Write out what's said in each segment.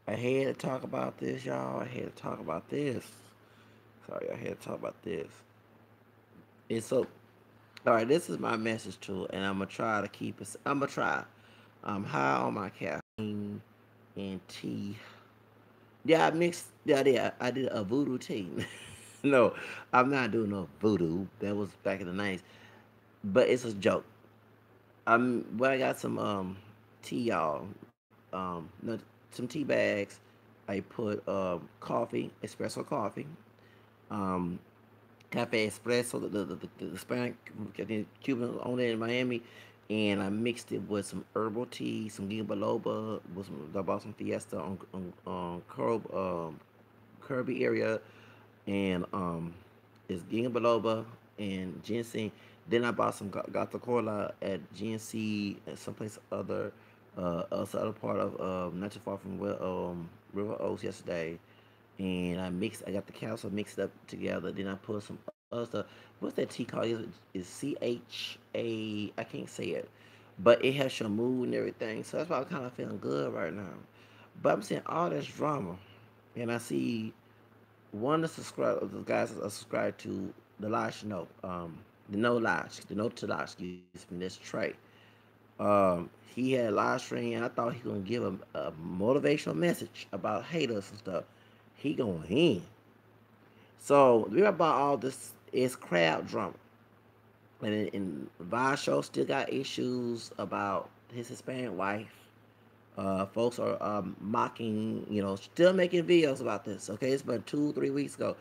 I had to talk about this, y'all. I had to talk about this. Sorry, I had to talk about this. And so, all right, this is my message to it, and I'm gonna try to keep it. I'm gonna try. I'm high on my caffeine and tea. Yeah, I mixed. Yeah, I did a voodoo tea. No, I'm not doing no voodoo. That was back in the '90s, but it's a joke. Well, I got some tea, y'all. No, some tea bags. I put coffee, espresso coffee, um, cafe espresso, the Spanish Cuban on there in Miami, and I mixed it with some herbal tea, some ginkgo biloba, with some I bought some Fiesta on Kirby area, and it's ginkgo biloba and ginseng. Then I bought some gata cola at GNC and someplace other part of not too far from River Oaks yesterday, and I got the capsule mixed up together. Then I put some other stuff. What's that tea called? Is CHA? I can't say it, but it has your mood and everything. So that's why I'm kind of feeling good right now. But I'm seeing all this drama, and I see one of the guys are subscribed to the Lash No, the No to Lash, excuse me, this Trey. He had live stream. I thought he gonna give a motivational message about haters and stuff. He going in. So the reason about all this is crowd drama, and Adviseshow still got issues about his Hispanic wife. Folks are mocking, still making videos about this. Okay, it's been 2, 3 weeks ago.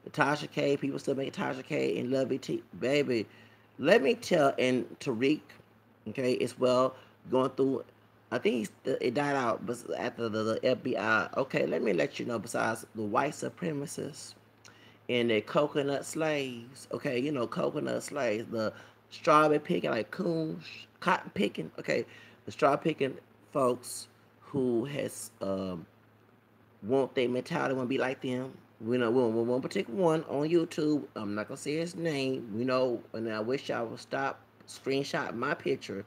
The Tasha K, people still making Tasha K and Lovelyti. Baby, let me tell, and Tariq, okay, as well, going through, I think it died out but after the FBI. Okay, let me let you know, besides the white supremacists and the coconut slaves, okay, coconut slaves, the strawberry picking, like coons, cotton picking, okay, the straw picking folks who has want their mentality, want to be like them. We know one particular one on YouTube. I'm not gonna say his name. And I wish I would stop screenshot my picture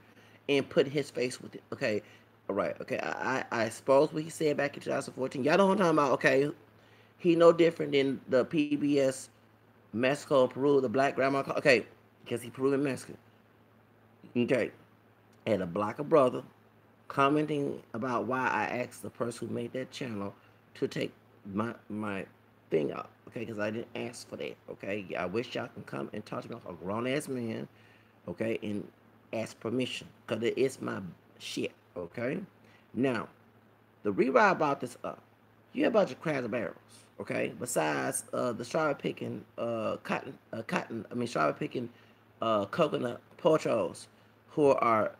and put his face with it. Okay, all right. Okay, I suppose what he said back in 2014. Y'all know what I'm talking about. Okay, he no different than the PBS Mexico and Peru, the black grandma. Okay, because he Peruvian Mexican. Okay, and a black brother commenting about why I asked the person who made that channel to take my thing out. Okay, because I didn't ask for that. Okay, I wish y'all can come and talk to me like a grown ass man. Okay, and ask permission because it is my shit. Okay, now the reason I brought this up, you have a bunch of crabs and barrels. Okay, besides the strawberry picking strawberry picking coconut pochos who are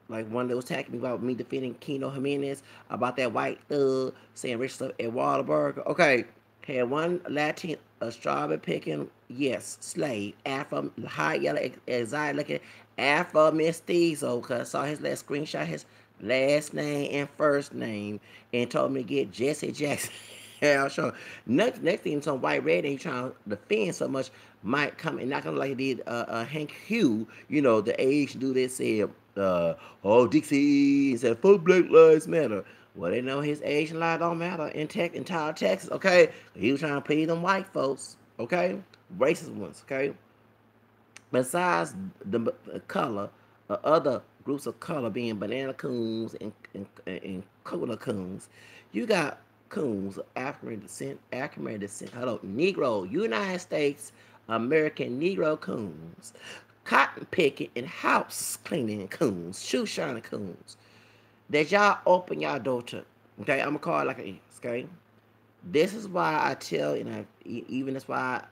like one that was attacking me about me defending Kino Jimenez about that white thug saying rich stuff at Waterburg. Okay, had one Latin, a strawberry picking, yes, slave, Afro, high yellow, anxiety looking, Afro mestizo, because I saw his last screenshot, his last name and first name, and told me to get Jesse Jackson. Yeah, sure. Next thing, some white red, and he trying to defend so much, might come and knock on like he did Hank Hugh, the age dude that said, oh, Dixie, said, fuck Black Lives Matter. Well, they know his Asian life don't matter in entire Texas, okay? He was trying to plead them white folks, okay? Racist ones, okay? Besides the color, other groups of color being banana coons and coconut coons, you got coons of African descent, hello, Negro, United States, American Negro coons, cotton picking and house cleaning coons, shoe shining coons, that y'all open y'all door to. Okay, I'm gonna call it like it is. Okay, this is why I tell, even that's why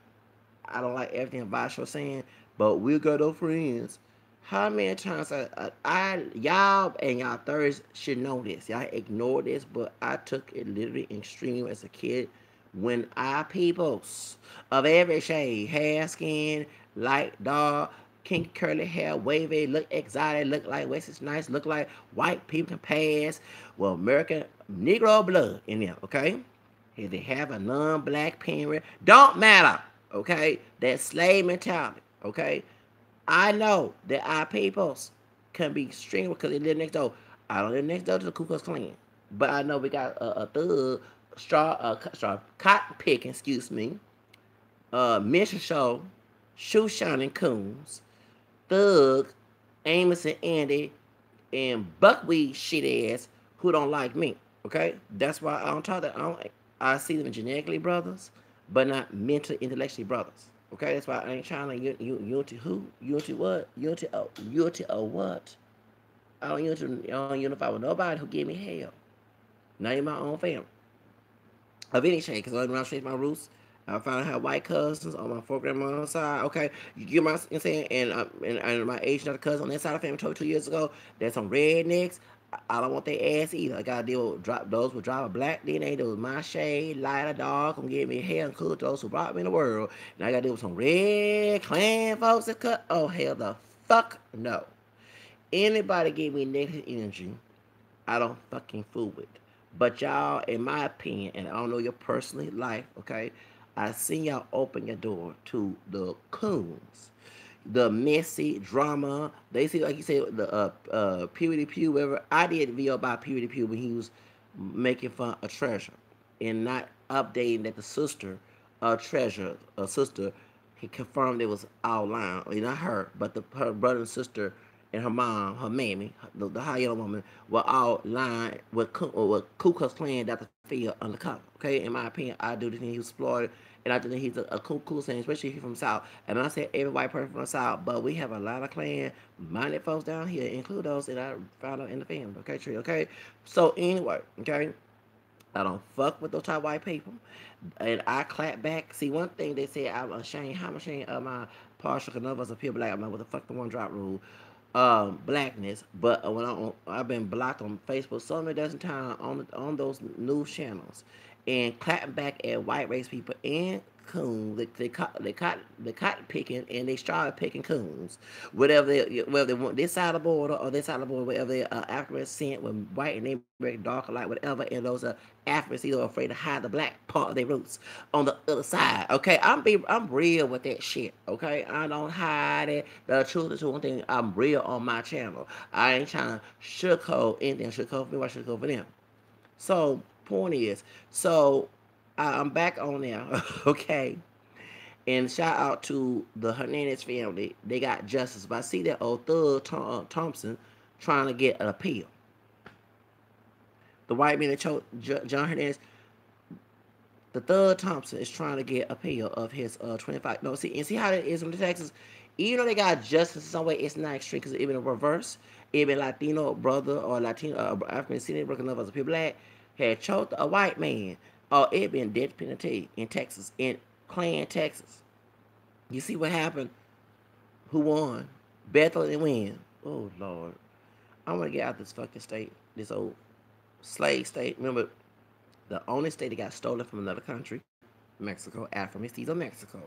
I don't like everything Vasho saying, but we'll go to friends. How many times y'all and y'all thirds should know this. Y'all ignore this, but I took it literally extreme as a kid when our peoples of every shade, hair, skin, light, dark, kinky curly hair, wavy, look exotic, look like West nice, look like white people can pass. Well, American Negro blood in them, okay? If they have a non-black parent, don't matter, okay? That slave mentality, okay? I know that our peoples can be extreme because they live next door. I don't live next door to the Ku Klux Klan, But I know we got a thug, cotton picking, excuse me, Mission Show, Shoe Shining Coons, Thug, Amos and Andy, and Buckwheat shit ass who don't like me. Okay, that's why I don't talk that. I see them genetically brothers, but not mentally, intellectually brothers. Okay, that's why I ain't trying to unity who, unity what, unity of what. I don't unify with nobody who give me hell. Not even my own family of any shade, because when I traced my roots, I found I had white cousins on my four grandma's side. Okay, you get my, you know what I'm saying, and my Asian other cousin on that side of the family told 2 years ago. There's some rednecks. I don't want their ass either. I gotta deal with those who drive a black DNA. Those my shade, lighter, dark, gonna give me hair and cool. Those who brought me in the world. And I gotta deal with some red clan folks that cut. Oh hell the fuck no. Anybody give me negative energy, I don't fucking fool with. But y'all, in my opinion, and I don't know your personal life, okay? I seen y'all open your door to the coons, the messy drama. They see, like you said, the Pewity Pew, whatever. I did a video about Pewity Pew when he was making fun of Treasure and not updating that the sister, Treasure, a sister, he confirmed it was all lying. Not her, but her brother and sister and her mom, her mammy, the high yellow woman, were all lying with Ku Klux Klan Dr. Phil undercover. Okay, in my opinion, I do think he was exploited, and I think he's a cool thing, especially if he's from the South. And I say every white person from the South, but we have a lot of Klan minded folks down here, include those that I found out in the family. Okay, true. Okay, so anyway, okay. I don't fuck with those type of white people. And I clap back. See, one thing they say, I'm ashamed of my partial, because none of us are pure black. I'm like, what the fuck the one drop rule? Blackness. But I've been blocked on Facebook so many dozen times on those news channels. And clapping back at white race people and coons. They cotton picking and they started picking coons. Whether they want this side of the border or this side of the border, wherever they African descent with white and they break darker light, whatever, and those are Africans either afraid to hide the black part of their roots on the other side. Okay, I'm real with that shit. Okay, I don't hide it. The truth is one thing. I'm real on my channel. I ain't trying to sugarcoat anything. Sugarcoat for me, why sugarcoat for them? So point is, so I'm back on there. Okay. And shout out to the Hernandez family. They got justice. But I see that old thug Thompson trying to get an appeal. The white man that choked John Hernandez, the thug Thompson is trying to get appeal of his 25. No, see how it is in Texas. Even though they got justice in some way, it's not extreme because even in reverse, even Latino brother or Latino African descendant working up as a people black had choked a white man. Oh, it been death penalty in Texas, in Clan, Texas. You see what happened? Who won? Bethel and win. Oh Lord, I want to get out this fucking state, this old slave state. Remember, the only state that got stolen from another country, Mexico, after seized of Mexico.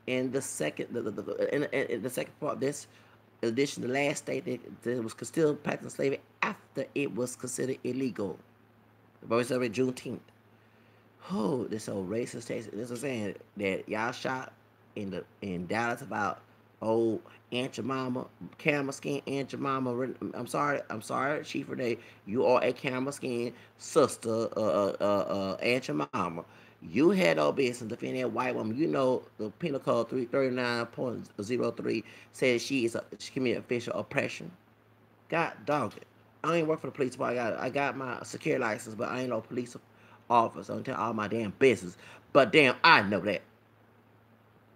And the second, the second part, this addition, the last state that was still practicing slavery after it was considered illegal. The boys celebrate Juneteenth. Oh, this old racist Texas. This is saying that y'all shot in Dallas about old Aunt Jemima, camera skin Aunt Jemima. I'm sorry, Chief Renee. You are a camera skin sister, Aunt Jemima. You had no business defending that white woman. You know the penal code 339.03 says she committed official oppression. God dog it. I ain't work for the police department. I got my security license, but I ain't no police officer. I don't tell all my damn business. But damn, I know that.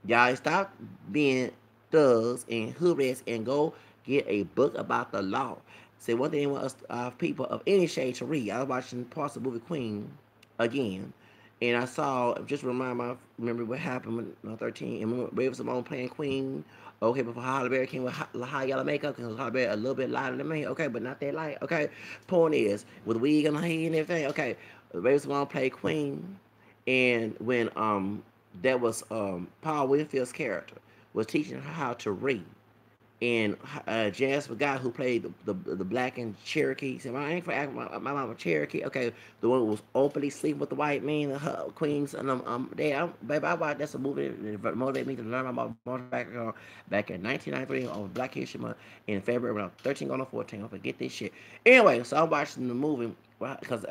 Y'all stop being thugs and hoodlums and go get a book about the law. Say one thing they want us people of any shade to read. I was watching parts of the movie Queen again, and I saw just remember what happened when I was 13 and remember Raven Simone playing Queen. Okay, before Holly Berry came with high yellow makeup because Holly Berry a little bit lighter than me. Okay, but not that light. Okay, point is with wig on her head and everything. Okay, Raven Simone played Queen, and when that was Paul Winfield's character was teaching her how to read, And Jasper guy who played the black and Cherokee. Said, I ain't for my mama Cherokee. Okay, the one who was openly sleeping with the white men, the queens, and baby, I watched that's a movie that motivated me to learn about background back in 1993 on Black History Month in February when I was 13 going on 14. I forget this shit. Anyway, so I'm watching the movie because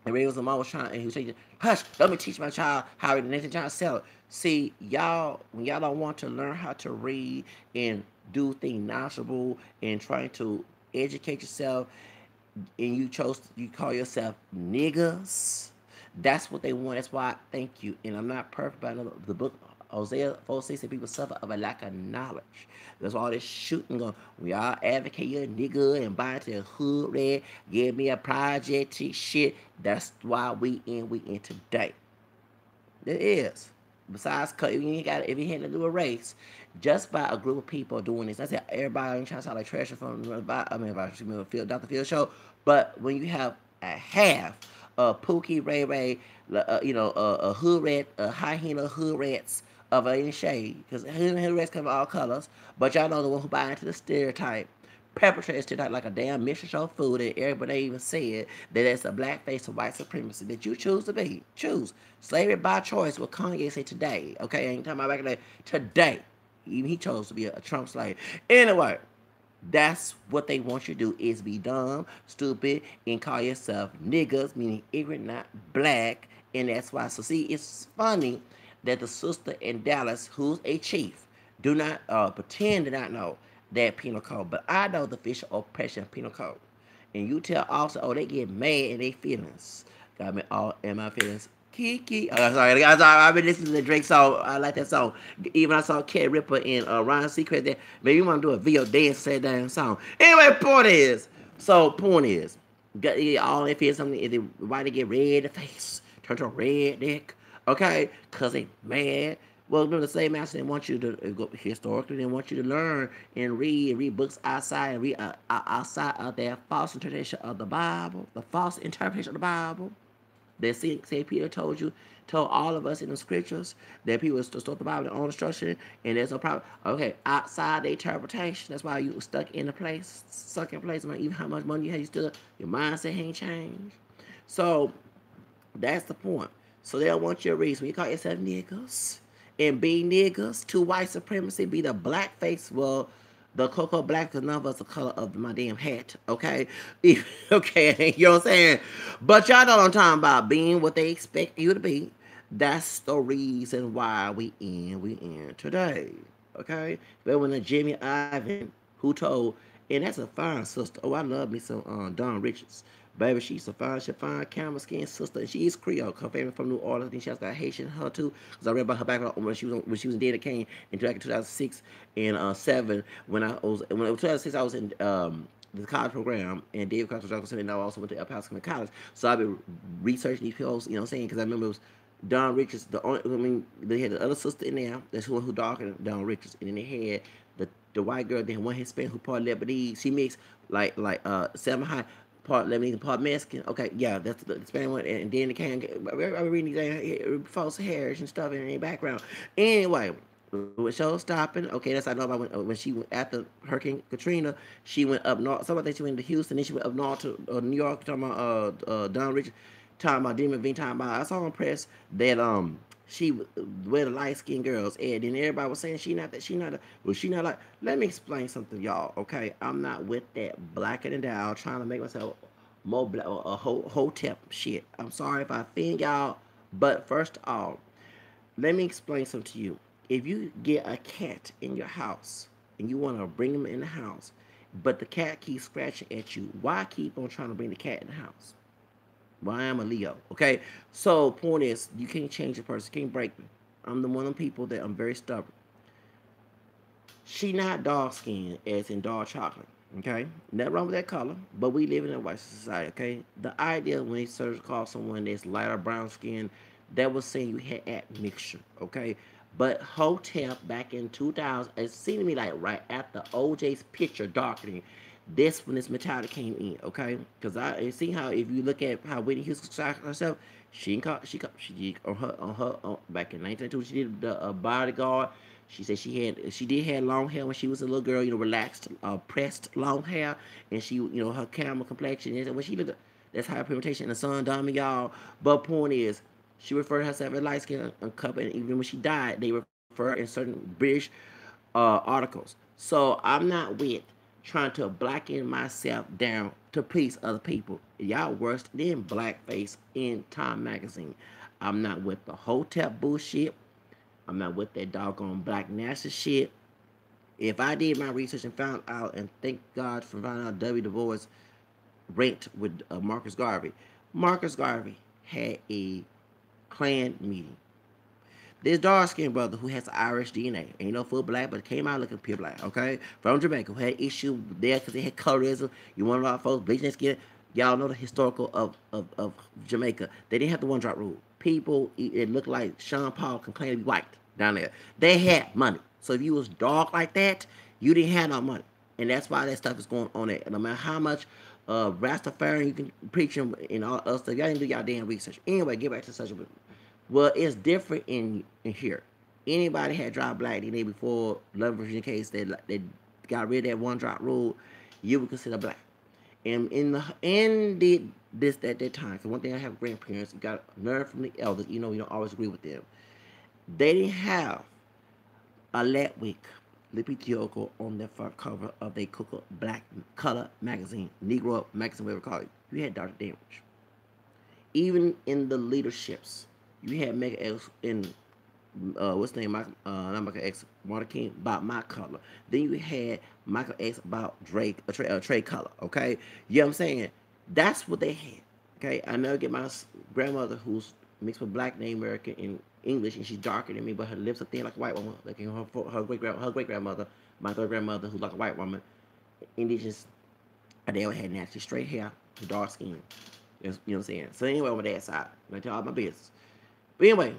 and Ray was the mom was trying, and he was saying, "Hush, let me teach my child how to Nathan John sell it." See, y'all, when y'all don't want to learn how to read and do things knowledgeable and trying to educate yourself, and you call yourself niggas. That's what they want. That's why I thank you. And I'm not perfect, but I know the book Hosea 4:6 said people suffer of a lack of knowledge. That's all this shooting going. We all advocate your nigga and buy to the hood red, give me a project shit. That's why we in today. It is. Besides, if you had to do a race, just by a group of people doing this. I said everybody ain't trying to sound like trash from Dr. Field show, but when you have a half Pookie, Ray Ray, hood rat, high heel hood rats of any shade, because hood rats come in all colors, but y'all know the one who buy into the stereotype perpetrates to like a damn mission show food, and everybody even said that it's a blackface of white supremacy that you choose to be. Choose. Slavery by choice, what Kanye said today. Okay, I ain't talking about back in the day. Today. Even he chose to be a Trump slave. Anyway, that's what they want you to do is be dumb, stupid, and call yourself niggas, meaning ignorant, not black. And that's why. So see, it's funny that the sister in Dallas, who's a chief, do not pretend to not know that penal code. But I know the official oppression penal code. And you tell also, oh, they get mad in their feelings. Got me all in my feelings. Kiki. Oh, sorry. I've been listening to the Drake song. I like that song. Even I saw Cat Ripper and Ryan Seacrest there. Maybe you want to do a video dance to that damn song. Anyway, point is, got all they feel something. Why they get red in the face, turn to a redneck, okay? Cause they mad. Well, remember the same master didn't want you to go historically. They want you to learn and read books outside and read outside of their false interpretation of the Bible, the false interpretation of the Bible. That St. Peter told all of us in the scriptures that people to start the Bible their own instruction, and there's no problem. Okay, outside the interpretation, that's why you stuck in the place, stuck in place. Even how much money you had, you still your mindset ain't changed. So that's the point. So they don't want your reason. When you call yourself niggas and be niggas, to white supremacy, be the blackface. Well, the cocoa black because none of us the color of my damn hat. Okay, okay, you know what I'm saying. But y'all know what I'm talking about. Being what they expect you to be. That's the reason why we in today. Okay, but when the Jimmy Ivan who told, and that's a fine sister. Oh, I love me some Don Richards. Baby, she's a fine camera skin sister, and she's Creole. Her family from New Orleans, and she has got Haitian in her too. Because I read about her background when she was in Dead King in 2006 and 7. When it was 2006, I was in the college program, and David Cross was also, and I also went to El Paso College. So I've been researching these people, you know what I'm saying? Because I remember it was Don Richards. They had the other sister in there. That's who darker than Don Richards, and then they had the white girl. They had one Hispanic who part Lebanese. She mixed Selma High, part Lebanese, part Mexican. Okay, yeah, that's the Spanish one. And then the can I was reading these false hairs and stuff in the background. Anyway, with show stopping, okay, that's I know about when she went after Hurricane Katrina. She went up north. Some think she went to Houston, then she went up north to New York. Talking about Don Richard, talking about Demon Bean, talking about. I saw on press that she with the light skinned girls, and then everybody was saying she not that she not a, well she not like. Let me explain something, y'all. Okay, I'm not with that blacker than thou trying to make myself more black or a hotep shit. I'm sorry if I offend y'all, but first of all, let me explain something to you. If you get a cat in your house and you want to bring them in the house, but the cat keeps scratching at you, why keep on trying to bring the cat in the house? Well, I am a Leo, okay? So, point is, you can't change a person, you can't break me. I'm the one of them people that I'm very stubborn. She not dark skinned as in dark chocolate, okay? Nothing wrong with that color, but we live in a white society, okay? The idea when they search call someone that's lighter brown skin, that was saying you had admixture, okay? But Hotep back in 2000, it seemed to me like right after OJ's picture darkening, this when this mentality came in, okay? Because I see how if you look at how Whitney Houston shot herself, she on her back in 1992 she did the bodyguard. She said she did have long hair when she was a little girl, relaxed, pressed long hair, and she, her caramel complexion. And when she looked, that's high pigmentation in the sun, diamond, y'all. But point is, she referred to herself as light skin and cup, and even when she died, they refer in certain British articles. So I'm not with trying to blacken myself down to please other people. Y'all worse than blackface in Time magazine. I'm not with the hotel bullshit. I'm not with that doggone black NASA shit. If I did my research and found out, and thank God for finding out W. Du Bois ranked with Marcus Garvey. Marcus Garvey had a Klan meeting. This dark skinned brother who has Irish DNA, ain't no full black, but came out looking pure black, okay? From Jamaica, who had issue there because they had colorism. You want a lot of folks bleaching their skin. Y'all know the historical of Jamaica. They didn't have the one drop rule. People, it looked like Sean Paul can claim to be white down there. They had money. So if you was dark like that, you didn't have no money. And that's why that stuff is going on there. No matter how much Rastafarian you can preach them and all other stuff, y'all didn't do y'all damn research. Anyway, get back to such a. Well, it's different in here. Anybody had dropped black DNA before Love Virginia case that got rid of that one drop rule, you would consider black. And did this at that time. Because one thing I have grandparents, you got to learn from the elders. You don't always agree with them. They didn't have a Latwick Lipitioko on the front cover of their black color magazine, Negro magazine, whatever call it. You had Dr. Damage. Even in the leaderships, you had Mega X in what's the name? Not Michael X, Martin King about my color. Then you had Michael X about Drake, Trey color. Okay, you know what I'm saying? That's what they had. Okay, I never get my grandmother who's mixed with black Native American in English, and she's darker than me, but her lips are thin like a white woman, like her great grandmother, my third grandmother who's like a white woman. Indigenous, they all had naturally straight hair, dark skin. You know what I'm saying? So anyway, on my dad's side, I tell all my business. But anyway,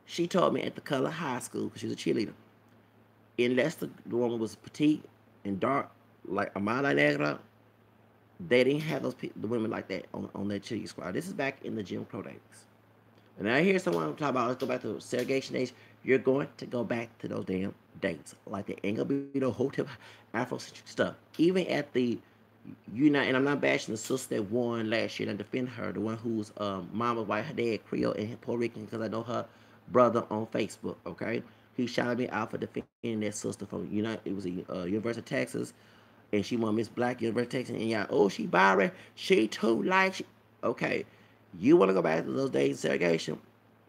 she told me at the Color High School, because she was a cheerleader, unless the woman was petite and dark, like Amanda Negra, they didn't have the women like that on their cheerleading squad. This is back in the Jim Crow days. And I hear someone talk about, let's go back to segregation age. You're going to go back to those damn dates. Like the ain't gonna be no hotel Afrocentric stuff. Even at the and I'm not bashing the sister that won last year and I defend her, the one whose mom was white, her dad Creole and Puerto Rican, because I know her brother on Facebook. Okay, he shouted me out for defending that sister from it was a University of Texas, and she won Miss Black University of Texas, and yeah, oh she Byron, she too like okay, you want to go back to those days of segregation,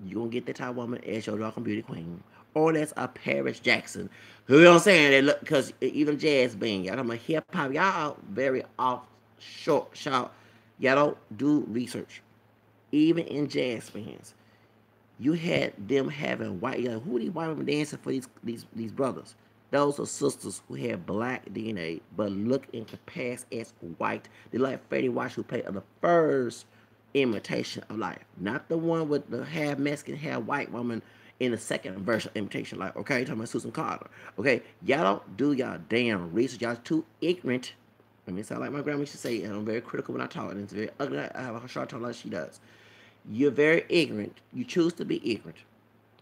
you gonna get that type of woman as your dark and beauty queen. Or that's a Paris Jackson. Who you know what I'm saying? They look, because even jazz band, y'all talking about hip hop, y'all very off short. Y'all don't do research. Even in jazz bands, you had them having white. Who are these white women dancing for these brothers? Those are sisters who had black DNA but look and can pass as white. They like Freddie Watch, who played the first imitation of life, not the one with the half Mexican, half white woman in the second version of imitation life. Okay, talking about Susan Carter. Okay, y'all don't do y'all damn research. Y'all too ignorant. I mean, sound like my grandma used to say, and I'm very critical when I talk, and it's very ugly. I have a short tongue like she does. You're very ignorant. You choose to be ignorant,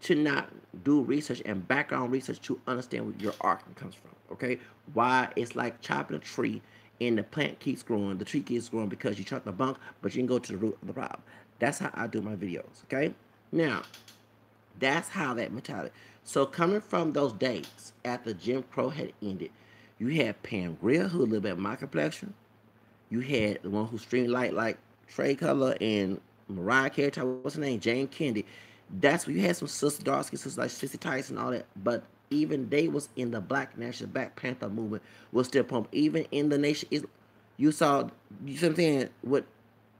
to not do research and background research to understand where your argument comes from. Okay, why it's like chopping a tree and the plant keeps growing, the tree keeps growing because you chop the bunk, but you can go to the root of the problem. That's how I do my videos. Okay, now that's how that mentality. So coming from those days after Jim Crow had ended, you had Pam Grier, who a little bit of my complexion. You had the one who streamed light like Trey Color and Mariah Carey, what's her name, Jane Kennedy. That's where you had some sister, dark skin sisters like Sissy Tyson and all that. But even they was in the Black National Black Panther movement was still pumped. Even in the nation, you saw, you see what I'm saying, with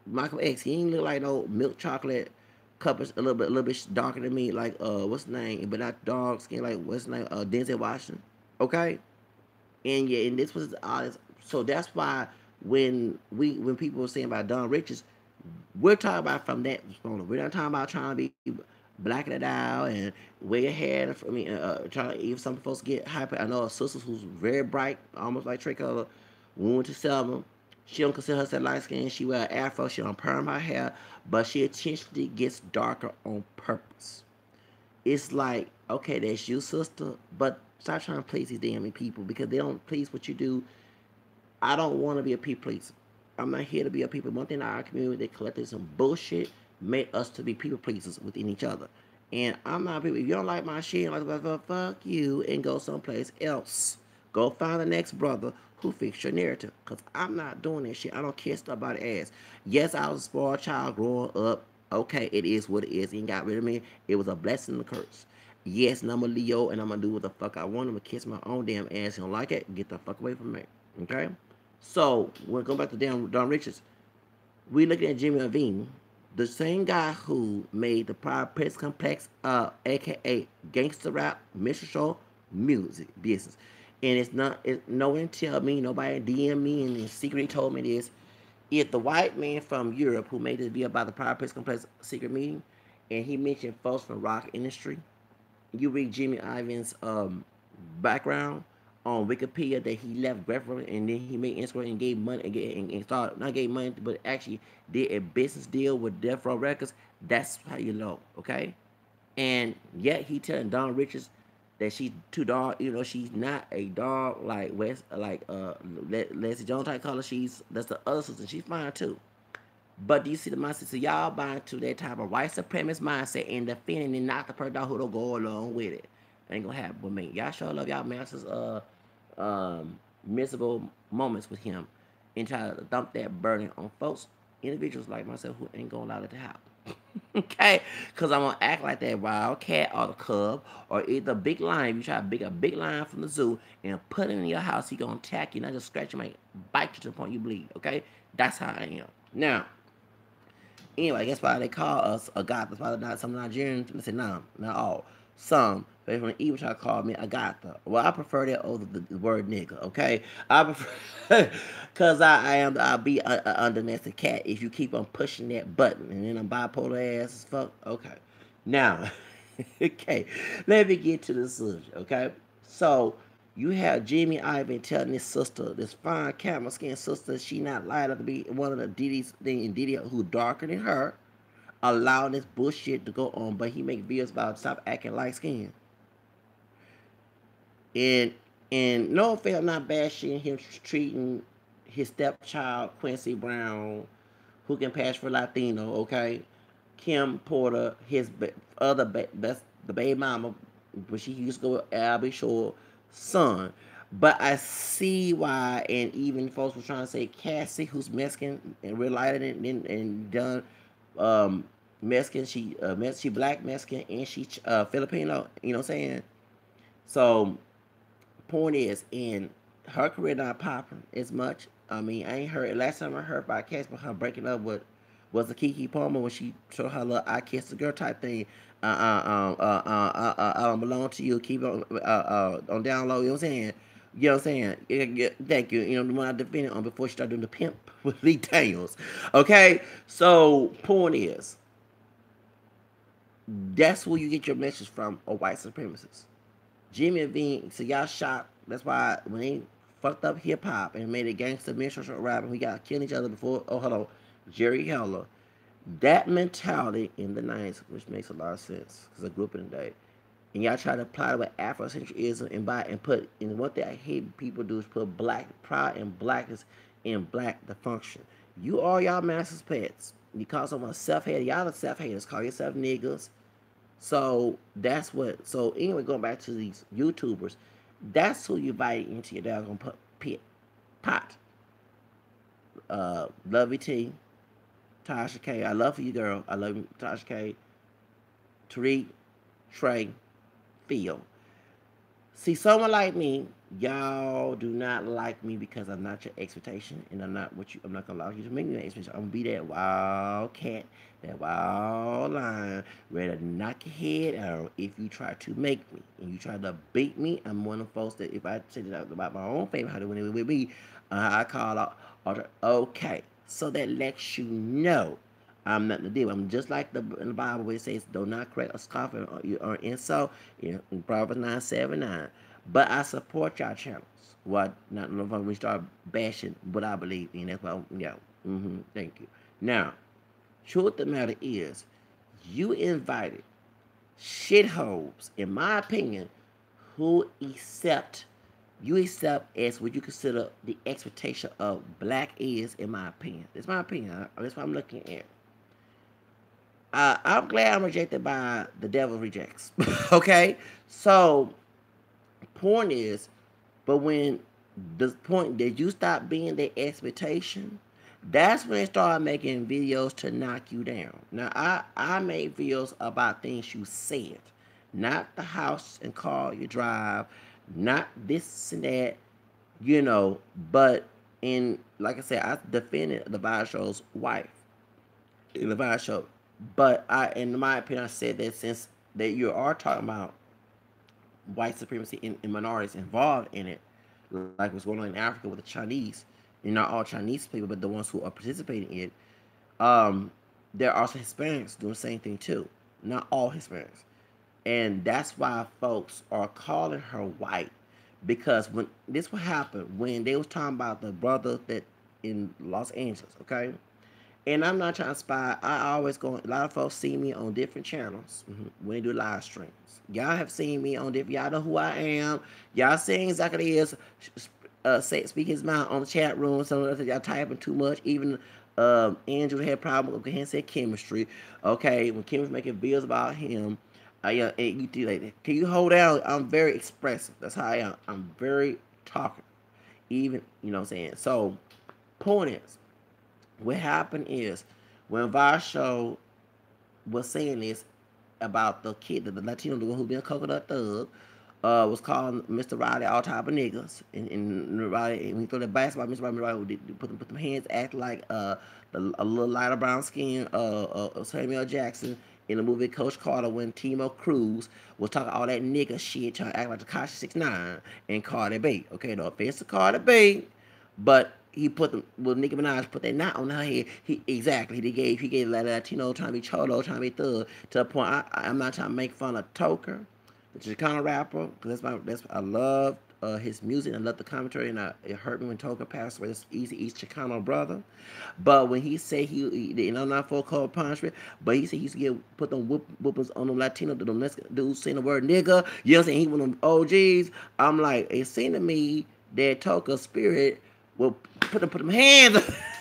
Michael X, he ain't look like no milk chocolate cup, is a little bit darker than me, like what's the name, but not dark skin, like what's the name, Denzel Washington. Okay, and yeah, and this was honest. So that's why when people were saying about Don Richards, we're talking about from that moment. We're not talking about trying to be blacking it out and wear your hair. I mean, trying to, even some folks get hyper. I know a sister who's very bright, almost like Trey Color, went to Selma. She don't consider herself light skin. She wear an afro. She don't perm her hair, but she intentionally gets darker on purpose. it's like, okay, that's you, sister, but stop trying to please these damn people because they don't please what you do. I don't want to be a people pleaser. I'm not here to be a people. One thing in our community, they collected some bullshit, made us to be people pleasers within each other. And I'm not people. If you don't like my shit, like fuck you and go someplace else. Go find the next brother who fix your narrative. Cause I'm not doing that shit. I don't care stuff about ass. Yes, I was a spoiled child growing up. Okay, it is what it is. He got rid of me. It was a blessing and a curse. Yes, and I'm a Leo and I'm gonna do what the fuck I want. I'm gonna kiss my own damn ass. You don't like it? Get the fuck away from me. Okay? So when going back to Don Richards, we looking at Jimmy Iovine, the same guy who made the Pride Press Complex, aka gangster rap, minstrel music business. And no one tell me, nobody DM me, and secretly told me this. If the white man from Europe who made this video about the Pride Press Complex secret meeting, and he mentioned folks from rock industry, you read Jimmy Iovine's background on Wikipedia that he left Greffel and then he made Instagram and gave money and started not gave money but actually did a business deal with Death Row Records. That's how you know, okay? And yet he telling Don Richards that she's too dog. You know, she's not a dog like West, like Leslie Jones type color. That's the other sister. She's fine too. But do you see the mindset? So y'all buying to that type of white supremacist mindset and defending and not the person who don't go along with it. Ain't gonna happen with me. Y'all sure love y'all masters miserable moments with him and try to dump that burden on folks, individuals like myself who ain't gonna allow it to happen. Okay? Cause I'm gonna act like that wildcat or the cub or either big lion. If you try to big a big lion from the zoo and put it in your house, he gonna attack you, not just scratch you, might bite you to the point you bleed. Okay? That's how I am. Now, anyway, that's why they call us Agatha. That's why not some Nigerians they say no, not all. Some they from the evil try to call me Agatha. Well, I prefer that over the word nigga. Okay, I prefer because I am I'll be a domestic cat if you keep on pushing that button and then I'm bipolar ass as fuck. Okay, now, okay, let me get to the subject. Okay, so you have Jimmy Iovine telling his sister, this fine camel skin sister, she not light up to be one of the Diddy's thing and Diddy who darker than her, allowing this bullshit to go on, but he make videos about stop acting light skin. And no offense, I'm not bashing him treating his stepchild Quincy Brown, who can pass for Latino, okay? Kim Porter, his that's the baby mama, but she used to go with Albie Shore son. But I see why, and even folks were trying to say Cassie, who's Mexican and real lighter and done Mexican, she black Mexican and she Filipino. You know what I'm saying? So point is, in her career not popping as much. I mean, I ain't heard. Last time I heard about Cass, but her breaking up with was the Kiki Palmer when she showed her little "I Kiss the Girl" type thing. I don't belong to you. Keep on down low. You know what I'm saying? You know what I'm saying? Thank you. You know the one I defended on before she started doing the pimp with Lee Daniels. Okay, so point is, that's where you get your message from, a white supremacist. Jimmy and Vin, so y'all shot. That's why when they fucked up hip hop and made it gangster minstrel rap and we got killing each other before. Oh, hello, Jerry Heller. That mentality in the '90s, which makes a lot of sense because I grew up in the day. And y'all try to apply it with Afrocentrism and buy and put. And one thing I hate people do is put black pride and blackness in black the function. You are y'all masters pets. You call someone self-hater. Y'all the self-haters. Call yourself niggas. So that's what. So anyway, going back to these YouTubers, that's who you invite into your daggone pit pot. Lovelyti, Tasha K. I love you, girl. I love you, Tasha K. Tariq, Trey, Phil. See, someone like me, y'all do not like me because I'm not your expectation, and I'm not what you. I'm not gonna allow you to make me an expectation. I'm gonna be that wild cat, that wild lion, ready to knock your head out if you try to make me and you try to beat me. I'm one of the folks that if I say that about my own family, how to win it with me, I call out. Okay, so that lets you know I'm nothing to do. I'm just like in the Bible where it says, "Do not correct or scoff or insult." In Proverbs 9:7-9. But I support y'all channels. What? Not no fun. We start bashing what I believe in. That's why. Yeah. Thank you. Now, truth of the matter is, you invited shitholes, in my opinion, who accept as what you consider the expectation of black is, in my opinion. It's my opinion. That's what I'm looking at. I'm glad I'm rejected by the devil rejects. Okay? So, point is, but when the point that you stop being the expectation, that's when they start making videos to knock you down. Now, I made videos about things you said, not the house and car you drive, not this and that, but in, like I said, I defended the Adviseshow's wife in the Adviseshow. But in my opinion, I said that since that you are talking about white supremacy and minorities involved in it, like what's going on in Africa with the Chinese, not all Chinese people, but the ones who are participating in it, there are also Hispanics doing the same thing too. Not all Hispanics. And that's why folks are calling her white. Because when this what happened when they was talking about the brother that in Los Angeles, okay? And I'm not trying to spy. I always go. A lot of folks see me on different channels when they do live streams. Y'all have seen me on different. Y'all know who I am. Y'all seeing exactly is. Speak his mind on the chat room. Some of y'all typing too much. Even Andrew had problems with said chemistry. Okay, when Kim was making videos about him, yeah, and you do like that. Can you hold down? I'm very expressive. That's how I am. I'm very talkative. Even what I'm saying. So, point is, what happened is when Vasho was saying this about the kid, the Latino, the one who been a coconut thug, was calling Mr. Riley all type of niggas, and Riley, and when he threw the basketball, Mr. Riley put them hands, act like a little lighter brown skin, Samuel Jackson in the movie Coach Carter when Timo Cruz was talking all that nigga shit, trying to act like Tekashi 6ix9ine and Cardi B. Okay, no offense to Cardi B, but he put them, well, Nicki Minaj put that knot on her head. He gave Latino trying to be cholo, trying to be thug, to the point I'm not trying to make fun of Toker, the Chicano rapper, because I love his music, and I love the commentary, and it hurt me when Toker passed away. This Easy East Chicano brother, but when he said I'm not for cold punishment, but he said he used to put them whoopers on them Latino, them dudes saying the word nigga. You know what I'm saying? He one of them OGs. I'm like, it seemed to me that Toker spirit will put them hands.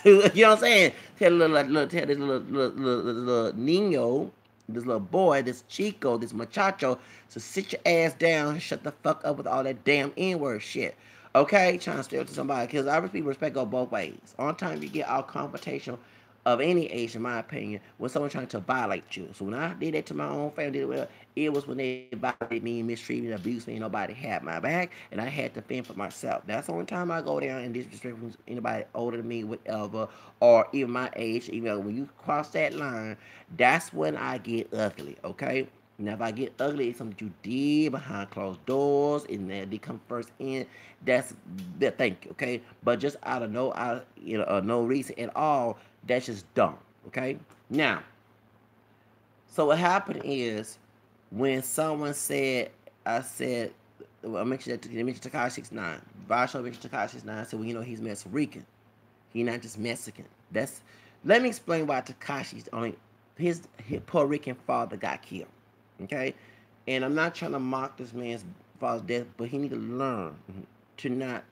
You know what I'm saying? Tell this little Nino, this little boy, this Chico, this muchacho, to sit your ass down and shut the fuck up with all that damn N-word shit. Okay? Trying to stay up to somebody. Because obviously respect go both ways. On time you get all confrontational of any age, in my opinion, when someone's trying to violate you. So when I did that to my own family, it was when they violated me, mistreated me, abused me, nobody had my back, and I had to fend for myself. That's the only time I go down and disrespect anybody older than me, whatever, or even my age. Even when you cross that line, that's when I get ugly, okay? Now, if I get ugly, it's something you did behind closed doors, and they come first in. That's the thank you, okay? But just out of no reason at all, that's just dumb, okay? Now, so what happened is when someone said, I mentioned Tekashi 6ix9ine. Vasho mentioned Tekashi 6ix9ine. I said, well, he's Mexican Rican. He's not just Mexican. Let me explain why Tekashi's only his Puerto Rican father got killed. Okay? And I'm not trying to mock this man's father's death, but he need to learn to not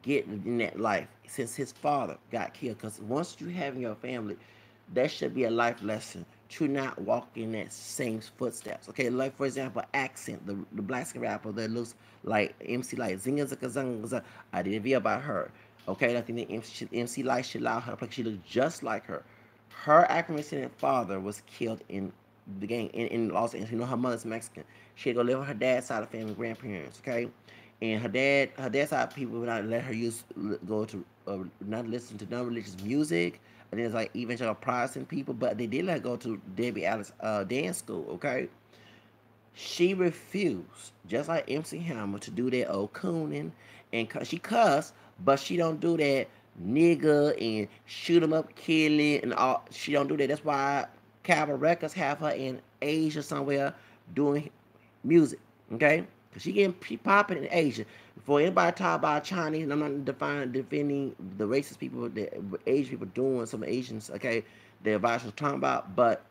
get in that life since his father got killed. Because once you have in your family, that should be a life lesson to not walk in that same footsteps. Okay, like for example, Accent, the black skin rapper that looks like MC Light, Zinga Zaka Zanga. I did a video about her. Okay, I think the MC Light should allow her because she looks just like her. Her African father was killed in the gang in Los Angeles. Her mother's Mexican. She had to go live with her dad's side of the family, grandparents. Okay, and her dad's side people would not let her not listen to non-religious music. And there's like evangelical Protestant people, but they did let her go to Debbie Allen's dance school. Okay, she refused, just like MC Hammer, to do that old cooning, and she cussed, but she don't do that nigga and shoot 'em up, killing and all. She don't do that. That's why Capitol Records have her in Asia somewhere doing music. Okay, because she popping in Asia. Before anybody talk about Chinese, and I'm not defending the racist people, the Asian people doing some Asians. Okay, the advice was talking about, but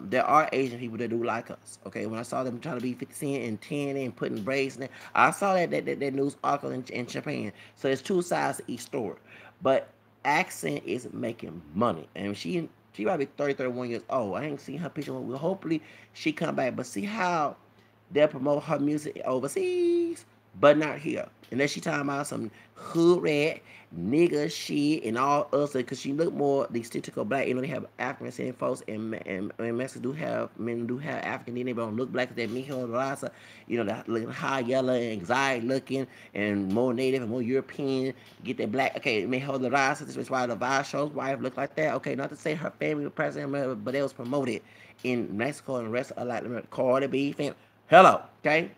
there are Asian people that do like us. Okay, when I saw them trying to be 50 Cent and 10 and putting braids in it, I saw that news article in Japan. So there's two sides to each story. But Accent is making money, and she might be 30, 31 years old. I ain't seen her picture. Well, hopefully she come back. But see how they'll promote her music overseas, but not here. Unless she talking about some hood rat, nigga shit, and all other, because she look more the stereotypical black. You know, they have African descendant folks, and Mexicans do have, men do have African, then they don't look black, because they're Mijo Raza, you know, they're looking high yellow and anxiety looking, and more native and more European, get that black, okay, Mijo Raza, this is why the Adviseshow's wife look like that. Okay, not to say her family was president, but it was promoted in Mexico and the rest of Latin America. Cardi B, fam. Hello, okay?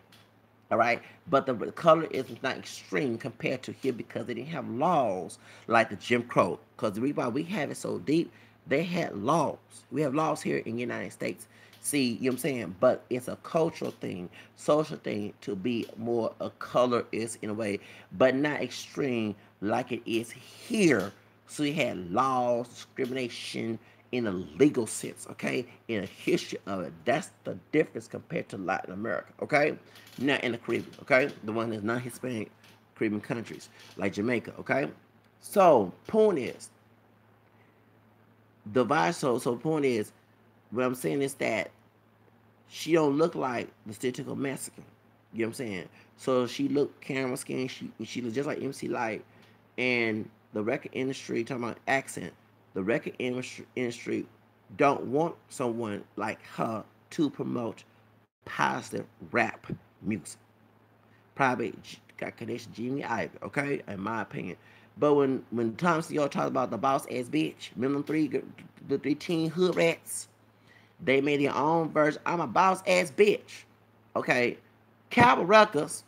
All right, but the color is not extreme compared to here because they didn't have laws like the Jim Crow. Because the reason why we have it so deep, they had laws. We have laws here in the United States. See, you know what I'm saying? But it's a cultural thing, social thing to be more a color is in a way, but not extreme like it is here. So you had laws, discrimination, in a legal sense, okay? In a history of it. That's the difference compared to Latin America, okay? Not in the Caribbean, okay? The one that's not Hispanic Caribbean countries, like Jamaica, okay? So, point is, so point is, what I'm saying is that she don't look like the stereotypical Mexican. You know what I'm saying? So she look camera skin, she look just like MC Light, and the record industry, talking about Accent, the record industry don't want someone like her to promote positive rap music. Probably got connection Jimmy Ivy, okay, in my opinion. But when Tom C.O. talks about the boss ass bitch, remember the three teen hood rats? They made their own version. I'm a boss ass bitch, okay. Cowboy Ruckus,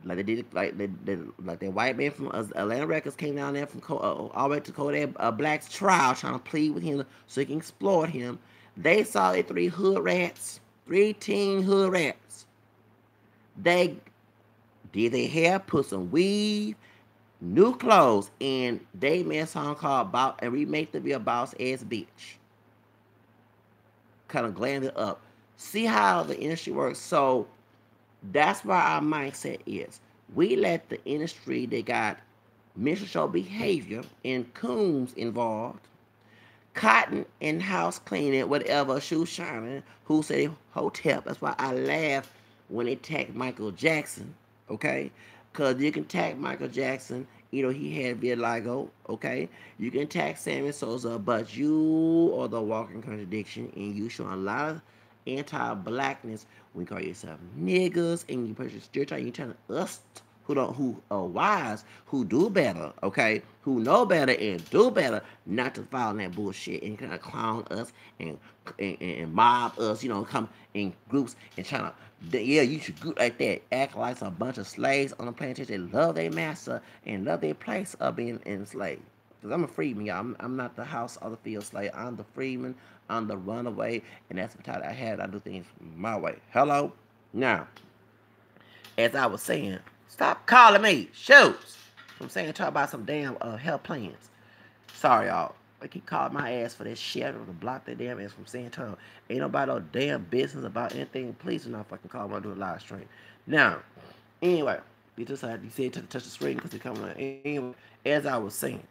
like they did, like that white man from Atlanta Records came down there from all the way to Kodak Black's trial, trying to plead with him so he can exploit him. They saw the three hood rats, 3 teen hood rats. They did their hair, put some weave, new clothes, and they made a song called "About" and remade the video "Boss Ass Bitch." Kind of glammed it up. See how the industry works. So that's why our mindset is. We let the industry that got minstrel behavior and coons involved, cotton and house cleaning, whatever, shoe shining, who say hotel. That's why I laugh when they tag Michael Jackson, okay? Because you can tag Michael Jackson, you know, he had vitiligo, okay? You can tag Sammy Sosa, but you are the walking contradiction, and you show a lot of anti-blackness when you call yourself niggas, and you put your stereotype, you trying to us who are wise, who do better, okay, who know better and do better, not to follow that bullshit and kind of clown us and mob us, you know, come in groups and trying to, yeah, you should group like that, act like a bunch of slaves on the plantation. They love their master and love their place of being enslaved. Because I'm a freedman, y'all. I'm not the house or the field slave. I'm the freedman. I'm the runaway. And that's the title I had. I do things my way. Hello? Now, as I was saying, stop calling me. Shoots. I'm saying, talk about some damn health plans. Sorry, y'all. I keep calling my ass for this shit. I'm gonna block that damn ass from saying time. Ain't nobody no damn business about anything. Please do not fucking call me. I'm doing a live stream. Now, anyway, you said to touch the screen because it's coming on. Anyway, as I was saying.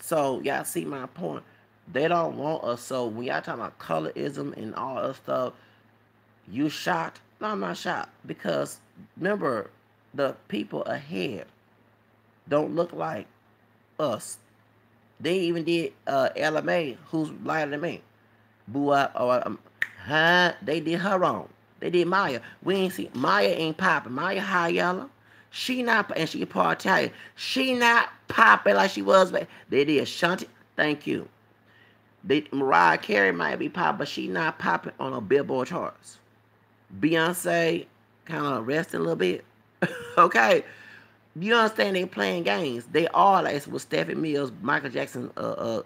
So, y'all see my point. They don't want us. So, when y'all talking about colorism and all that stuff, you shocked? No, I'm not shocked. Because, remember, the people ahead don't look like us. They even did LMA, who's lighter than me. Boo up, or they did her wrong. They did Maya. We ain't see Maya ain't popping. Maya high yellow. She not, and she part Italian. She not popping like she was back. They did Shanti. Thank you. Mariah Carey might be popping, but she not popping on a Billboard charts. Beyonce kind of resting a little bit. Okay. You understand they playing games. They are like what Stephanie Mills, Michael Jackson's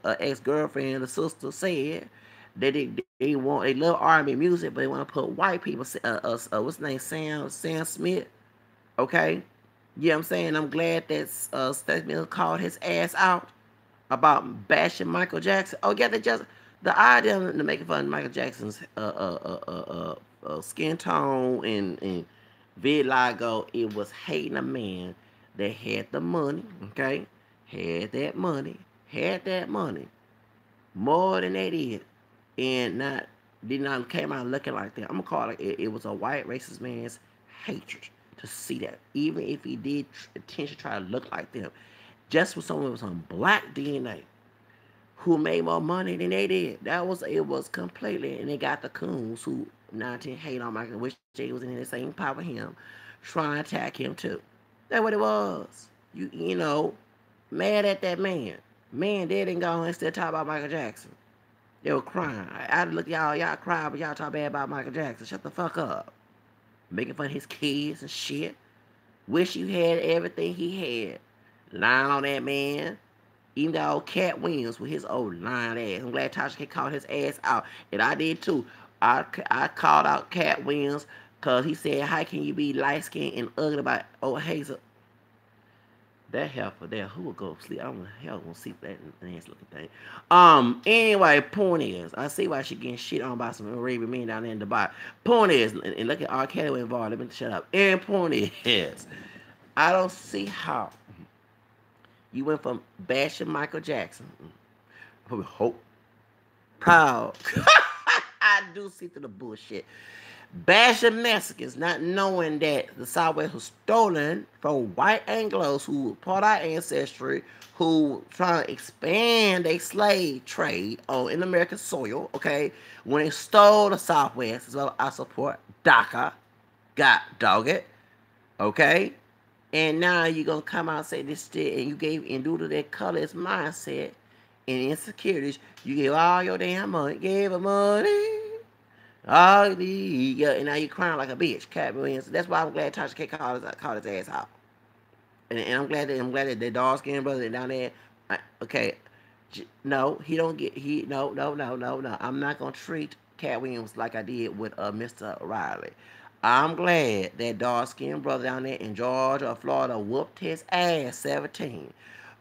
ex-girlfriend, the sister said. They love R&B music, but they want to put white people. What's the name? Sam Smith. Okay, yeah, I'm saying I'm glad that Stephanie Mills called his ass out about bashing Michael Jackson. Oh yeah, The idea to making fun of Michael Jackson's skin tone and vitiligo, it was hating a man that had the money, okay? Had that money, more than they did, and did not came out looking like that. I'm gonna call it was a white racist man's hatred to see that, even if he did intentionally try to look like them, just with someone with some black DNA who made more money than they did. It was completely, and they got the coons who 19 hate on Michael, wish they was in the same pot with him, trying to attack him too. That's what it was. You know, mad at that man. Man dead and gone and still talk about Michael Jackson. They were crying. I look y'all cry, but y'all talk bad about Michael Jackson. Shut the fuck up. Making fun of his kids and shit. Wish you had everything he had. Lying on that man. Even the old Cat Williams with his old lying ass. I'm glad Tasha called his ass out. And I did too. I called out Cat Williams because he said, how can you be light skinned and ugly about old Hazel? That heifer there, who would go to sleep? I don't know hell gonna sleep that nasty looking thing. Anyway, point is, I see why she getting shit on by some Arabian men down there in Dubai. Point is, and look at R. Kelly involved. Let me shut up. And point is, I don't see how you went from bashing Michael Jackson, hope, proud. I do see through the bullshit. Bashing Mexicans, not knowing that the Southwest was stolen from white Anglos who were part of our ancestry, who trying to expand their slave trade on in American soil, okay? When they stole the Southwest, as well, I support DACA, got dog it, okay? And now you're gonna come out and say this shit, and you gave, and due to that colorist mindset and insecurities, you gave all your damn money, gave her money. Oh, yeah, and now you crying like a bitch, Cat Williams. That's why I'm glad Tasha K called his ass out. And I'm glad that the dark skinned brother down there. Okay, no, he don't get no. I'm not gonna treat Cat Williams like I did with Mr. Riley. I'm glad that dark skinned brother down there in Georgia or Florida whooped his ass 17.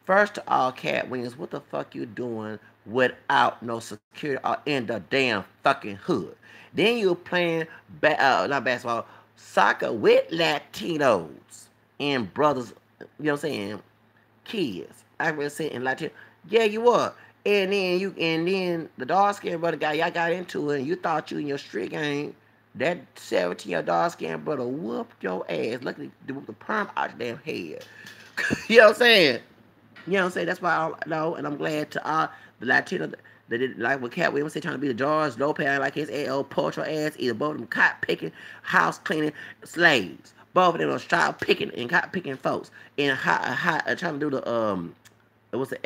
First of all, Cat Williams, what the fuck you doing without no security or in the damn fucking hood? Then you're playing not basketball, soccer with Latinos and brothers. You know what I'm saying? Kids. I really said in Latino. Yeah, you were. And then the dark skinned brother guy, y'all got into it, and you thought you in your street game. That 17-year dark skinned brother whooped your ass. Luckily, whooped the perm out your damn head. You know what I'm saying? You know what I'm saying? That's why I know, and I'm glad to the Latino that did like what Cat Williams said, trying to be the George Lopez, like his old poetry ass, either both of them cotton picking, house cleaning slaves. Both of them are child picking and cotton picking folks, and trying to do the what's the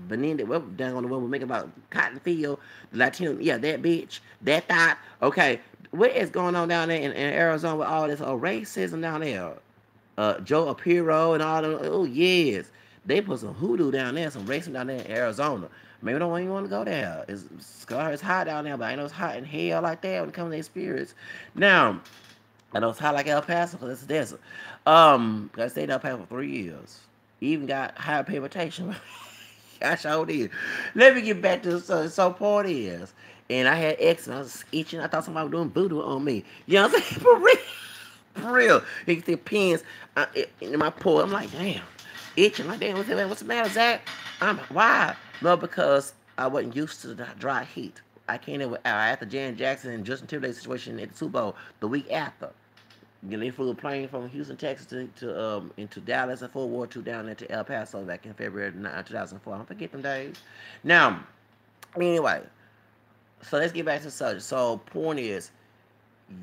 Benendit, what down on the one we're making about cotton field, the Latino, yeah, that bitch, that thought, okay, what is going on down there in Arizona with all this racism down there? Joe Apiro and all them. Oh yes, they put some hoodoo down there, some racism down there in Arizona. Maybe don't even want to go there. It's hot down there, but I know it's hot in hell like that when it comes to their spirits. Now, I know it's hot like El Paso because it's a desert. I stayed in El Paso for 3 years. Even got higher pay rotation. I sure did. Let me get back to so part is. And I had eczema. I was itching. I thought somebody was doing voodoo on me. You know what I'm saying? For real. For real. He can see pins in my paw. I'm like, damn. Itching. Like, damn, what's the matter, Zach? Why? No, because I wasn't used to the dry heat. I came in with after Janet Jackson and Justin Timberlake situation at the Super Bowl the week after. You know, they flew a plane from Houston, Texas into Dallas and Fort Worth down there to El Paso back in February 2004. I don't forget them days. Now, anyway, so let's get back to the subject. So, point is,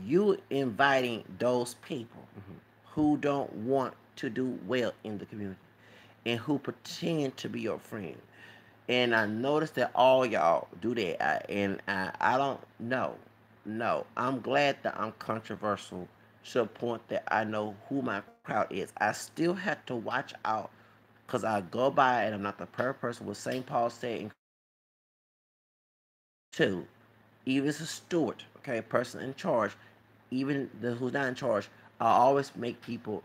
you inviting those people who don't want to do well in the community and who pretend to be your friend. And I noticed that all y'all do that. I don't know. No, I'm glad that I'm controversial to a point that I know who my crowd is. I still have to watch out because I go by and I'm not the perfect person. What St. Paul said in two, even as a steward, okay, a person in charge, even who's not in charge, I always make people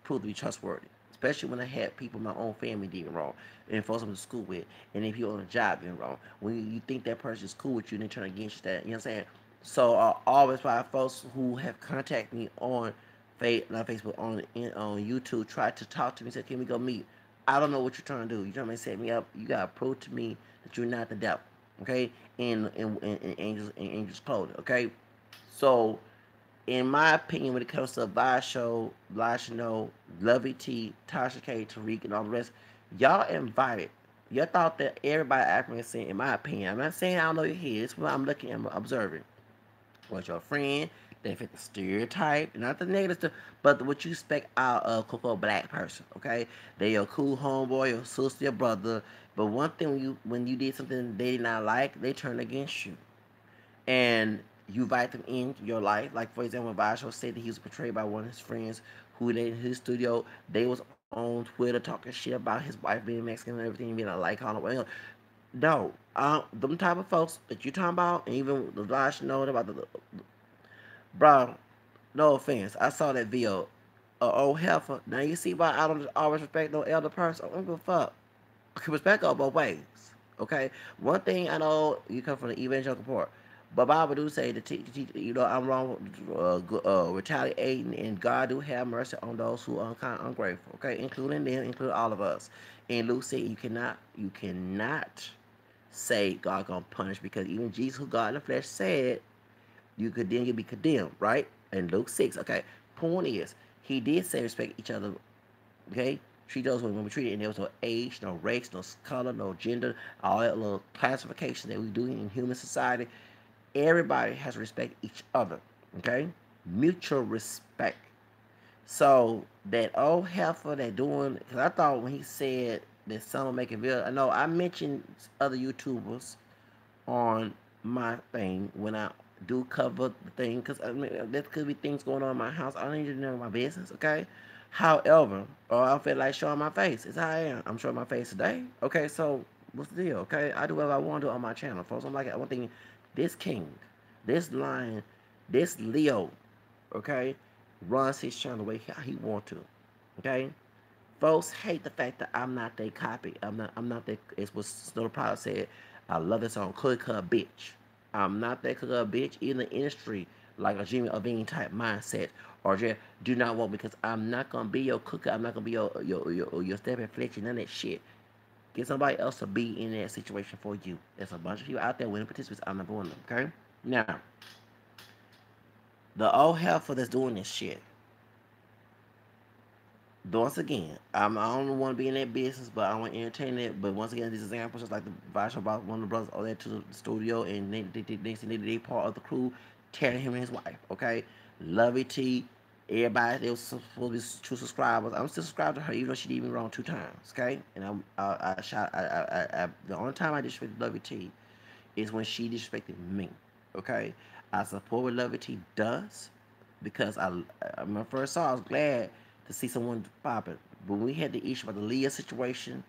prove to be trustworthy. especially when I had people in my own family did wrong, and folks I'm to school with, and if you're on a job doing wrong, when you think that person's cool with you, and they turn against you, that you know what I'm saying. So I always find folks who have contacted me on not Facebook, on YouTube, try to talk to me, say, "Can we go meet?" I don't know what you're trying to do. You're trying to set me up. You gotta prove to me that you're not the devil, okay? In angels clothing, okay? So in my opinion, when it comes to Adviseshow, Show, Lovelyti, Tasha K, Tariq, and all the rest, y'all invited. Y'all thought that everybody acting the same, in my opinion. I'm not saying I don't know your head. It's what I'm looking and observing. Was your friend? They fit the stereotype, not the negative stuff, but what you expect out of a black person. Okay, they your cool homeboy, your sister, your brother. But one thing when you did something they did not like, they turn against you, and you invite them into your life. Like for example, Vasho said that he was portrayed by one of his friends who they in his studio. They was on Twitter talking shit about his wife being Mexican and everything, being a like on the way. No, them type of folks that you talking about, and even the Vash know about bro. No offense, I saw that video. Old heifer. Now you see why I don't always respect no elder person. I don't give a fuck. I can respect all both ways. Okay. One thing I know, you come from the evangelical part, but Bible do say that I'm wrong, retaliating, and God do have mercy on those who are kind of ungrateful. Okay, including them, including all of us. And Luke said you cannot say God gonna punish, because even Jesus, who God in the flesh, said you could then you be condemned, right? In Luke 6. Okay. Point is, he did say respect each other, okay? Treat those when we treat it, and there was no age, no race, no color, no gender, all that little classification that we do in human society. Everybody has to respect each other, okay? Mutual respect. So that old heifer that doing, because I thought when he said that someone making video, I know I mentioned other YouTubers on my thing when I do cover the thing, because I mean, there could be things going on in my house. I don't need to know my business, okay? However, or I feel like showing my face. It's how I am. I'm showing my face today. Okay, so what's the deal? Okay, I do whatever I want to do on my channel, folks. I'm like one thing. This king, this lion, this Leo, okay, runs his channel the way he want to. Okay, folks hate the fact that I'm not their copy. I'm not that. It's what Snow Product said. I love this song, Cookie Cut Bitch. I'm not that cookie cut bitch in the industry, like a Jimmy Iovine type mindset, or just do not want, because I'm not gonna be your cooker. I'm not gonna be your step and flex, none of that shit. Get somebody else to be in that situation for you. There's a bunch of people out there winning participants. I'm not one of them. Okay. Now, the old heifer that's doing this shit, once again, I don't want to be in that business, but I want to entertain it. But once again, these examples, just like the Vice about one of the brothers over there to the studio, and they part of the crew, tearing him and his wife. Okay, Lovelyti, everybody, they was supposed to be true subscribers. I'm still subscribed to her, even though she did me wrong 2 times. Okay, and the only time I disrespected Lovelyti is when she disrespected me. Okay, I support what Lovelyti does, because when I first saw, I was glad to see someone popping. But when we had the issue about the Leah situation,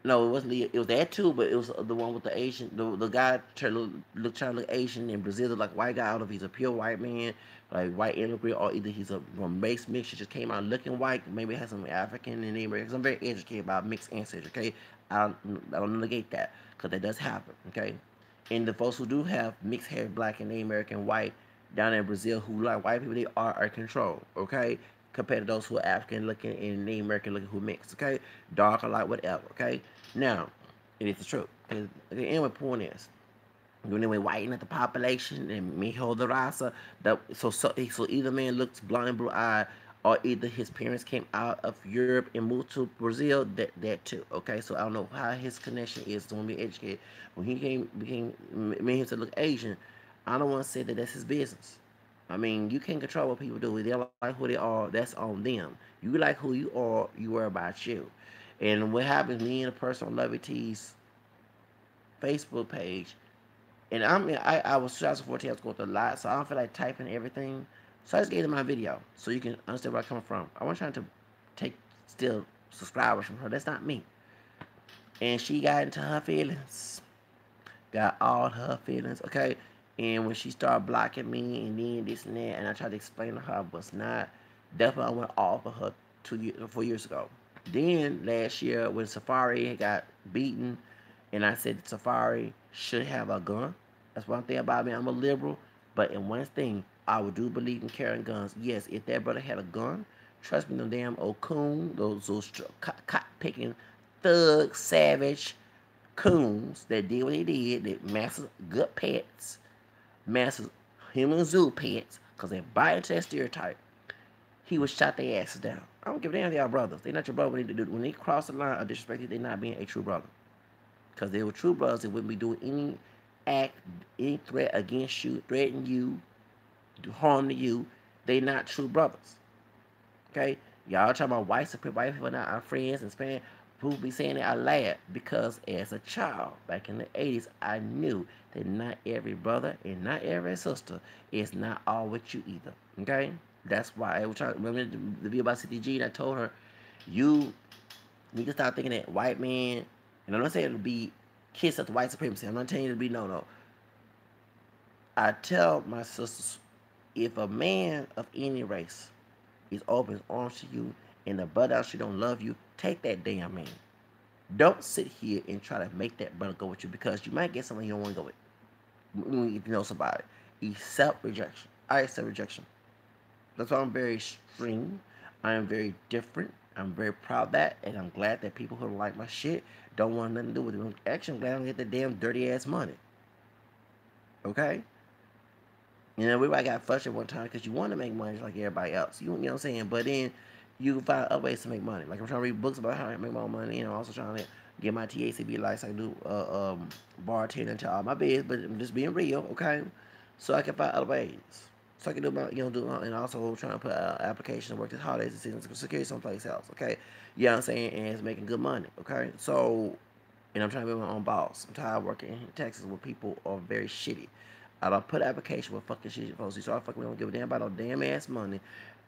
no, it wasn't Leah. It was that too, but it was the one with the Asian, the guy trying to look Asian in Brazil, like white guy. I don't know if he's a pure white man, like white immigrant, or either he's a mixed mixture, just came out looking white. Maybe it has some African in there. Because I'm very educated about mixed ancestry. Okay, I don't negate that, because that does happen. Okay, and the folks who do have mixed hair, black and Native American white down in Brazil, who like white people, they are controlled. Okay, compared to those who are African looking and Native American looking who mix. Okay, dark or light, whatever. Okay, now it is the truth. And the anyway, point is, when they were whitening at the population and Mijo the Raza, so either man looks blind, blue eyed, or either his parents came out of Europe and moved to Brazil. That too. Okay, so I don't know how his connection is to be educated. When he became made him to look Asian, I don't want to say that that's his business. I mean, you can't control what people do. If they like who they are, that's on them. You like who you are, you worry about you. And what happens, me and a person on Lovelty's Facebook page, and I was 2014, I was going through a lot, so I don't feel like typing everything. So I just gave them my video, so you can understand where I'm coming from. I wasn't trying to take still subscribers from her. That's not me. And she got into her feelings, got all her feelings, okay? And when she started blocking me and then this and that, and I tried to explain to her I was not, definitely I went off of her 4 years ago. Then last year when Safari got beaten, and I said Safari should have a gun. That's one thing about me. I'm a liberal, but in one thing, I would do believe in carrying guns. Yes, if that brother had a gun, trust me, them damn old coon, those cot picking thug savage coons that did what they did, that massive good pets, massive human zoo pets, because they buy into that stereotype. He would shot their asses down. I don't give a damn if they are brothers. They're not your brother when they cross the line of disrespect. They're not being a true brother. Because they were true brothers, they wouldn't be doing any act, any threat against you, threaten you, do harm to you. They not true brothers. Okay? Y'all talking about white people not our friends and Spanish. People be saying that I laugh because as a child back in the 80s, I knew that not every brother and not every sister is not all with you either. Okay? That's why I was trying to remember the video about CTG, and I told her, you need to stop thinking that white man, and I'm not saying it'll be kiss at the white supremacy. I'm not telling you to be no. I tell my sisters, if a man of any race is open his arms to you and the butt out she don't love you, take that damn man. Don't sit here and try to make that brother go with you because you might get someone you don't want to go with. When you know somebody. Accept rejection. I accept rejection. That's why I'm very extreme. I am very different. I'm very proud of that, and I'm glad that people who don't like my shit don't want nothing to do with it. Actually, I'm glad I don't get that damn dirty ass money. Okay? You know, everybody got frustrated one time because you want to make money just like everybody else. You know what I'm saying? But then you can find other ways to make money. Like I'm trying to read books about how to make my own money. You know, also trying to get my TACB license. I can do bartending to all my beds, but I'm just being real, okay? So I can find other ways. So I can do my, and also trying to put an application to work this holiday season to secure someplace else, okay? You know what I'm saying? And it's making good money, okay? So, and I'm trying to be my own boss. I'm tired of working in Texas where people are very shitty. I don't put application with fucking shit supposed to. So I fucking don't give a damn about no damn ass money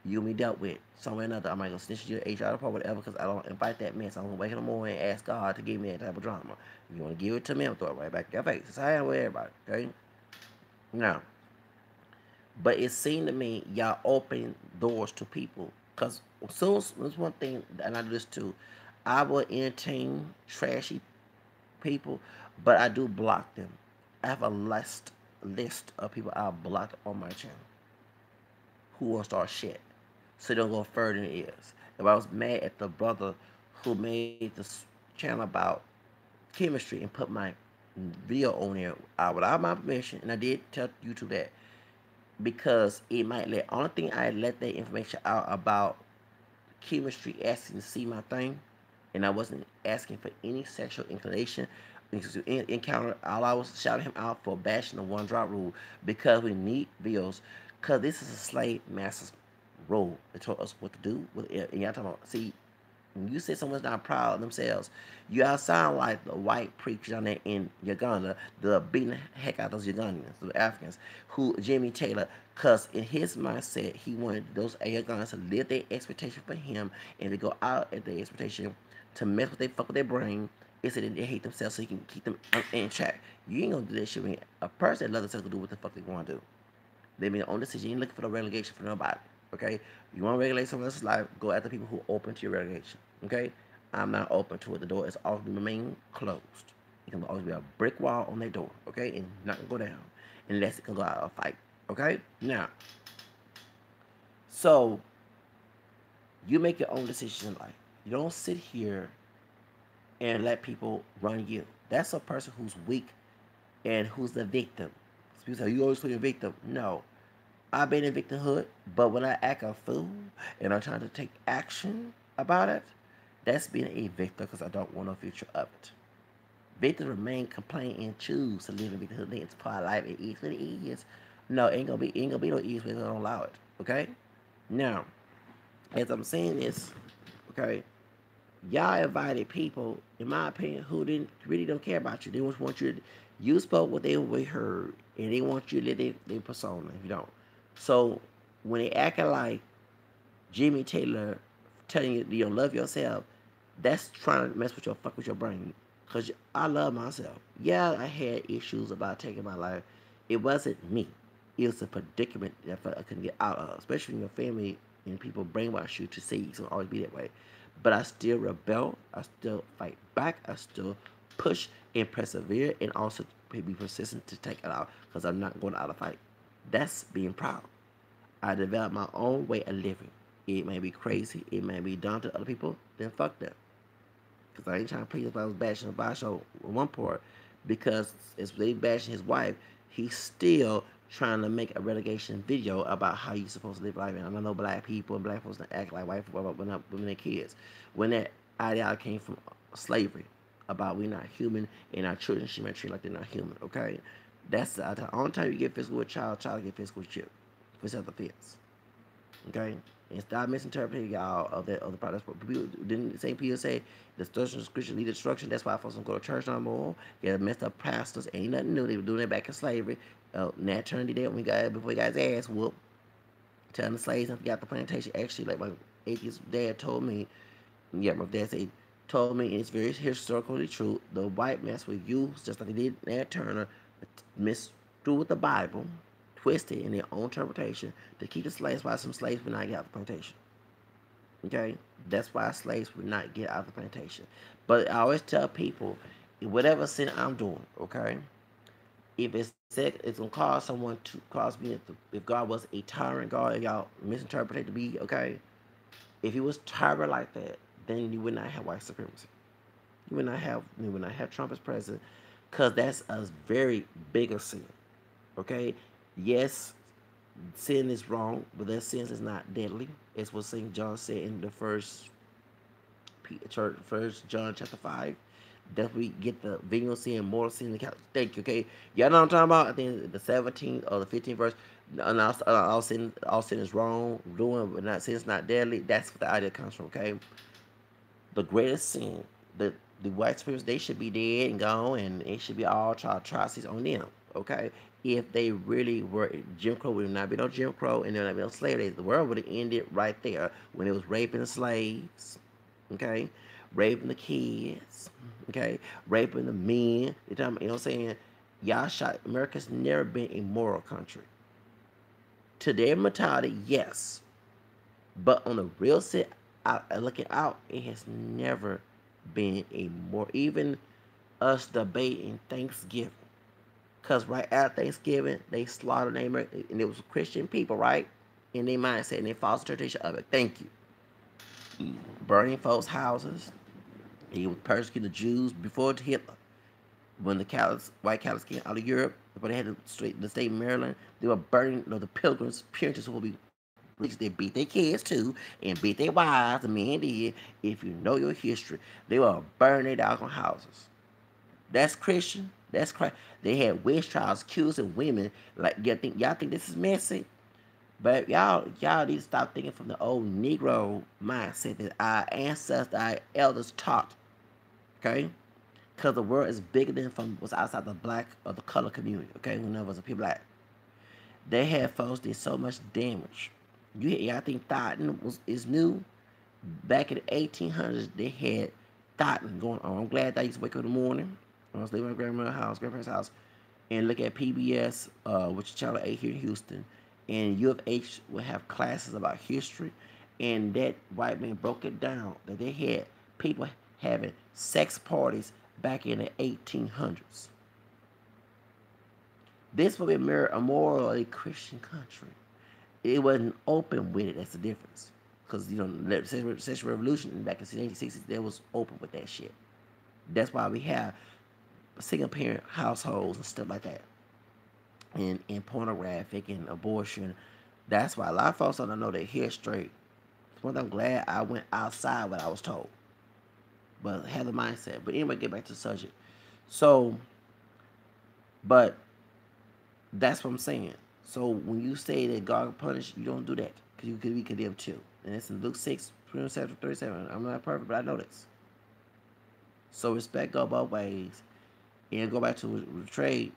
you'll be dealt with somewhere or another. I might go snitch to your HR department, whatever, because I don't invite that mess. I'm gonna wake in the morning and ask God to give me that type of drama. If you want to give it to me, I'm throw it right back in your face. That's how I am with everybody. Okay. Now, but it seemed to me y'all open doors to people because soon as there's one thing, and I do this too. I will entertain trashy people, but I do block them. I have a list of people I've blocked on my channel who want to start shit. So they don't go further than it is. If I was mad at the brother who made this channel about chemistry and put my video on there without my permission, and I did tell YouTube that because it might let only thing I let that information out about chemistry asking to see my thing, and I wasn't asking for any sexual inclination encounter. All I was shouting him out for bashing the one drop rule because we need videos. Because this is a slave master's role. They told us what to do. And y'all talking about, see, when you say someone's not proud of themselves, you all sound like the white preachers down there in Uganda, the beating the heck out of those Ugandans, the Africans, who Jimmy Taylor, because in his mindset, he wanted those Ugandans to live their expectation for him and to go out at their expectation to mess with their fuck with their brain. It said that they hate themselves so he can keep them in check. You ain't gonna do that shit when a person that loves themselves can do what the fuck they want to do. They made their own decision. You ain't looking for no relegation for nobody. Okay? You want to regulate someone else's life, go after people who are open to your relegation. Okay? I'm not open to it. The door is always remain closed. It can always be a brick wall on that door. Okay? And not gonna go down unless it can go out of a fight. Okay? Now, so you make your own decisions in life. You don't sit here and let people run you. That's a person who's weak and who's the victim. People say, you always play a victim. No. I've been in victimhood, but when I act a fool and I'm trying to take action about it, that's being a victim because I don't want no future of it. Victims remain, complain, and choose to live in victimhood. It's part of life. It is what it is. No, ain't gonna be no ease when I don't allow it. Okay? Now, as I'm saying this, okay, y'all invited people, in my opinion, who didn't really don't care about you. They just want you to, you spoke what they heard, and they want you to live their persona if you don't. So when they acting like Jimmy Taylor telling you you don't love yourself, that's trying to mess with your fuck with your brain. Cause I love myself. Yeah, I had issues about taking my life. It wasn't me. It was a predicament that I couldn't get out of, especially when your family and people brainwash you to say it's gonna always be that way. but I still rebel. I still fight back. I still push and persevere, and also be persistent to take it out because I'm not going out of fight. That's being proud. I develop my own way of living. It may be crazy. It may be dumb to other people. Then fuck them. Because I ain't trying to please if I was bashing the Adviseshow on one part. Because as they bashing his wife, he's still trying to make a relegation video about how you supposed to live life. And I know black people and black folks that act like white people when they're kids. When that ideology came from slavery, about we not human and our children should be treated like they're not human, okay? That's the only time you get physical with a child get physical with you. For self-defense. Okay? And stop misinterpreting y'all of that other part. That's what people didn't St. Peter say destruction of scripture lead destruction. That's why folks don't go to church no more. You got messed up pastors. Ain't nothing new. They were doing that back in slavery. Nat Turney did when we got before he got his ass whooped. Telling the slaves not to get the plantation. Actually, like my atheist dad told me, yeah, my dad said told me, and it's very historically true, the white master would use, just like they did Nat Turner, misthrew with the Bible, twisted in their own interpretation to keep the slaves, why some slaves would not get out of the plantation. Okay? That's why slaves would not get out of the plantation. But I always tell people, whatever sin I'm doing, okay? If it's gonna cause someone to cause me, if God was a tyrant God, y'all misinterpret it to be, okay? If he was tyrant like that, then you would not have white supremacy. You would not have Trump as president, because that's a very bigger sin. Okay? Yes, sin is wrong, but that sin is not deadly. It's what St. John said in the first John chapter 5. That we get the venial sin, mortal sin, thank you, okay? Y'all know what I'm talking about? I think the 17th or the 15th verse, all sin is wrong, doing, but not sin is not deadly. That's what the idea comes from, okay? The greatest sin, the white spirits, they should be dead and gone, and it should be all atrocities on them. Okay, if they really were Jim Crow, would not be no Jim Crow, and there would not be no slavery. The world would have ended right there when it was raping the slaves. Okay, raping the kids. Okay, raping the men. You know what I'm saying? Y'all shot. America's never been a moral country. To their mentality, yes, but on the real set, looking out, it has never been a more. Even us debating Thanksgiving, because right after Thanksgiving, they slaughtered neighbor, and it was Christian people, right? In their mindset and their false interpretation of it. Thank you. Burning folks' houses. He was persecuting the Jews before Hitler. When the white Catholics came out of Europe, when they had the state of Maryland, they were burning, the Pilgrims, Puritans who will be rich. They beat their kids too, and beat their wives. The men did. If you know your history, they were burning their doggone houses. That's Christian. That's Christ. They had witch trials, accusing women. Like y'all think this is messy, but y'all need to stop thinking from the old Negro mindset that our ancestors, our elders taught. Okay, because the world is bigger than from what's outside the black or the color community. Okay, who knows a people black. They had folks did so much damage. Y'all think Thotton is new? Back in the 1800s, they had Thotton going on. I'm glad that I used to wake up in the morning. I was living at my grandparents' house, and look at PBS, which is Channel 8 here in Houston. And U of H would have classes about history, and that white man broke it down that they had people having sex parties back in the 1800s. This would be a morally Christian country. It wasn't open with it. That's the difference. Because, the sexual revolution back in the 1860s, they was open with that shit. That's why we have single parent households and stuff like that. And pornographic and abortion. That's why a lot of folks don't know their history. One thing I'm glad I went outside what I was told. But have the mindset. But anyway, get back to the subject. So, but that's what I'm saying. So when you say that God will punish, you don't do that. Because you could be condemned too. And it's in Luke 6, 27, 37. I'm not perfect, but I know this. So respect go both ways. And go back to trade.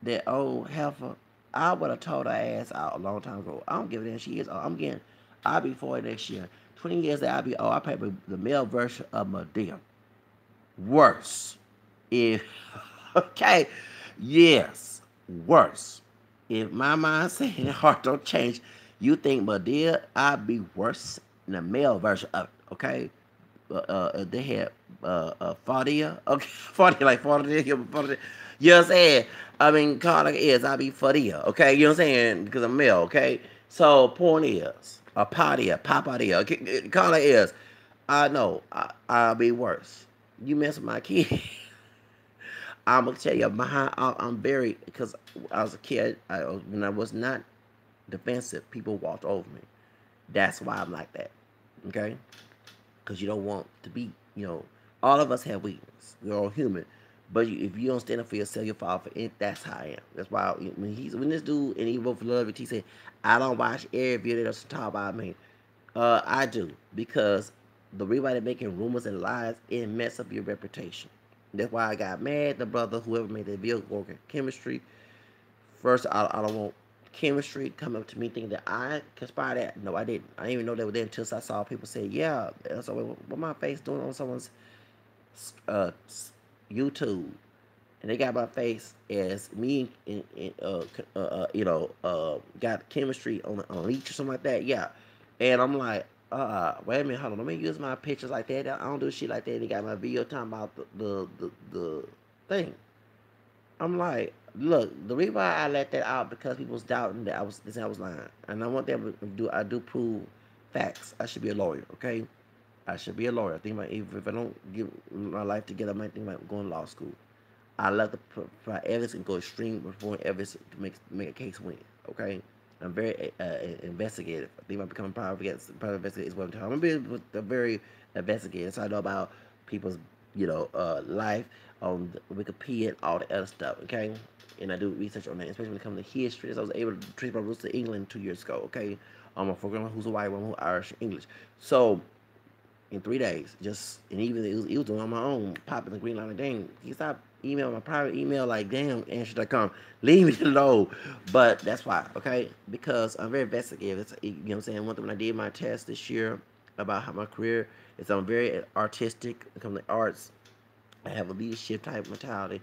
That old heifer, I would have told her ass out a long time ago. I don't give a damn. She is. I'll be 40 next year. 20 years that I'll be. I pay the male version of Medea. Worse. If okay, yes, worse. If my mindset and heart don't change, you think Medea, I'd be worse than the male version of it. Okay, they had Fadia. Okay, Fadia like Fadia. You know what I'm saying? I mean, call like it is. I be Fadia. Okay, you know what I'm saying? Because I'm male. Okay, so porn is a Padia, Papadia. Okay, call it is. I know. I'll be worse. You mess with my kid. I'm gonna tell you, I'm very because I was a kid. When I was not defensive, people walked over me. That's why I'm like that. Okay, because you don't want to be, all of us have weakness. We're all human. But if you don't stand up for yourself, you'll fall for it. That's how I am. That's why when this dude and he wrote for Lovelyti, he said, I don't watch every video that's talk about me. I do because the reason why they're making rumors and lies, it mess up your reputation. That's why I got mad. The brother, whoever made that video, working chemistry. First, I don't want chemistry come up to me thinking that I conspired that. No, I didn't. I didn't even know they were there until I saw people say, yeah. So what my face doing on someone's uh, YouTube? And they got my face as me and got chemistry on leech or something like that. Yeah. And I'm like, wait a minute, hold on. Let me use my pictures like that. I don't do shit like that. They got my video talking about the thing. I'm like, look, the reason why I let that out because people was doubting that I was lying, and I want them to do. I do prove facts. I should be a lawyer, okay? I should be a lawyer. I think about if I don't get my life together, I might think about going to law school. I love to provide evidence and go extreme before evidence to make a case win. Okay, I'm very investigative. I think about becoming private investigator is what I'm talking. I'm gonna be a very investigative, so I know about people's life on Wikipedia and all the other stuff. Okay, and I do research on that, especially when it comes to history. So I was able to trace my roots to England 2 years ago. Okay, I'm a programmer who's a white woman, who's Irish, English. So in 3 days. Just and even it was doing on my own, popping the green line. Like, dang, he stopped emailing my private email. Like, damn, answer.com. Leave me alone. But that's why, okay? Because I'm very investigative. You know what I'm saying? One thing when I did my test this year about how my career is, I'm very artistic. When it comes to arts, I have a leadership type mentality.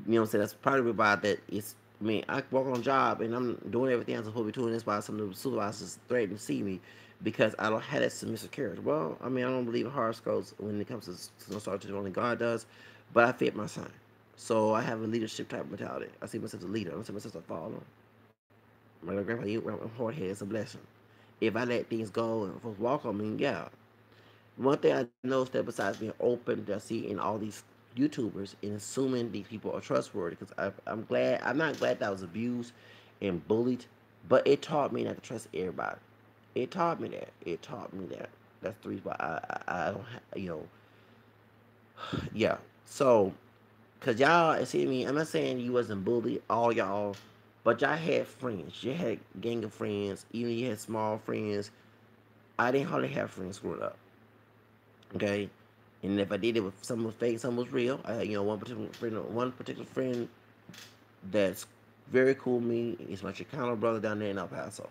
You know what I'm saying? That's probably why that it's. I mean, I work on a job and I'm doing everything I'm supposed to be doing. That's why some of the supervisors threaten to see me because I don't have that submissive character. Well, I mean, I don't believe in horoscopes when it comes to start to only God does, but I fit my sign. So I have a leadership type of mentality. I see myself as a leader. I don't see myself as a follower. My grandpa, I'm hard headed. It's a blessing. If I let things go and folks walk on me, yeah, one thing I noticed that besides being open, that I see in all these YouTubers and assuming these people are trustworthy, because I'm not glad that I was abused and bullied, but it taught me not to trust everybody. It taught me that. It taught me that. That's the reason why I don't have, yeah. So, cause y'all, see me, I'm not saying you wasn't bullied, all y'all, but y'all had friends. You had a gang of friends, even you had small friends. I didn't hardly have friends growing up. Okay, and if I did it with some was fake, some was real. I had one particular friend that's very cool with me. He's my Chicano brother down there in El Paso.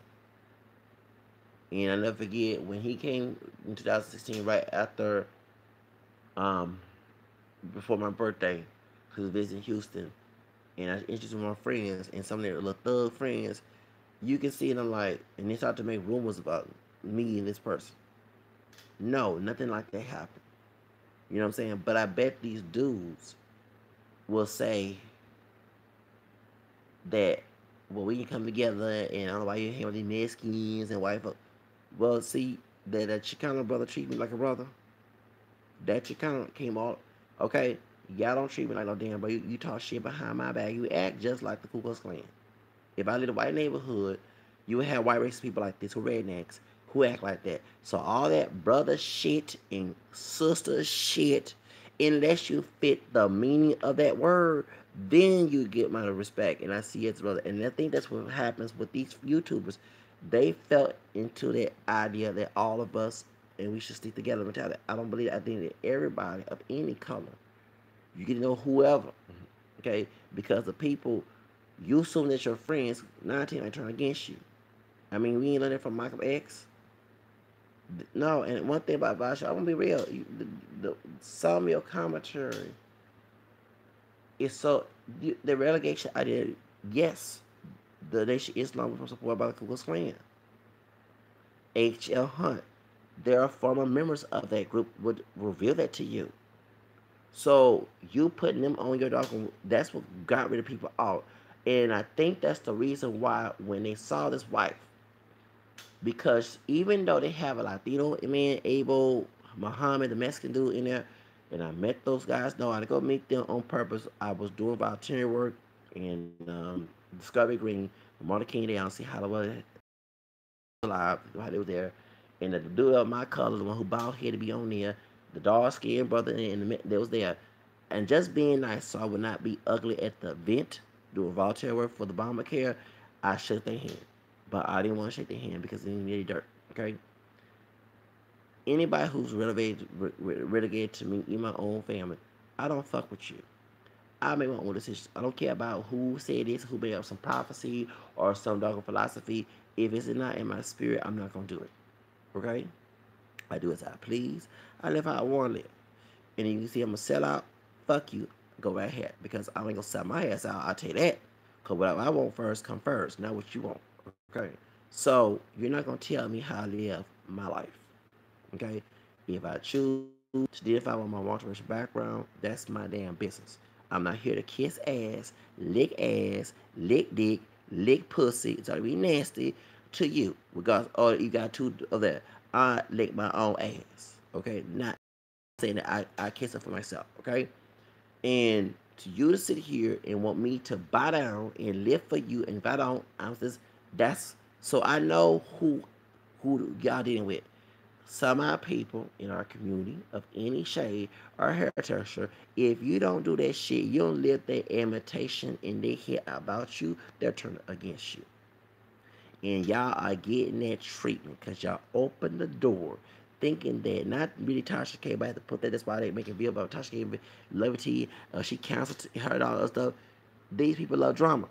And I never forget when he came in 2016, right after, um, before my birthday, he was visiting Houston, and I introduced him to my friends and some of their little thug friends. You can see them like, and they start to make rumors about me and this person. No, nothing like that happened. You know what I'm saying? But I bet these dudes will say that, well, we can come together and I don't know why you hang with these Mexicans and white folks. Well, see, that Chicano brother treat me like a brother. That Chicano came all, okay, y'all don't treat me like no damn bro. You talk shit behind my back. You act just like the Ku Klux Klan. If I live in a white neighborhood, you would have white racist people like this who are rednecks who act like that. So all that brother shit and sister shit, unless you fit the meaning of that word, then you get my respect. And I see it's brother. And I think that's what happens with these YouTubers. They fell into that idea that all of us and we should stick together mentality. I don't believe that. I think that everybody of any color, you can know whoever, okay? Because the people you assume that your friends 19 are turn against you. I mean, we ain't learned it from Michael X. No, and one thing about Adviseshow, I'm gonna be real. Some of your commentary is so the relegation idea. Yes, the Nation Islam was supported by the Ku Klux Klan. H.L. Hunt. there are former members of that group would reveal that to you. So you putting them on your dog, that's what got rid of people out. And I think that's the reason why when they saw this wife, because even though they have a Latino man, Abel, Muhammad, the Mexican dude in there, and I met those guys. No, I didn't go meet them on purpose. I was doing volunteer work in Discovery Green, Martin King Day. I don't see how it was alive, how they were there. And the dude of my color, the one who bald head to be on there, the dark skinned brother in the that was there. And just being nice so I would not be ugly at the event, doing volunteer work for the Obamacare, I shook their hand. But I didn't want to shake their hand because it didn't really dirt. Okay? Anybody who's relegated to me, even my own family, I don't fuck with you. I make my own decisions. I don't care about who said this, who made up some prophecy or some dogma philosophy. If it's not in my spirit, I'm not gonna do it. Okay? I do as I please. I live how I want to live. And you can see I'm a sellout. Fuck you. Go right ahead because I ain't gonna sell my ass out. I'll tell you that. Cause what I want first come first, not what you want. Okay. So you're not gonna tell me how to live my life. Okay. If I choose to identify with my multiracial background, that's my damn business. I'm not here to kiss ass, lick dick, lick pussy. It's gonna be nasty to you. Regardless, or you got two of that. I lick my own ass. Okay. Not saying that I kiss it for myself. Okay. And to you to sit here and want me to bow down and live for you, and if I don't, I'm just that's so I know who y'all dealing with. Some of our people in our community of any shade or heritage, if you don't do that shit, you don't live that imitation and they hear about you, they'll turn against you. And y'all are getting that treatment because y'all opened the door thinking that not really Tasha came back to put that. That's why they make a video about Tasha gave Lovelyti. She canceled her and all that stuff. These people love drama.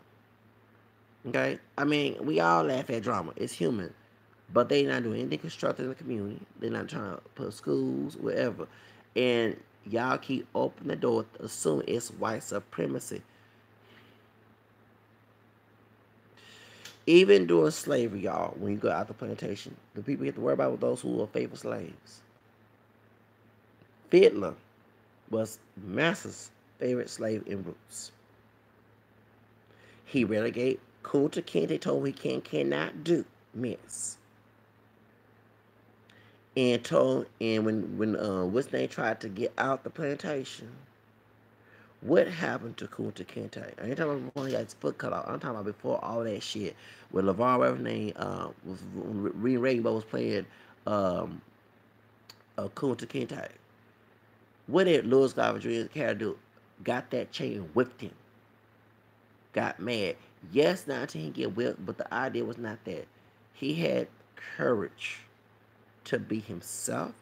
Okay? I mean, we all laugh at drama. It's human. But they not doing anything constructive in the community. They're not trying to put schools, wherever. And y'all keep opening the door, assuming it's white supremacy. Even during slavery, y'all, when you go out the plantation, the people you have to worry about were those who were faithful slaves. Fiddler was Master's favorite slave in Roots. He relegated Kunta Kinte told him he cannot do Miss. And told and when what's name tried to get out the plantation, what happened to Kunta Kinte? I ain't talking about before he got his foot cut off. I'm talking about before all that shit. When LeVar Burton's name was Reed Rainbow was playing um, Kunta Kinte. What did Louis Goddard Jr. do? Got that chain and whipped him. Got mad. Yes, not until he get whipped, but the idea was not that. He had courage to be himself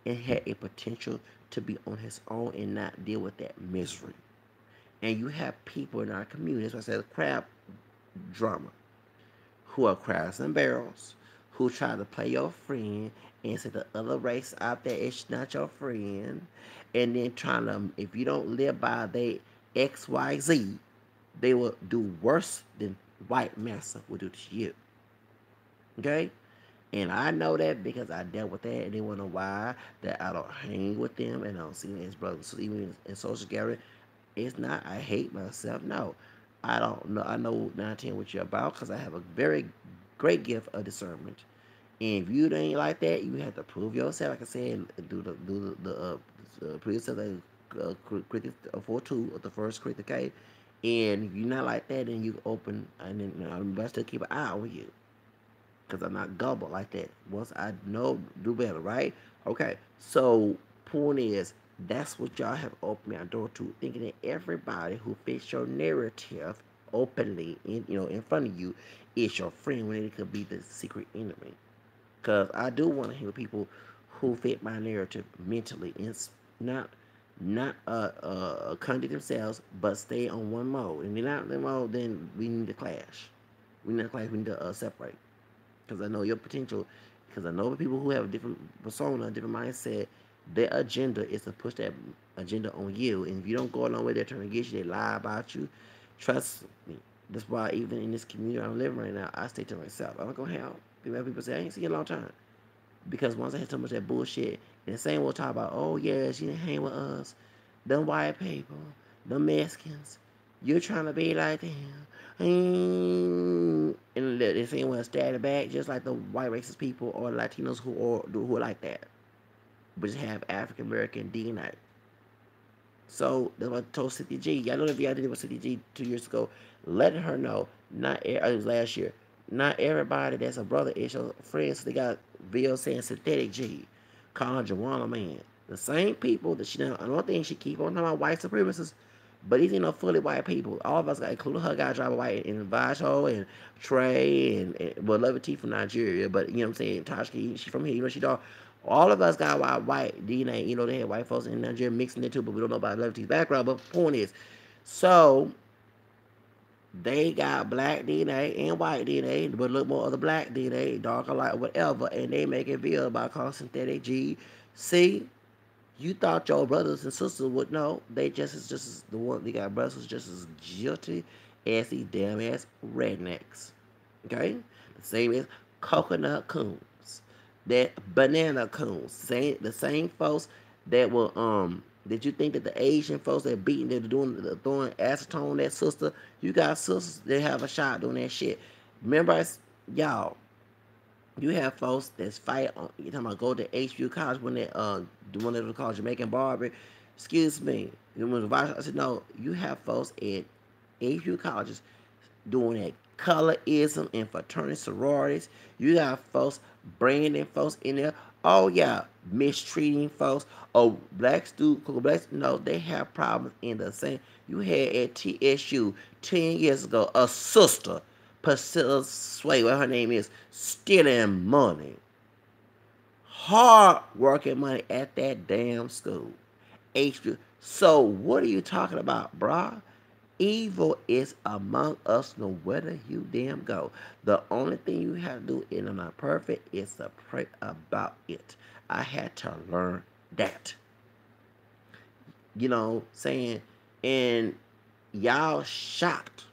and had a potential to be on his own and not deal with that misery. And you have people in our community, that's why I said crab drama, who are crabs and barrels, who try to play your friend and say the other race out there is not your friend, and then trying to, if you don't live by they XYZ, they will do worse than white massa will do to you. Okay? And I know that because I dealt with that, and they want to know why that I don't hang with them and I don't see them as brothers. So even in social gathering, it's not I hate myself. No, I don't know. I know 19 what you're about because I have a very great gift of discernment. And if you ain't like that, you have to prove yourself. Like I said, prove yourself like Corinthians 4:2 of the first Corinthians. Okay, and if you're not like that, then you open and then I'm best to keep an eye on you because I'm not gullible like that. Once I know, do better, right? Okay, so point is, that's what y'all have opened my door to, thinking that everybody who fits your narrative openly, in front of you, is your friend when it could be the secret enemy. Because I do want to hear people who fit my narrative mentally, and not contradict themselves, but stay on one mode. And they're not in the mode, then we need to clash. We need to clash. We need to separate because I know your potential. Because I know the people who have a different persona, different mindset, their agenda is to push that agenda on you. And if you don't go along with their turn against you, they lie about you. Trust me. That's why even in this community I'm living right now, I stay to myself. I don't go hang out. People say, I ain't seen you in a long time. Because once I had so much of that bullshit, and the same will talk about, oh yeah, she didn't hang with us, them white people, them Mexicans. You're trying to be like them. And the same will stab it back, just like the white racist people or Latinos who are like that, but just have African American DNA. So that's what I told Cynthia G. Y'all know the video I did with Cynthia G 2 years ago, letting her know, it was last year, not everybody that's a brother is your friend. So they got video saying synthetic G, calling Joanna man. The same people that she done, I don't think she keep on talking about white supremacists, but these ain't no fully white people. All of us got, including her guy driver white, and Adviseshow and Trey and well, Lovelyti from Nigeria, but you know what I'm saying, Tasha, she from here, you know, she don't. All of us got white DNA. You know, they had white folks in Nigeria mixing it too, but we don't know about Lovelty's background. But the point is, so they got black DNA and white DNA, but a little more of the black DNA, darker light, whatever, and they make a video about calling synthetic G. See, you thought your brothers and sisters would know. They just as the one they got brothers just as guilty as these damn ass rednecks. Okay? The same as coconut coons. That banana coons. The same folks that will did you think that the Asian folks that beating they're throwing acetone on that sister? You got sisters that have a shot doing that shit. Remember y'all, you have folks that's fight on. You talking about go to HBU college when they the one that was called Jamaican Barber. Excuse me. I said no. You have folks at HBU colleges doing that colorism and fraternity sororities. You got folks bringing folks in there. Oh yeah, mistreating folks. Oh, blacks. No, they have problems in the same. You had at TSU 10 years ago a sister, Priscilla Sway, what her name is, stealing money, hard working money at that damn school. HBU. So what are you talking about, brah? Evil is among us no where you damn go. The only thing you have to do, and I'm not perfect, is to pray about it. I had to learn that. You know, saying, and y'all shocked.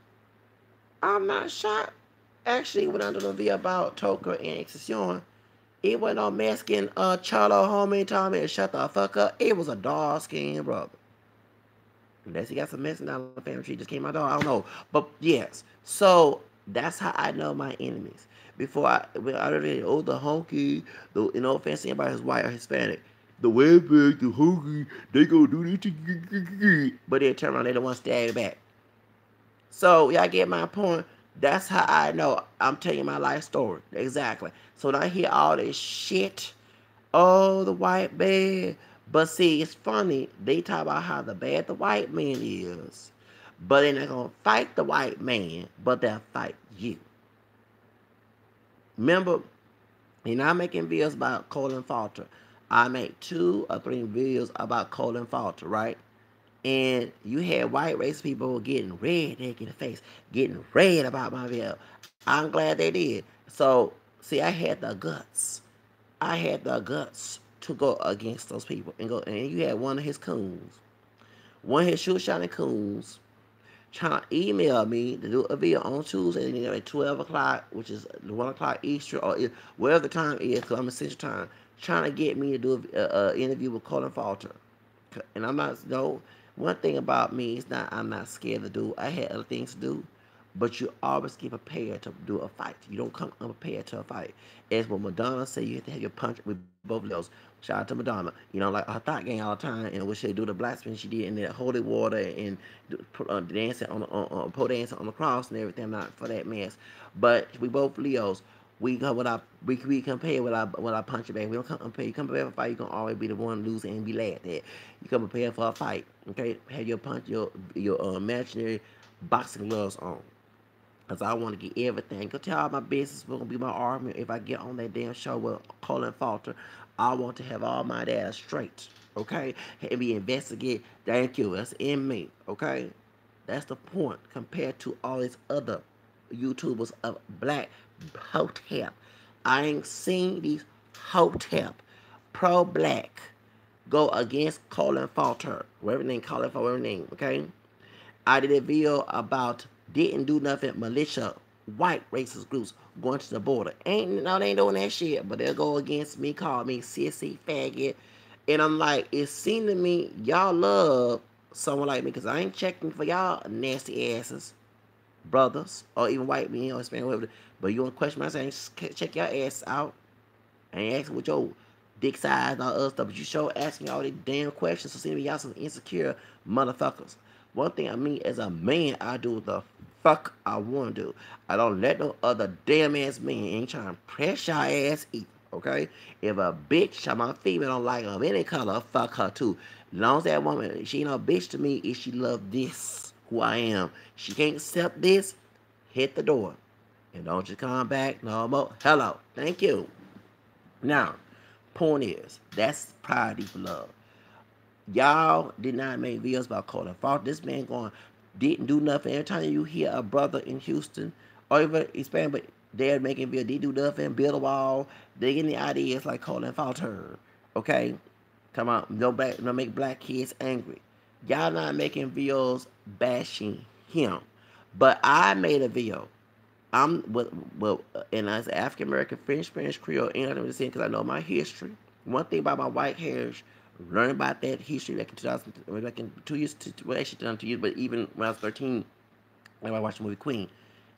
I'm not shocked. Actually, when I did a video about Toker and Excision, it wasn't no Mexican Charlo homie told me to shut the fuck up. It was a dark skinned brother. Unless he got some messing down the family tree, just came out door. I don't know. But yes. So that's how I know my enemies. Before when I already, the honky, no offense to anybody who's white or Hispanic. The webback, the honky, they gonna do this to you. But they turn around, they don't want to stab back. So y'all get my point. That's how I know I'm telling you my life story. Exactly. So when I hear all this shit, oh, the white man. But see, it's funny. They talk about how the bad the white man is. But they're not going to fight the white man, but they'll fight you. Remember, and I'm making videos about Colin Falter. I make 2 or 3 videos about Colin Falter, right? And you had white race people getting red in the face, getting red about my video. I'm glad they did. So, see, I had the guts. I had the guts to go against those people and go. And you had one of his coons, one of his shoe shining coons, trying to email me to do a video on Tuesday at 12 o'clock, which is 1 o'clock Eastern or whatever the time is, because I'm in Central Time, trying to get me to do an interview with Colin Falter. And I'm not, no, one thing about me is not, I'm not scared to do. I had other things to do, but you always get prepared to do a fight. You don't come unprepared to a fight. As what Madonna said, you have to have your punch with both legs. Shout out to Madonna. You know, like her thought gang all the time, and what she do the blasphemy she did in that holy water and dancing on pole dancing on the cross and everything. I'm not for that mess, but we both Leos. We compare with our punch bag. We don't come compare. You come prepared for a fight, you gonna always be the one losing and be laughed at. You come prepared for a fight. Okay, have your punch, your imaginary boxing gloves on. Cause I want to get everything. Go tell all my business. We're gonna be my argument. If I get on that damn show with Colin Falter, I want to have all my data straight. Okay, and be investigate. Thank you. That's in me. Okay, that's the point. Compared to all these other YouTubers of black hotep, I ain't seen these hotep pro-black go against Colin Falter. Whatever name, Colin Falter, whatever name. Okay. I did a video about didn't do nothing militia white racist groups going to the border. They ain't doing that shit, but they'll go against me, call me sissy, faggot. And I'm like, it seemed to me y'all love someone like me because I ain't checking for y'all nasty asses, brothers, or even white men or Hispanic, whatever. But you want to question my saying, check your ass out. I ain't asking what your dick size and all other stuff, but you show asking all these damn questions. So see me, y'all some insecure motherfuckers. One thing I mean, as a man, I do what the fuck I want to do. I don't let no other damn ass man ain't trying to press your ass either. Okay? If a bitch, I'm a female, don't like her of any color, fuck her too. As long as that woman, she ain't no bitch to me if she love this, who I am. She can't accept this, hit the door. And don't you come back no more. Hello. Thank you. Now, point is, that's priority for love. Y'all did not make videos about calling fault. This man going didn't do nothing. Every time you hear a brother in Houston or even Hispanic, but they're making videos, they do nothing, build a wall, they getting the ideas like Colin Falter. Okay? Come on, don't make black kids angry. Y'all not making videos bashing him. But I made a video. I'm well, and as African American, French, Spanish, Creole, and I'm just saying because I know my history. One thing about my white heritage, learning about that history back in 2000, back in 2 years, well actually done 2 years, but even when I was 13, when I watched the movie Queen,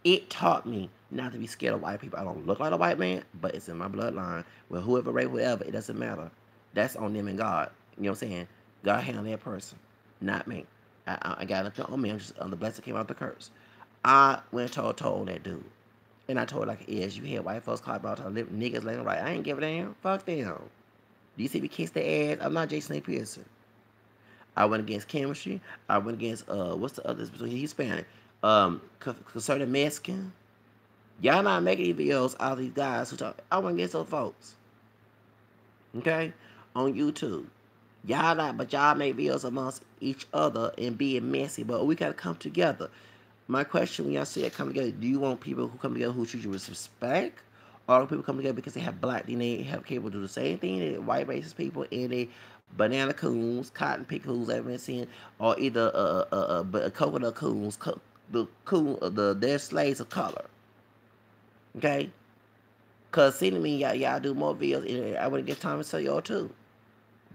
it taught me not to be scared of white people. I don't look like a white man, but it's in my bloodline. Well, whoever raped whoever, it doesn't matter. That's on them and God. You know what I'm saying? God handled that person, not me. I got nothing on me. I'm just on the blessing came out the curse. I went and told that dude. And I told like, yes, you hear white folks call about niggas left and right. I ain't give a damn. Fuck them. Do you see me kiss their ass? I'm not Jason A. Pearson. I went against chemistry. I went against what's the others between Hispanic, concerning Mexican. Y'all not making these videos out of these guys who talk. I went against those folks. Okay, on YouTube. Y'all not, but y'all make videos amongst each other and being messy. But we gotta come together. My question when y'all say it come together, do you want people who come together who treat you with respect? Or do people come together because they have black DNA, have capable to do the same thing that white racist people and they banana coons, cotton pickles, everything seen, or either coconut coons, the coon, they're slaves of color. Okay? Cause see to me, y'all do more videos. And I wouldn't get time to tell y'all too,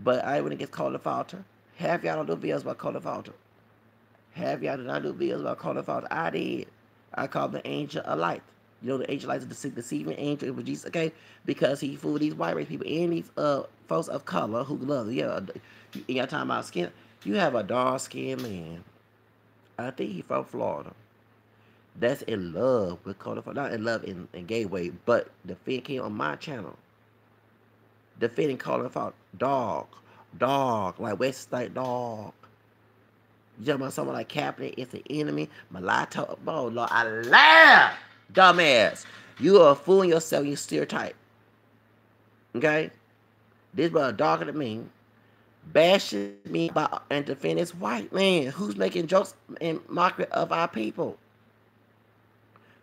but I wouldn't get called a falter. Half y'all don't do videos about Colin Falter. Half y'all did not do videos about Colin Falter. I did. I called the angel a light. You know the angel light is the deceiving angel of Jesus, okay? Because he fooled these white race people and these folks of color who love you. Yeah, you got talking about skin. You have a dark skinned man. I think he's from Florida. That's in love with Colin Falter. Not in love in gay way, but the fit came on my channel. Defending Colin Falter. Dog. Like West Side dog. You talking about someone like Kaepernick is the enemy? Mulatto. Oh, Lord, I laugh. Dumbass. You are fooling yourself. You stereotype. Okay? This brother darker than me. Bashing me about and defending this white man who's making jokes and mockery of our people.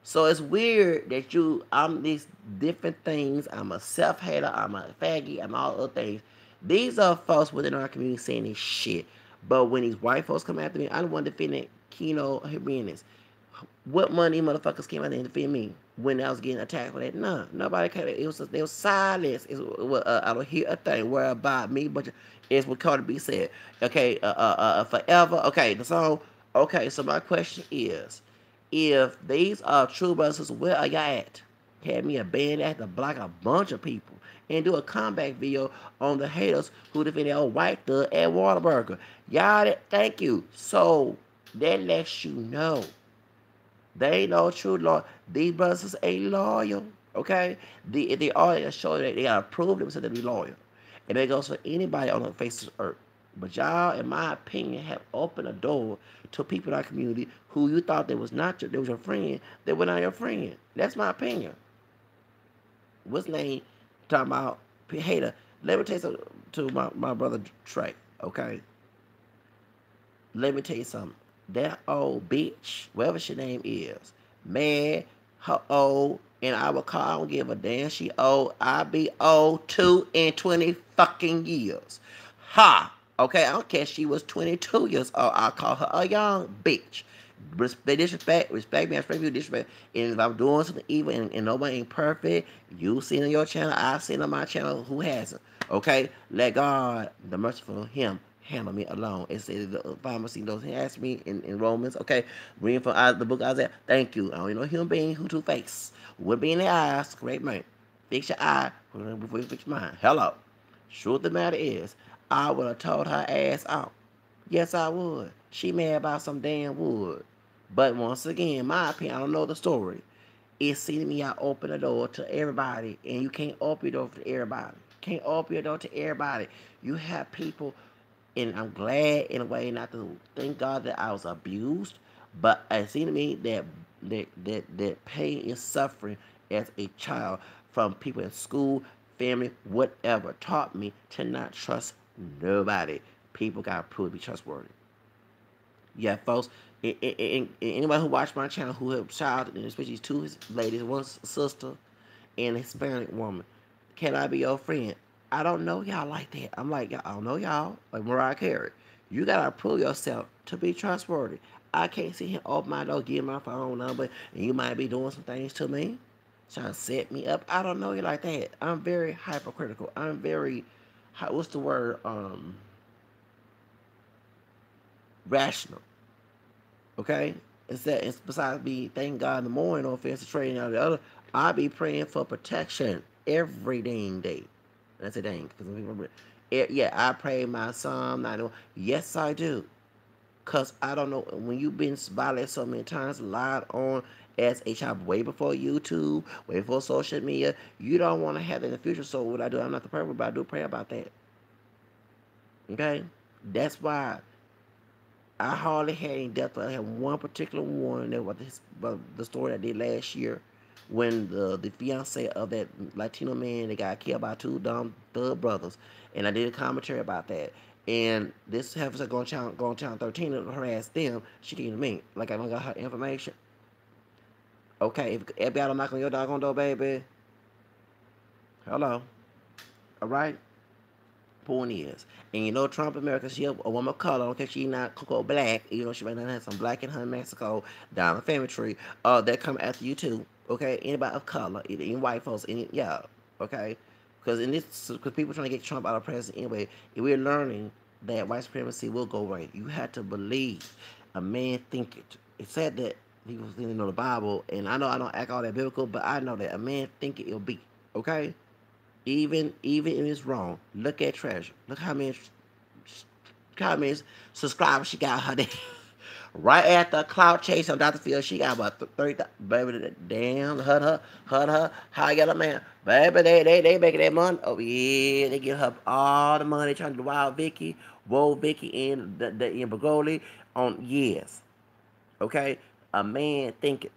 So it's weird that I'm these different things. I'm a self-hater. I'm a faggot. I'm all other things. These are folks within our community saying this shit. But when these white folks come after me, I don't want to defend Keno Jimenez. What money motherfuckers came out there and defend me when I was getting attacked for that? None. Nobody came. It was silence. I don't hear a thing. Worry about me, but it's what Cardi B said. Okay, forever. Okay, the song. Okay, so my question is, if these are true brothers, where are y'all at? Had me a band that had to block a bunch of people and do a comeback video on the haters who defend their old white thug at Whataburger. Y'all, thank you. So that lets you know they know true law. These brothers ain't loyal. Okay? They are show that they are proved themselves to be loyal. And that goes for anybody on the face of the earth. But y'all, in my opinion, have opened a door to people in our community who you thought they was your friend, they were not your friend. That's my opinion. What's name? Talking about hater. Let me tell you something to my brother Trey, okay? Let me tell you something. That old bitch, whatever she name is, mad, her old, and I will call, I don't give a damn. She old. I be old 2 and 20 fucking years. Ha! Okay, I don't care if she was 22 years old. I'll call her a young bitch. They respect me, I respect you, disrespect. And if I'm doing something evil and nobody ain't perfect, you seen on your channel, I've seen on my channel, who hasn't? Okay? Let God, the merciful Him, handle me alone. It says the pharmacy those he asked me in Romans. Okay, reading from the book of Isaiah. Thank you. I don't know human being who two face. Would be in the eyes, correct man. Fix your eye before you fix mine. Hello. Truth of the matter is, I would have told her ass out. Yes, I would. She mad about some damn wood. But once again, my opinion, I don't know the story. It seemed to me I open the door to everybody, and you can't open your door to everybody. Can't open your door to everybody. You have people, and I'm glad in a way not to thank God that I was abused, but it seemed to me that pain and suffering as a child from people in school, family, whatever, taught me to not trust nobody. People got to prove to be trustworthy. Yeah, folks. Anybody who watched my channel who have a child, and especially two ladies, one sister and a Hispanic woman, can I be your friend? I don't know y'all like that. I'm like, I don't know y'all. Like Mariah Carey. You gotta prove yourself to be trustworthy. I can't sit here, open my door, give my phone number, and you might be doing some things to me, trying to set me up. I don't know you like that. I'm very hypercritical. I'm very, what's the word? Rational. Okay? It's besides me thank God in the morning, no offense to trading out the other, I be praying for protection every dang day. That's a dang. Because yeah, I pray my psalm. I know. Yes, I do. Because I don't know. When you've been violated so many times, lied on as a child way before YouTube, way before social media, you don't want to have that in the future. So what I do, I'm not the perfect, but I do pray about that. Okay? That's why I hardly had any death. I had one particular one that was the story I did last year when the fiance of that Latino man that got killed by two dumb thug brothers, and I did a commentary about that. And this heifer going channel 13 and harass them. She came to me like I don't got her information. Okay, if FBI don't knock on your doggone door, baby. Hello, all right. Point is, and you know Trump America, she a woman of color, okay, she not Coco black, you know, she might not have some black in her in Mexico, down the family tree, that come after you too, okay, anybody of color, any white folks, any, yeah, okay, because in this, because people trying to get Trump out of president anyway, we're learning that white supremacy will go away. You have to believe a man think it. It said that people didn't know the Bible, and I know I don't act all that biblical, but I know that a man think it, it'll be, okay, even if it's wrong, look at Treasure. Look how many subscribers she got her day. Right after Cloud Chase on Dr. Phil, she got about 30. Baby, damn, her. How you got a man? Baby, they making that money. Oh, yeah, they give her all the money trying to do Wild Vicky, Woe Vicky, and the in Bergoli on yes. Okay? A man thinking.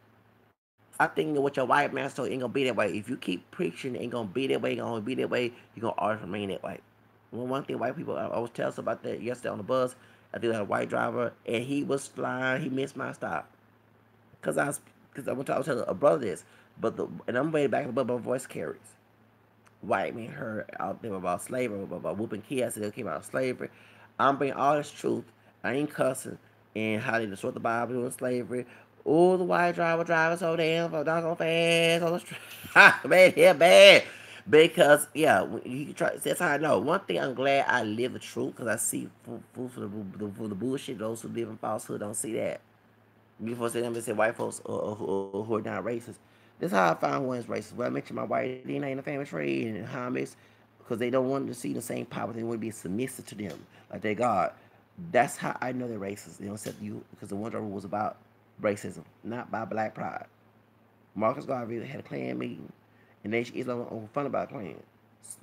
Stop thinking what your white man told you ain't gonna be that way. If you keep preaching, it ain't gonna be that way, ain't gonna be that way, you're gonna always remain that way. Well, one thing white people, I was telling us about that yesterday on the bus. I think I had a white driver, and he was flying. He missed my stop, cause I went to I was telling a brother this, and I'm way back, but my voice carries. White man heard out there about slavery, about whooping kids. I said it came out of slavery. I'm bringing all this truth. I ain't cussing, and how they destroyed the Bible doing slavery. Oh, the white driver driving so damn doggone fast on the street. Man, yeah, bad. Because yeah, you can try. That's how I know. One thing I'm glad I live the truth because I see food for the bullshit. Those who live in falsehood don't see that. Before say them, they say white folks who are not racist. This is how I found one's racist. When I mentioned my white DNA in the family tree and how I mix, because they don't want to see the same power. They want to be submissive to them, like they God. That's how I know they're racist. They don't accept you because the one rule was about racism, not by black pride. Marcus Garvey had a Klan meeting, and they is on fun about Klan.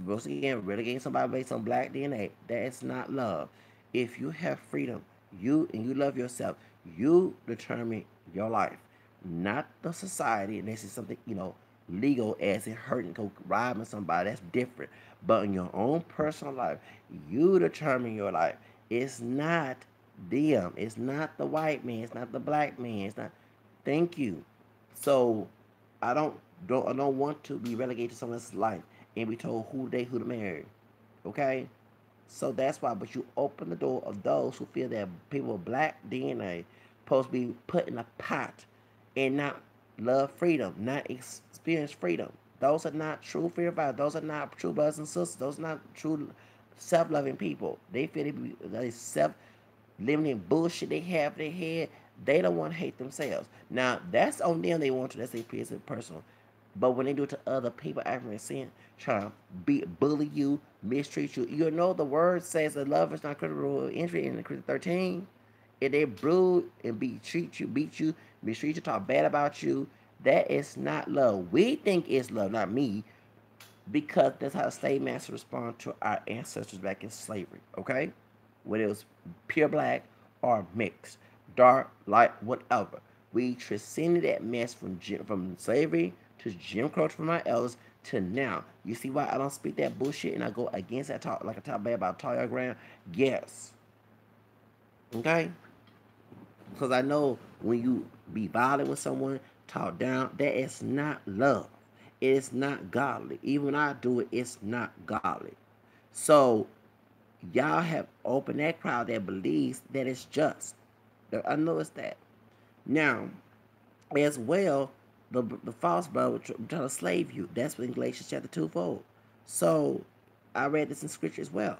Once again, relegating somebody based on black DNA, that's not love. If you have freedom, you love yourself, you determine your life, not the society. And this is something legal as in hurting, go robbing somebody. That's different. But in your own personal life, you determine your life. It's not them. It's not the white man. It's not the black man. It's not. Thank you. So I don't want to be relegated to someone else's life and be told who to marry. Okay? So that's why, but you open the door of those who feel that people with black DNA supposed to be put in a pot and not love freedom, not experience freedom. Those are not true fear vibes. Those are not true brothers and sisters. Those are not true self-loving people. They feel they self-limiting bullshit they have in their head. They don't want to hate themselves. Now, that's on them. They want to. That's their personal. But when they do it to other people, acting sin, trying to bully you, mistreat you, you know the word says that love is not critical entry in the Corinthians 13. If they brood and beat you, mistreat you, talk bad about you, that is not love. We think it's love, not me, because that's how the slave master responded to our ancestors back in slavery. Okay, whether it was pure black or mixed, dark, light, whatever. We transcended that mess from slavery to Jim Crow from my elders to now. You see why I don't speak that bullshit and I go against that talk like I talk bad about Toya Graham? Yes. Okay? Because I know when you be violent with someone, talk down, that is not love. It is not godly. Even when I do it, it's not godly. So y'all have opened that crowd that believes that it's just. I know it's that. Now, as well, the false brother trying to slave you. That's what in Galatians chapter 2 4. So I read this in scripture as well.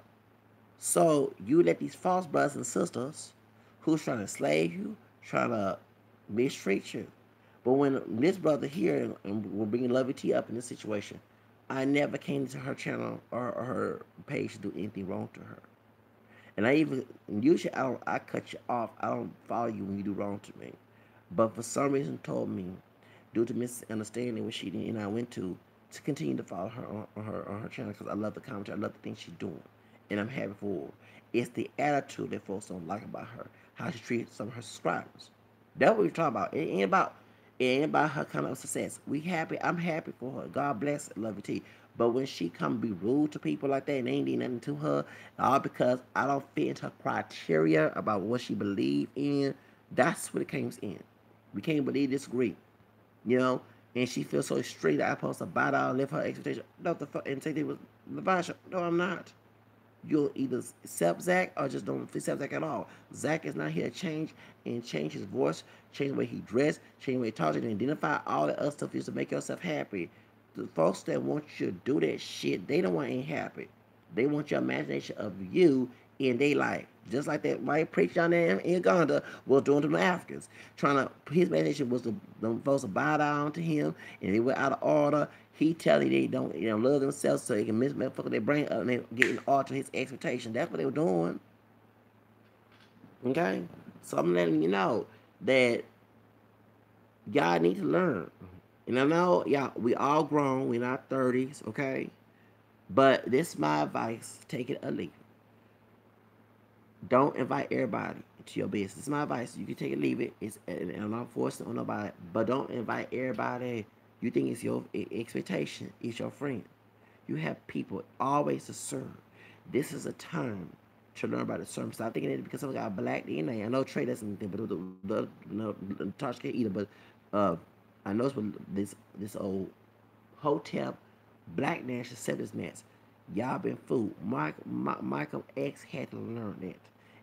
So you let these false brothers and sisters who's trying to slave you, trying to mistreat you. But when this brother here, and we're bringing Lovelyti up in this situation, I never came to her channel or her page to do anything wrong to her. And I even usually I cut you off. I don't follow you when you do wrong to me. But for some reason told me, due to misunderstanding what she did and I went to continue to follow her on her channel because I love the commentary, I love the things she's doing, and I'm happy for her. It's the attitude that folks don't like about her, how she treats some of her subscribers. That's what we're talking about. It ain't about her kind of success. We happy. I'm happy for her. God bless Lovelyti. But when she come be rude to people like that and ain't did nothing to her, all because I don't fit into her criteria about what she believe in, that's what it comes in. We can't believe disagree, you know. And she feels so straight that I'm supposed to bow down, lift her expectation. No, the fuck, and say they was Levitia. No, I'm not. You'll either accept Zach or just don't accept Zach at all. Zach is not here to change and change his voice, change the way he dressed, change the way he talks, and identify all that other stuff is to make yourself happy. The folks that want you to do that shit, they don't want you happy. They want your imagination of you in their life. Just like that white preacher down there in Uganda was doing to the Africans. His imagination was to them folks to bow down to him, and they were out of order. He telling they don't, love themselves so they can motherfucker their brain up and they getting alter his expectation. That's what they were doing. Okay? So I'm letting you know that y'all need to learn. And I know y'all we all grown, we're not 30s, okay? But this is my advice. Take it or leave it. Don't invite everybody to your business. It's my advice. You can take it, leave it. I'm not forcing it on nobody. But don't invite everybody. You think it's your expectation. It's your friend. You have people always to serve. This is a time to learn about the service. I'm thinking it because someone got black DNA. I know Trey doesn't think, but Tasha can't either. But I know it's with this old hotel black national service mess. Y'all been fooled. Michael X had to learn that.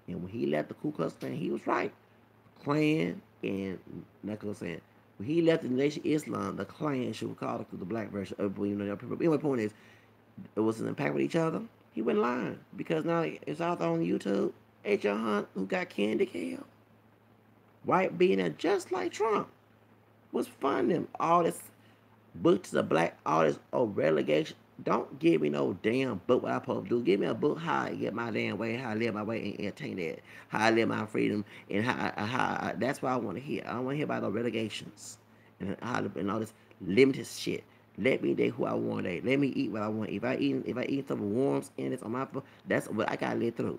And when he left the Ku Klux Klan, he was right. Klan and like I was saying, when he left the Nation of Islam, the Klan should call it the black version of people. Anyway, point is, it was an impact with each other. He went lying because now it's out there on YouTube. H.R. Hunt, who got Candy killed, white being there just like Trump, was funding all this books of black artists or relegation. Don't give me no damn book what I supposed to do. Give me a book how I get my damn way, how I live my way and entertain that, how I live my freedom, and that's what I want to hear. I don't want to hear about no relegations and all this limited shit. Let me date who I want to date. Let me eat what I want. If I eat some worms in this on my food, that's what I gotta live through.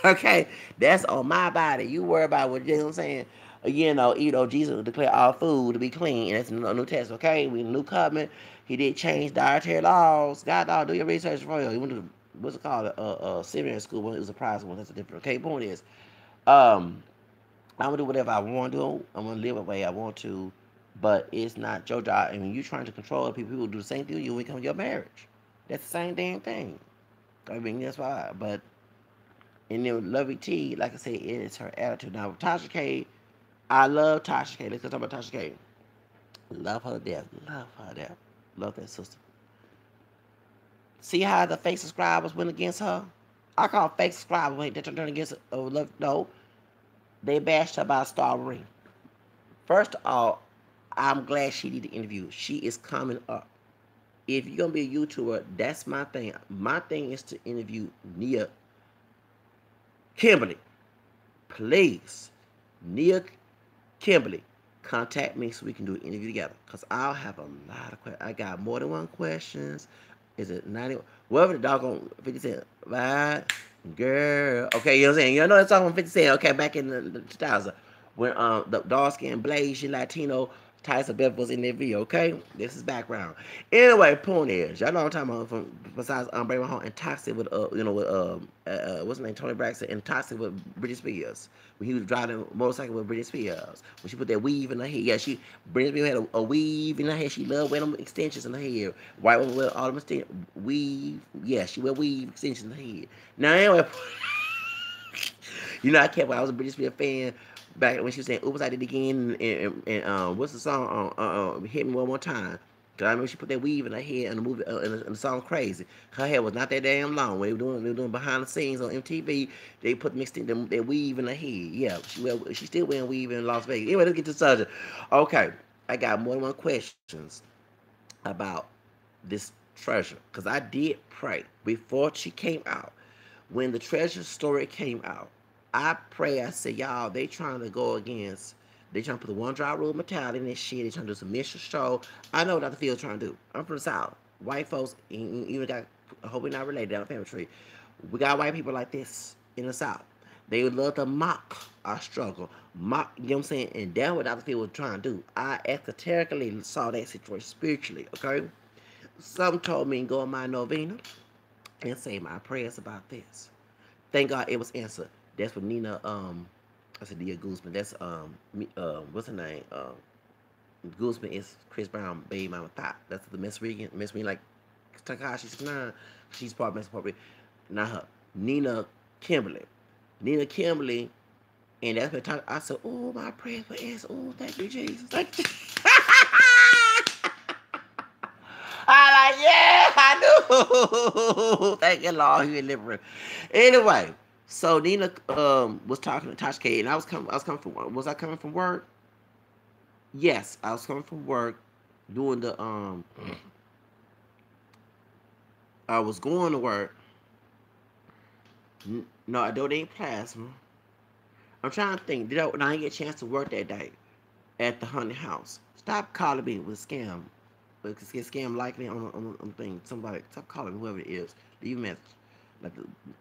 Okay, that's on my body. You worry about what you know what I'm saying. Jesus declared all food to be clean, and that's a new test. Okay, we new covenant. He did change dietary laws. God, dog, do your research for you. He went to what's it called seminary school. When it was a private one. That's a different. Okay, point is, I'm gonna do whatever I want to do. I'm gonna live the way I want to, but it's not your job. I mean, you're trying to control people. People do the same thing to you when it comes to your marriage. That's the same damn thing. I mean, that's why. But and then Lovelyti, like I said, it is her attitude. Now, Tasha K, I love Tasha K. Let's go talk about Tasha K. Love her to death. Love her to death. Love that sister. See how the fake subscribers went against her? I call fake subscribers when they turn against her. Oh, look, no. They bashed her about Star Marie. First of all, I'm glad she did the interview. She is coming up. If you're gonna be a YouTuber, that's my thing. My thing is to interview Nia Kimberly. Please, Nia Kimberly, contact me so we can do an interview together. Cause I'll have a lot of questions. I got more than one questions. Is it 90? Whatever the doggone 50 Cent. Right? Girl. Okay, you know what I'm saying? You know that song from 50 Cent. Okay, back in the 2000s. When the dark skin Blaze, she Latino, Tyson Bev was in that video, okay? This is background. Anyway, point is, y'all know what I'm talking about from besides Break My Heart and Toxic with with what's his name, Tony Braxton, and Toxic with Britney Spears. When he was driving a motorcycle with Britney Spears. When she put that weave in her hair. Yeah, Britney Spears had a weave in her hair. She loved wearing them extensions in her hair. White woman wear all them weave. Yeah, she wear weave extensions in her hair. Now anyway, I was a Britney Spears fan back when she was saying "Oops, I Did It Again" and what's the song? "Hit Me One More Time." Cause I remember she put that weave in her hair in the movie in the song "Crazy." Her hair was not that damn long. When they were doing behind the scenes on MTV, they put mixed in that weave in her hair. Yeah, she still wearing weave in Las Vegas. Anyway, let's get to the subject. Okay, I got more than one questions about this treasure because I did pray before she came out. When the treasure story came out, I pray. I said, y'all, they trying to go against. They trying to put the one drop rule mentality in this shit. They trying to do some mission show. I know what Dr. Phil's trying to do. I'm from the South. White folks, even got. I hope we're not related down the family tree. We got white people like this in the South. They would love to mock our struggle. Mock, you know what I'm saying? And that's what Dr. Phil was trying to do. I esoterically saw that situation spiritually, okay? Some told me to go in my novena and say my prayers about this. Thank God it was answered. That's what Nina, I said Nia Guzman. That's, what's her name? Guzman is Chris Brown, baby mama thought. That's the Miss Regan, like Takashi 69. She's part of Miss Part. Not her. Nina Kimberly. Nina Kimberly, and that's what I said, oh, my prayers for answer. Oh, thank you, Jesus. Thank you. I like, yeah, I knew. Thank you, Lord, you deliverer. Anyway, so Nina was talking to Tasha K, and I was coming from work. Was I coming from work? Yes, I was coming from work doing the I was going to work. No, I donate plasma. I'm trying to think. Did I get a chance to work that day at the Honey House? Stop calling me with scam. Because get scam likely on the thing. Somebody stop calling whoever it is. Leave a message. Like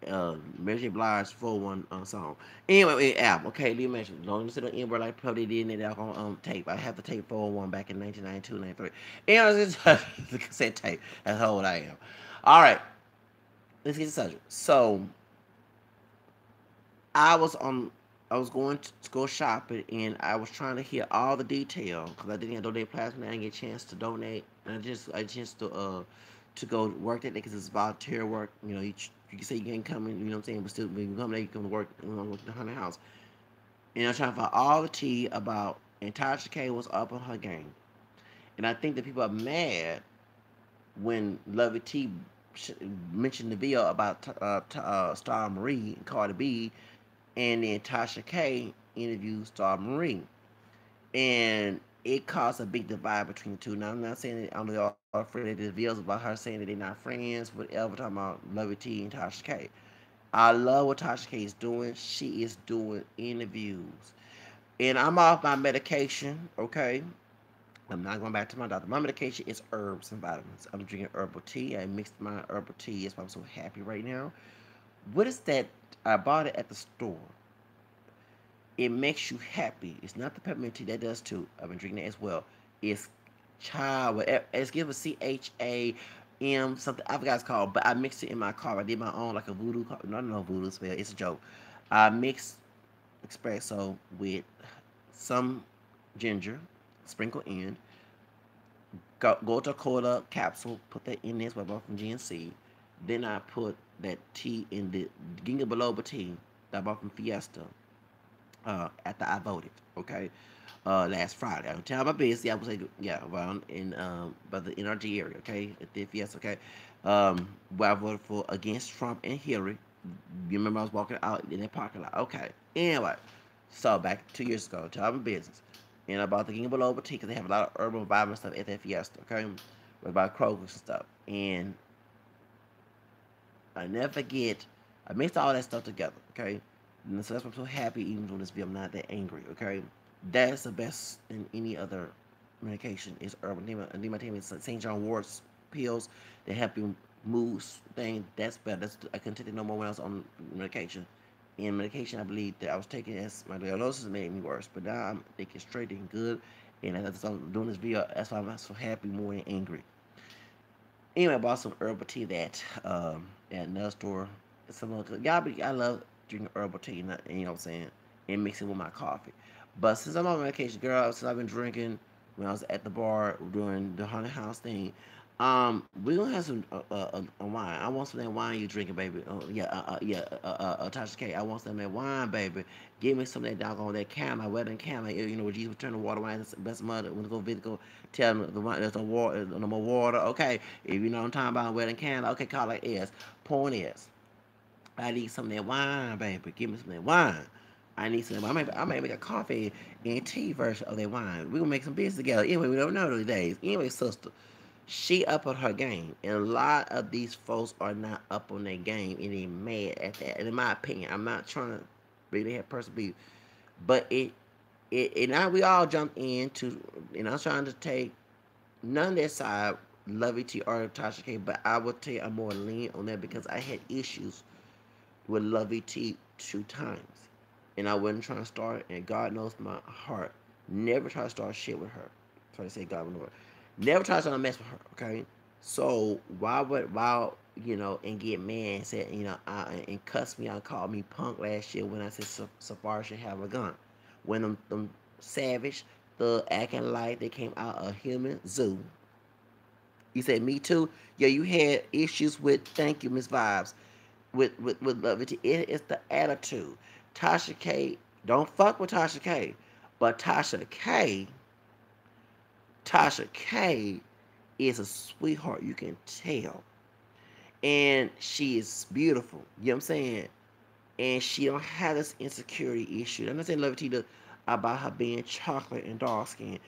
the Mary J. Blige 401 song. Anyway, album. Okay, leave a message. Don't sit on Ember like probably did in that on tape. I have the tape 401 back in 1992, 93. Anyway, it's the cassette tape. That's how old I am. All right, let's get to the subject. So I was on. I was going to go shopping, and I was trying to hear all the detail because I didn't donate plasma. I didn't get a chance to donate, and I just to go work that day because it's volunteer work. You know, you can say you can't come in. You know what I'm saying? But still, when you come there, you come to work. Work in the Hunter House. And I'm trying to find all the tea about. And Tasha K was up on her game, and I think that people are mad when Lovelyti mentioned the video about Star Marie and Cardi B, and then Tasha K interviewed Star Marie, and it caused a big divide between the two. Now I'm not saying that I'm all afraid of the videos about her saying that they're not friends, whatever. Talking about Lovey T and Tasha K. I love what Tasha K is doing. She is doing interviews, and I'm off my medication. Okay, I'm not going back to my doctor. My medication is herbs and vitamins. I'm drinking herbal tea. I mixed my herbal tea. That's why I'm so happy right now. What is that? I bought it at the store. It makes you happy. It's not the peppermint tea that does too. I've been drinking it as well. It's child. It's given CHAM something. I forgot what it's called, but I mixed it in my car. I did my own like a voodoo. No voodoo spell. It's a joke. I mixed espresso with some ginger, sprinkle in. Go to a cola capsule. Put that in there. It's what I bought from GNC. Then I put that tea in the ginkgo biloba tea that I bought from Fiesta. after I voted. Okay, last Friday. I'm telling my business. I was like, yeah, around in by the NRG area. Okay, at the yes. Okay, where I voted for against Trump and Hillary. You remember I was walking out in that parking lot. Okay. Anyway, so back 2 years ago, tell my business. And about the King of Lovelyti because they have a lot of urban environment stuff at that fiesta. Okay, about Kroger's and stuff. And I never forget. I mixed all that stuff together. Okay, and so that's why I'm so happy even though this video I'm not that angry. Okay, that's the best than any other medication is herbal. Nematame is St. John Wort's pills that help you move thing. That's better. I couldn't take it no more when I was on medication. And medication I believe that I was taking as my diagnosis made me worse. But now I'm thinking straight and good. And as I'm doing this video, that's why I'm so happy more than angry. Anyway, I bought some herbal tea that at another store. I love drinking herbal tea, you know what I'm saying, and mixing with my coffee. But since I'm on vacation, girl, since I've been drinking when I was at the bar doing the haunted house thing, we're gonna have some wine. I want some of that wine you drinking, baby. Tasha K. I want some of that wine, baby. Give me some of that doggone that camel, wedding camel. You know, when Jesus turn the water wine, that's the best mother. When go visit, go tell them the wine, there's no more water. Okay, if you know what I'm talking about, wedding camel. Okay, call it is. Point is, I need some of that wine, baby. Give me some of that wine. I need some. I may make a coffee and tea version of that wine. We gonna make some business together. Anyway, we don't know those days. Anyway, sister, she up on her game, and a lot of these folks are not up on their game, and they mad at that. And in my opinion, I'm not trying to really have personal beef, but and now we all jump into, and I'm trying to take none of their side, Lovelyti or Tasha K, but I would tell you I'm more lean on that because I had issues with Lovelyti 2 times. And I wasn't trying to start, and God knows my heart. Never try to start shit with her. Try to say God would know. Never try to mess with her, okay? So and get mad and said, and cuss me out, called me punk last year when I said Safari should have a gun. When them savage, the acting like they came out of human zoo. You said me too? Yeah, you had issues with, thank you, Miss Vibes, with Lovelyti. It's the attitude. Tasha K, don't fuck with Tasha K. But Tasha K is a sweetheart, you can tell. And she is beautiful. You know what I'm saying? And she don't have this insecurity issue. I'm not saying Lovelyti about her being chocolate and dark skin.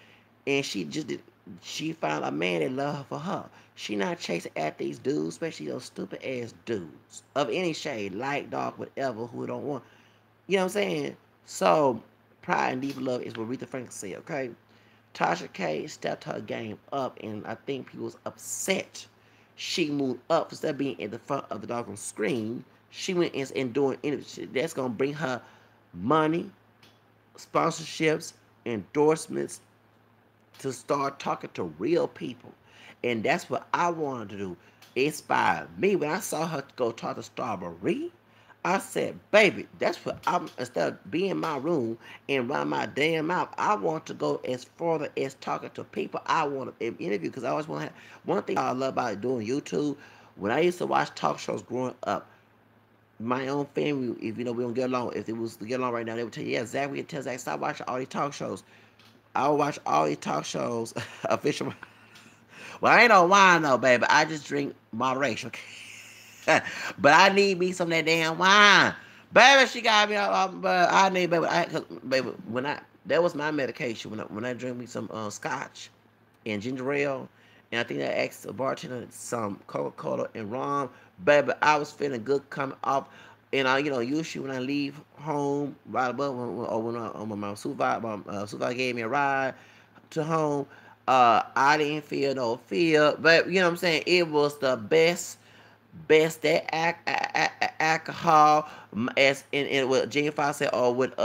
And she found a man that love her for her. She not chasing at these dudes, especially those stupid ass dudes of any shade, light, dark, whatever, who don't want. You know what I'm saying? So, pride and deep love is what Aretha Franklin said, okay? Tasha K stepped her game up, and I think people was upset. She moved up instead of being at the front of the doggone screen. She went and doing interviews. That's gonna bring her money, sponsorships, endorsements, to start talking to real people. And that's what I wanted to do. It inspired me. When I saw her go talk to Strawberry, I said, baby, that's what I'm, instead of being in my room and run my damn mouth, I want to go as further as talking to people I want to interview, because I always want to have, one thing I love about doing YouTube, when I used to watch talk shows growing up, my own family, if we don't get along, if it was to get along right now, they would tell you, yeah, Zach, we can tell Zach, stop watching all these talk shows. I would watch all these talk shows, official. Well, I ain't no wine though, baby. I just drink moderation. Okay? But I need me some of that damn wine. Baby, she got me, but I need, baby, that was my medication. When I drink me some scotch and ginger ale, and I think I asked the bartender some Coca-Cola and rum, baby, I was feeling good coming off. And usually when I leave home, right above when my supervisor gave me a ride to home, I didn't feel no fear. But you know what I'm saying? It was the best that alcohol, as in what Jane Fox said, or with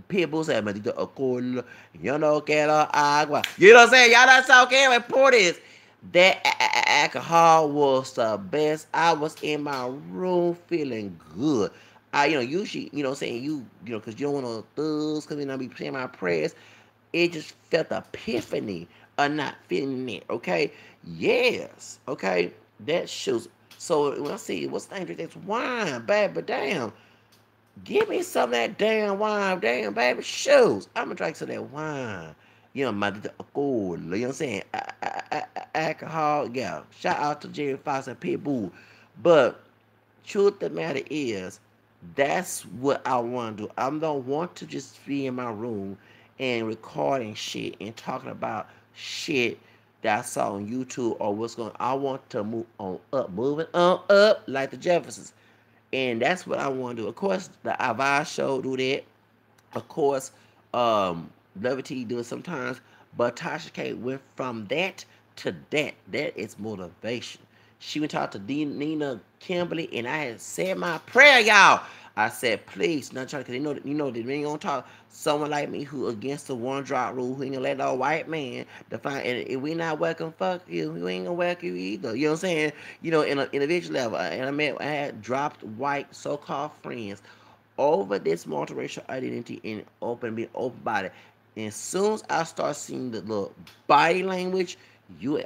people said, yo no quiero agua. You know what I'm saying? Y'all not talking report is. That alcohol was the best. I was in my room feeling good. Usually, you know what I'm saying, because you don't want to thugs, because I be saying my prayers. It just felt the epiphany of not feeling it, okay? Yes, okay? That shows. So when I see, what's the dangerous? That's wine, baby, damn. Give me some of that damn wine, damn baby shoes. I'm gonna drink some of that wine. You know, my cool. You know what I'm saying? Alcohol, yeah. Shout out to Jerry Fox and Pitbull. But truth of the matter is, that's what I want to do. I don't want to just be in my room and recording shit and talking about shit that I saw on YouTube or what's going on. I want to move on up, moving on up like the Jeffersons. And that's what I want to do. Of course, the Adviseshow do that. Of course, Lovelyti do it sometimes. But Tasha K went from that to that. That is motivation. She went to talk to Nina Kimberly, and I had said my prayer, y'all. I said, please, not trying, because that we ain't gonna talk someone like me who against the one drop rule, who ain't gonna let no white man define. And if we not welcome, fuck you. We ain't gonna welcome you either. You know what I'm saying? In an individual level, and I had dropped white so-called friends over this multiracial identity and being open about it. And as soon as I start seeing the little body language,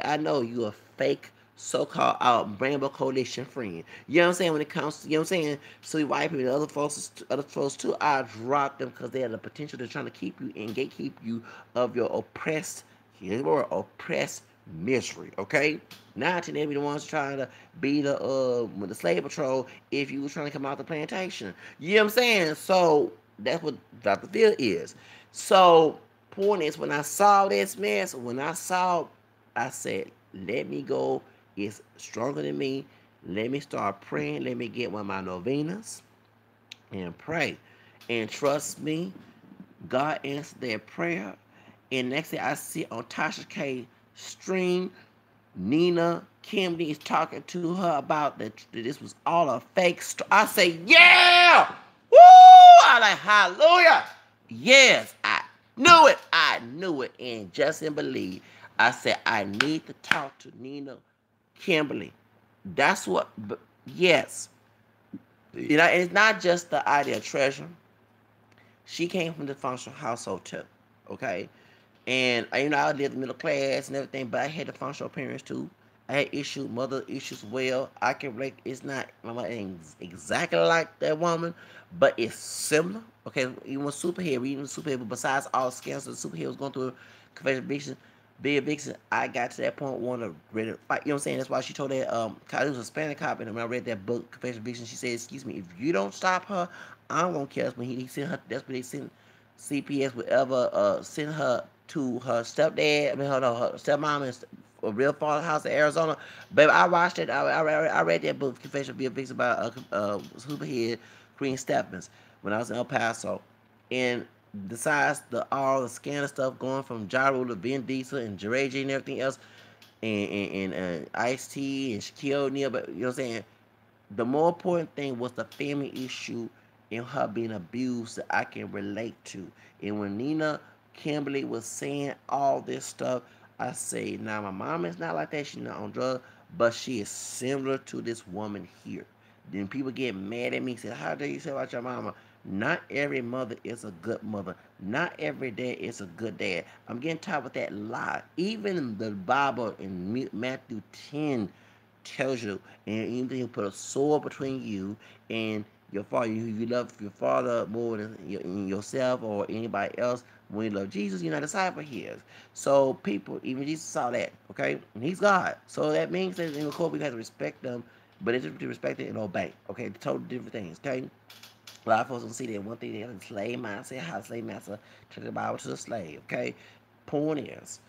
I know you a fake so-called Rainbow Coalition friend. You know what I'm saying? When it comes to, you know what I'm saying? So white people, other folks too, I drop them because they have the potential to trying to keep you and gatekeep you of your oppressed, here's the word, oppressed misery. Okay, not to be the ones trying to be with the slave patrol if you was trying to come out the plantation. You know what I'm saying? So that's what Dr. Phil is. So point is, when I saw this mess, I said, let me go. It's stronger than me. Let me start praying. Let me get one of my novenas and pray. And trust me, God answered that prayer. And next thing I see on Tasha K stream, Nina Kimberly is talking to her about that this was all a fake story. I say, yeah! Woo! I like, hallelujah! Yes, I knew it. I knew it. And Justin believed. I said, I need to talk to Nina Kimberly. That's what, yes. And it's not just the idea of treasure. She came from the functional household too, okay? And I lived middle class and everything, but I had the functional parents too. I had mother issues as well. I can relate. It's not exactly like that woman, but it's similar. Okay, even superhero, besides all scams of the superheroes going through confession eviction, big eviction, I got to that point wanting to ready to fight. You know what I'm saying? That's why she told that it was a Hispanic cop, and when I read that book, Confession Eviction, she said, "Excuse me, if you don't stop her, I'm gonna kill us." When he sent her, that's when they sent CPS would ever send her to her stepdad, her stepmom in a real father house in Arizona. Baby, I watched it. I read that book, Confession of Being Victim, by superhead Green Stephens, when I was in El Paso. And besides all the scandal stuff going from Ja Rule to Vin Diesel and J and everything else, and Ice-T and Shaquille O'Neal, but you know what I'm saying? The more important thing was the family issue and her being abused that I can relate to. And when Nina Kimberly was saying all this stuff, I say, now my mom is not like that. She's not on drugs, but she is similar to this woman here. Then people get mad at me and say, how dare you say about your mama? Not every mother is a good mother. Not every dad is a good dad. I'm getting tired with that lie. Even the Bible in Matthew 10 tells you, and even he'll put a sword between you and your father. You love your father more than yourself or anybody else. When you love Jesus, you're not a disciple of his. So people, even Jesus saw that, okay? And he's God. So that means that in the court we have to respect them, but it's to respect it and obey. Okay, totally different things, okay? A lot of folks don't see that one thing, they have the slave mindset, how the slave master took the Bible to the slave, okay? Point is,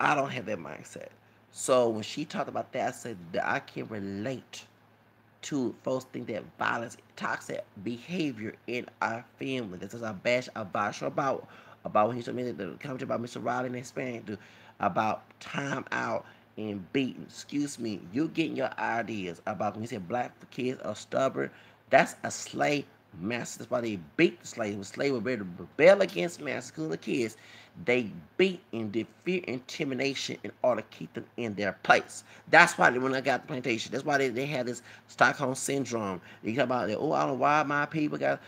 I don't have that mindset. So when she talked about that, I said that I can relate to folks think that violence, toxic behavior in our family. This is our bash, our bash about when he told me the commentary about Mr. Riley and Hispanic, about time out and beating. Excuse me, you getting your ideas about when you say black kids are stubborn. That's a slave master. That's why they beat the slaves. When slaves were ready to rebel against masters, because the kids, they beat and did fear intimidation in order to keep them in their place. That's why when I got the plantation, that's why they had this Stockholm syndrome. You talk about, oh, I don't know why my people got,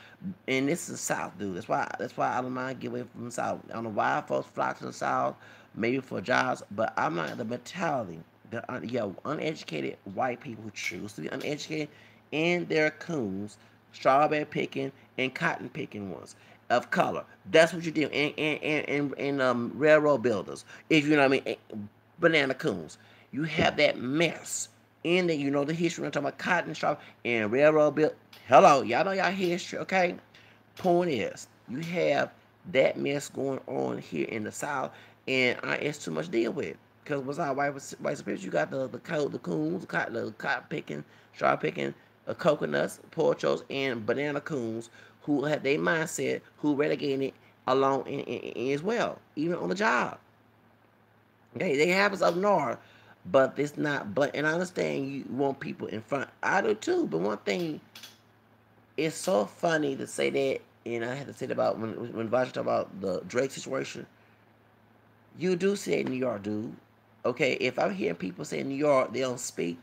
and this is the South, dude. That's why I don't mind getting away from the South. I don't know why folks flock to the South, maybe for jobs, but I'm not the mentality. You have uneducated white people who choose to be uneducated, and they're coons strawberry picking, and cotton picking ones of color. That's what you do in railroad builders. If you know what I mean, banana coons. You have that mess in the, you know, the history. I'm talking about cotton, strawberry, and railroad build. Hello, y'all know y'all history, okay? Point is, you have that mess going on here in the South, and it's too much to deal with. Because what's our white superiors? You got the coons, the cotton picking, straw picking, coconuts, pochos, and banana coons who have their mindset, who relegated along as well, even on the job. Okay, they have us up north, but it's not. But and I understand you want people in front. I do too. But one thing, it's so funny to say that, and I had to say that about when Vash talked about the Drake situation. You do say New York, dude. Okay, if I'm hearing people say New York, they don't speak.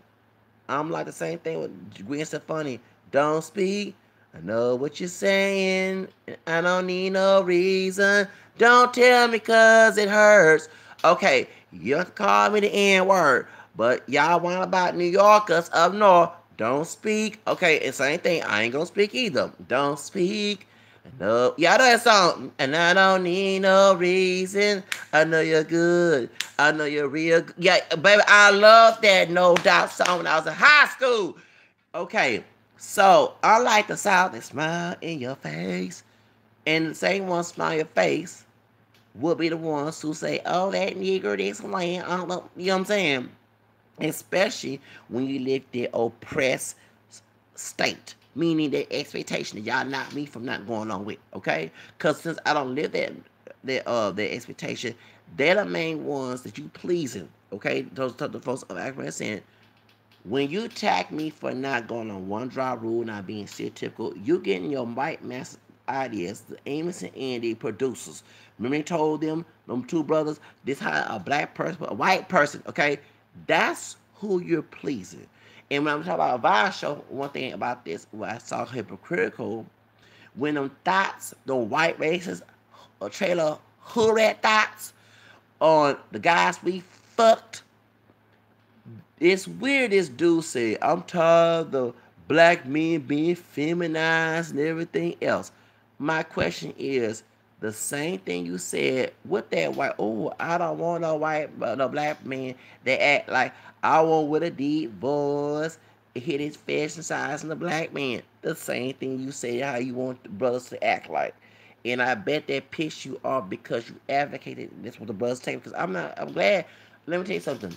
I'm like the same thing with Gwen Stefani. Don't speak. I know what you're saying. I don't need no reason. Don't tell me cause it hurts. Okay, you have to call me the N word. But y'all want about New Yorkers up north. Don't speak. Okay, and same thing. I ain't gonna speak either. Don't speak. No, y'all know that song. And I don't need no reason. I know you're good. I know you're real good. Yeah, baby, I love that No Doubt song when I was in high school. Okay, so unlike the South, they smile in your face. And the same ones smile in your face will be the ones who say, oh, that nigger, this land. I don't know. You know what I'm saying? Especially when you live the oppressed state, meaning the expectation that y'all not me from not going on with, okay? Because since I don't live that expectation, they're the main ones that you pleasing, okay? Those the folks of African descent. When you attack me for not going on one drop rule, not being stereotypical, you getting your white master ideas, the Amos and Andy producers. Remember they told them two brothers, this how a black person, a white person, okay? That's who you're pleasing. And when I'm talking about Adviseshow, one thing about this, what I saw hypocritical, when them thoughts, the white racist or trailer hood rat thoughts on the guys we fucked, it's weird this dude said, I'm tired of the black men being feminized and everything else. My question is, the same thing you said with that white, oh, I don't want no black man that act like I want with a deep voice, hit his fashion size in the black man. The same thing you say how you want the brothers to act like. And I bet that pissed you off because you advocated this with the brothers take. Because I'm glad. Let me tell you something.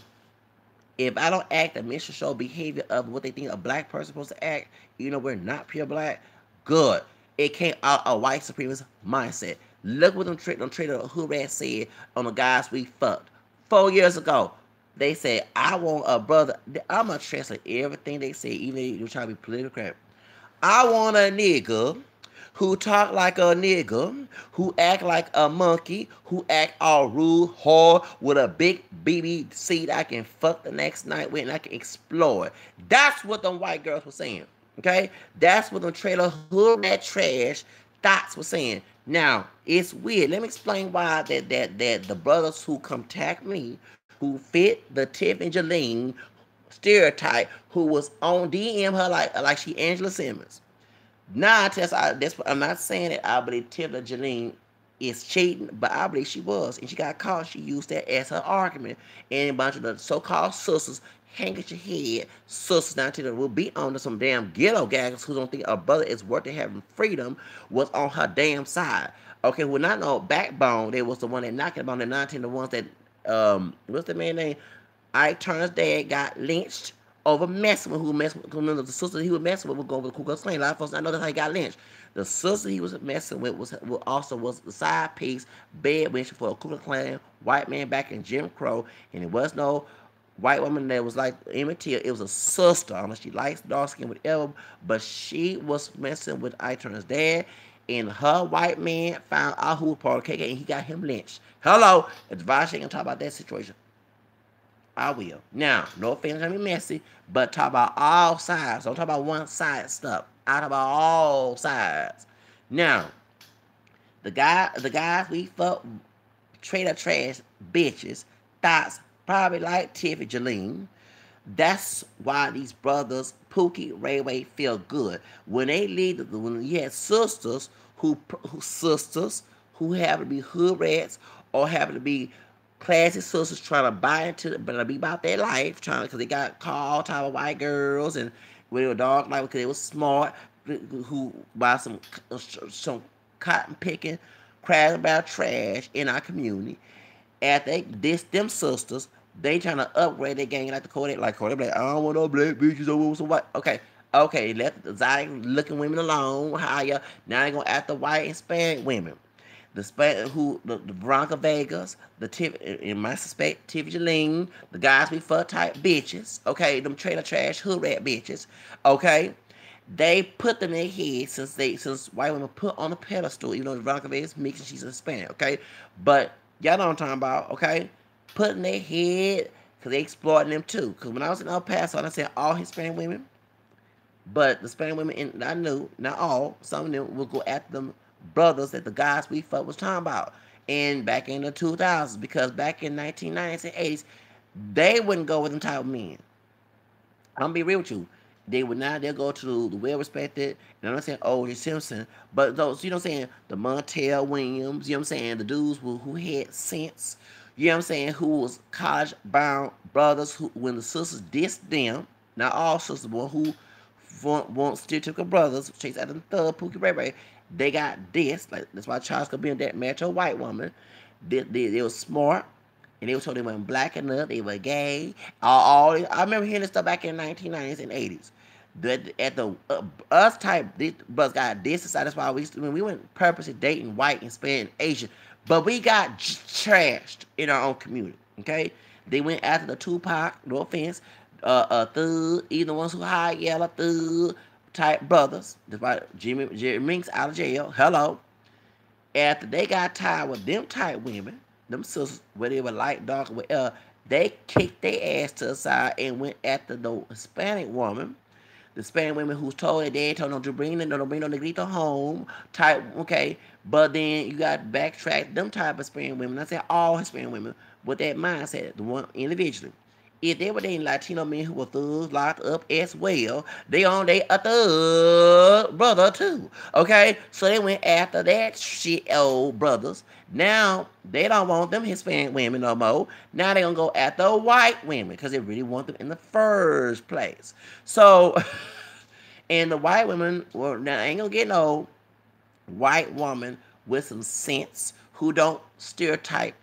If I don't act the mission show behavior of what they think a black person supposed to act, you know, we're not pure black, good. It came out a white supremacist mindset. Look what them trader who rat said on the guys we fucked 4 years ago. They said, I want a brother. I'm going to translate everything they say, even if you're trying to be political correct. I want a nigga who talk like a nigga, who act like a monkey, who act all rude, hard, with a big BBC that I can fuck the next night with and I can explore. That's what them white girls were saying. Okay? That's what them trailer hood rat trash thoughts were saying. Now, it's weird. Let me explain why that the brothers who come attack me, who fit the Tiff and Jalene stereotype, who was on DM her like she Angela Simmons. Nah, I'm not saying that I believe Tiffany Jeline is cheating, but I believe she was. And she got caught. She used that as her argument. And a bunch of the so-called sisters, hang at your head, sisters now to will be on to some damn ghetto gaggers who don't think a brother is worth having freedom was on her damn side. Okay, well, not no backbone. They was the one that knocked it on the 19, the ones that, what's the man name? Ike Turner's dad got lynched over messing with the sister he was messing with was going with the Ku Klux Klan. A lot of folks I know that's how he got lynched. The sister he was messing with was the side piece, bed wench for a Ku Klux Klan white man back in Jim Crow, and it was no white woman that was like Emmett Till. It was a sister, unless she likes dark skin, whatever. But she was messing with Ike Turner's dad, and her white man found out who was part of KK, and he got him lynched. Hello, Advice ain't gonna talk about that situation. I will. Now, no offense, gonna be messy, but talk about all sides. Don't talk about one side stuff. I talk about all sides. Now, the guys we fuck trader trash bitches, thoughts probably like Tiffy Jeline. That's why these brothers, Pookie, Ray Ray, feel good when they leave. When you had sisters who happen to be hood rats or happen to be classy sisters trying to buy into, but be about their life, trying because they got called type of white girls and when they were dark like because they were smart, who buy some cotton picking, crap about trash in our community. After they diss them sisters, they trying to upgrade their gang like the Kodak. Like Kodak, like, I don't want no black bitches. I want some white. Okay, let the exotic looking women alone. How ya? Now they gonna after white and Hispanic women. The Veronica Vegas, the Tiff, in my suspect, Tiffany Jeline, the guys we fuck type bitches. Okay, them trailer trash hood rat bitches. Okay, they put them in their head since white women put on a pedestal, even though Veronica Vegas mixed and she's Hispanic. Okay, but y'all know what I'm talking about. Okay, put in their head because they exploiting them too. Because when I was in El Paso, I said all Hispanic women, but the Hispanic women, I knew, not all, some of them would go after them brothers that the guys we fuck was talking about. And back in the 2000s, because back in 1990s and 80s, they wouldn't go with them type of men. I'm gonna be real with you. They would not. They'll go to the well respected. And I'm not saying O.J. Simpson, but those, you know what I'm saying, the Montel Williams. You know what I'm saying, the dudes who had sense. You know what I'm saying, who was college bound brothers who, when the sisters dissed them, not all sisters, but who want stereotypical brothers, chase after the thug, Pookie Ray Ray, they got dissed. Like that's why Charles could be in that match a white woman. They were smart and they were told they weren't black enough, they were gay. I remember hearing this stuff back in the 1990s and 80s. At the us type, these brothers got this society. That's why when we went purposely dating white and Spanish, Asian, but we got trashed in our own community. Okay, they went after the Tupac. No offense, thug, either ones who high yellow thug type brothers. That's why Jerry Minks out of jail. Hello, after they got tired with them type women, them sisters, whether they were light, dark, whatever, they kicked their ass to the side and went after the Hispanic woman. The Hispanic women who's told their dad told them to bring them, don't bring no negrito home type, okay. But then you got backtrack them type of Hispanic women. I say all Hispanic women with that mindset, the one individually. If they were dating Latino men who were thugs locked up as well, they on they a thug brother too. Okay? So they went after that shit old brothers. Now they don't want them Hispanic women no more. Now they gonna go after white women because they really want them in the first place. So and the white women, well, now ain't gonna get no white woman with some sense who don't stereotype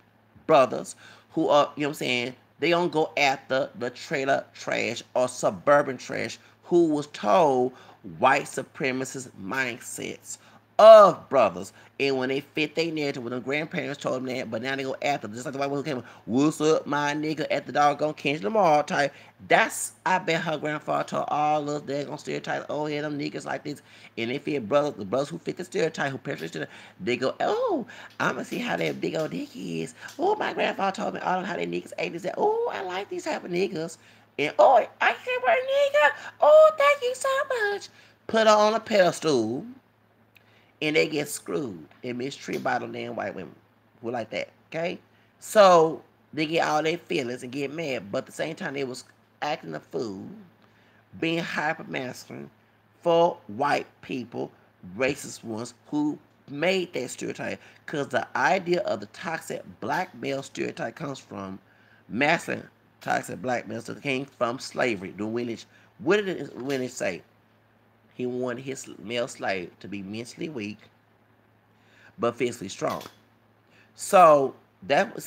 brothers who are, you know what I'm saying, they don't go after the trailer trash or suburban trash who was told white supremacist mindsets of brothers. And when they fit their narrative, when the grandparents told them that, but now they go after them. Just like the white woman who came, what's up, my nigga, at the doggone Kendrick Lamar type. That's, I bet her grandfather told all of they're gonna stereotype, oh yeah, them niggas like this. And they fit brothers, the brothers who fit the stereotype, who penetrate, they go, oh, I'm gonna see how that big old dick is. Oh, my grandfather told me all of how they niggas ate this. Oh, I like these type of niggas. And oh, I can't wear nigga. Oh, thank you so much. Put her on a pedestal and they get screwed and mistreated by the damn white women who like that. Okay, so they get all their feelings and get mad, but at the same time they was acting a fool, being hyper masculine for white people, racist ones who made that stereotype. Because the idea of the toxic black male stereotype comes from masculine toxic black males that came from slavery. The Winnish, what did Winnish say? He wanted his male slave to be mentally weak, but physically strong. So that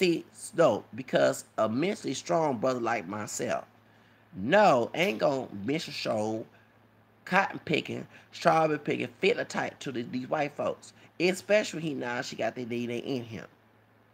no, because a mentally strong brother like myself, no, ain't gonna mission show cotton picking, strawberry picking, fit a type to these white folks. Especially he now she got their DNA in him.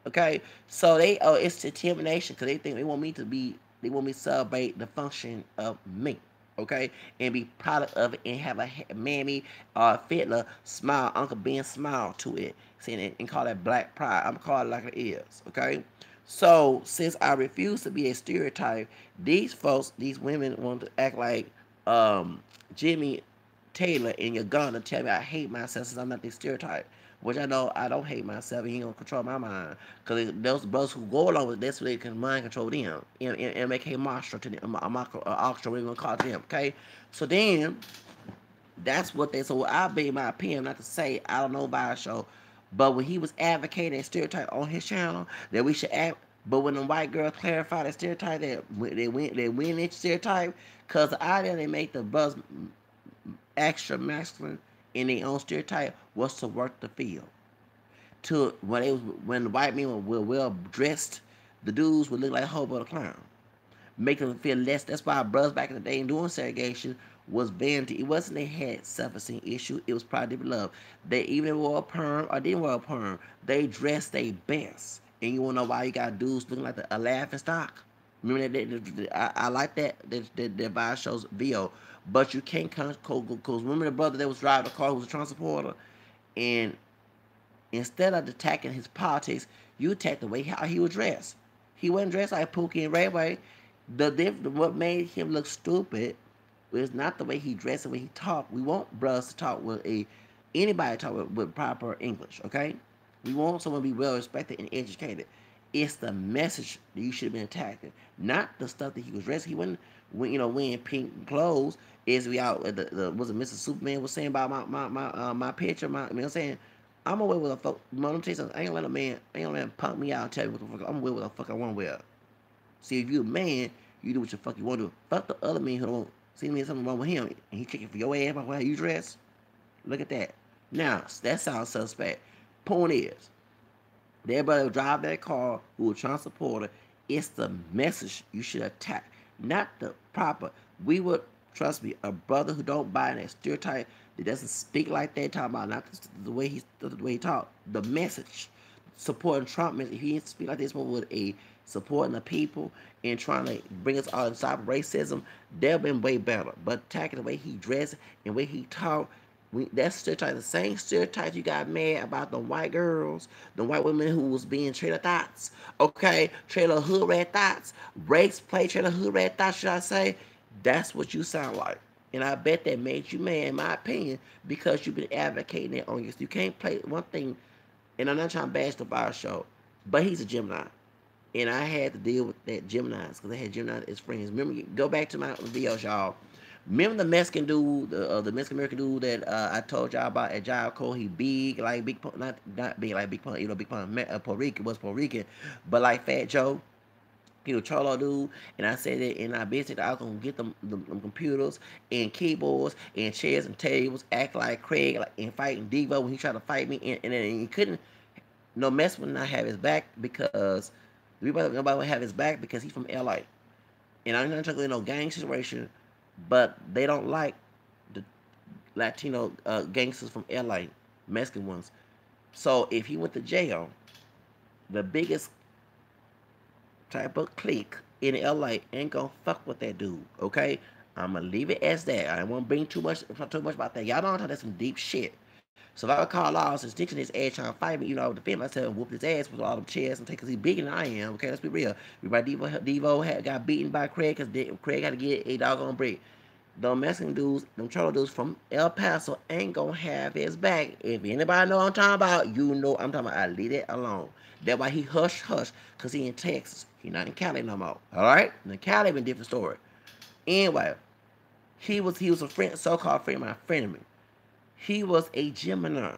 Okay, so it's determination because they think they want me to celebrate the function of me. Okay, and be proud of it and have a mammy or Fiddler smile, Uncle Ben smile to it, saying it and call that black pride. I'm gonna call it like it is. Okay, so since I refuse to be a stereotype, these folks, these women want to act like Jimmy Taylor and you're gonna tell me I hate myself since I'm not this stereotype. Which I know I don't hate myself. He ain't gonna control my mind. Cause those brothers who go along with this, so they can mind control them and make a monster to them, a we're gonna call to them. Okay, so then that's what they. So I made my opinion. Not to say I don't know about a show, but when he was advocating a stereotype on his channel that we should act. But when the white girl clarified that stereotype, that they win each stereotype, cause the idea they make the brothers extra masculine in their own stereotype was to work the field. To when the white men were well dressed, the dudes would look like Hobo the Clown, making them feel less. That's why brothers back in the day doing segregation was vanity. It wasn't they had self-esteem issue. It was pride and love. They even wore a perm or didn't wear a perm. They dressed their best. And you wanna know why you got dudes looking like a laughing stock? Remember I like that Advice Show's VO. But you can't come because remember the brother that was driving the car who was a Trump supporter, and instead of attacking his politics, you attack the way how he was dressed. He wasn't dressed like Pookie and Ray Ray. What made him look stupid was not the way he dressed, the way he talked. We want brothers to talk with anybody talk with proper English, okay? We want someone to be well respected and educated. It's the message that you should have been attacking, not the stuff that he was dressing. He wasn't, wearing pink clothes. Is we out? Was it Mr. Superman was saying about my picture? You know what I'm saying? I'm gonna wear what the fuck. Let me tell you something. I ain't gonna let a man punk me out and tell me what the fuck. I'm gonna wear what the fuck I want to wear. See, if you a man, you do what the fuck you want to do. Fuck the other man who don't see me something wrong with him, and he kicking for your ass about how you dress. Look at that. Now that sounds suspect. Point is, everybody who drive that car who was trying to support her, it's the message you should attack, not the proper. We would trust me, a brother who don't buy that stereotype, that doesn't speak like that, talking about not the way he talk, the message supporting Trump. If he didn't speak like this one with a supporting the people and trying to bring us all inside of racism, they've been way better. But attacking the way he dressed and the way he talk, that stereotype, the same stereotypes you got mad about the white girls, the white women who was being trailer thoughts, okay, trailer hood red thoughts, race play trailer hood red thoughts, should I say? That's what you sound like. And I bet that made you mad, in my opinion, because you've been advocating it on you. You can't play one thing, and I'm not trying to bash the bar show, but he's a Gemini. And I had to deal with that Geminis because I had Gemini as friends. Remember, go back to my videos, y'all. Remember the Mexican dude, the Mexican American dude that I told y'all about at Jericho? He big like Big Pun, not big like Big Pun. Big Pun Puerto Rican was Puerto Rican, but like Fat Joe. He was Cholo dude, and I said that in our business I was gonna get them computers and keyboards and chairs and tables, act like Craig like, and fighting Devo when he tried to fight me, and then he couldn't. No mess would not have his back because nobody would have his back because he's from LA. And I'm not talking about no gang situation, but they don't like the Latino gangsters from LA, Mexican ones. So if he went to jail, the biggest type of clique in LA ain't gonna fuck with that dude, okay? I'm gonna leave it as that. I don't want to bring too much about that. Y'all know that's some deep shit. So if I would call laws and snitching his ass trying to fight me, I would defend myself and whoop his ass with all them chairs and take because he's bigger than I am. Okay, let's be real. Everybody Devo got beaten by Craig because Craig had to get a doggone break. The Mexican dudes, them Cholo dudes from El Paso ain't gonna have his back. If anybody know what I'm talking about, you know I'm talking about. I leave it alone. That's why he hush, because he in Texas. He not in Cali no more. Alright? In Cali, been a different story. Anyway, he was a friend, so-called friend of mine, friend of me. He was a Gemini.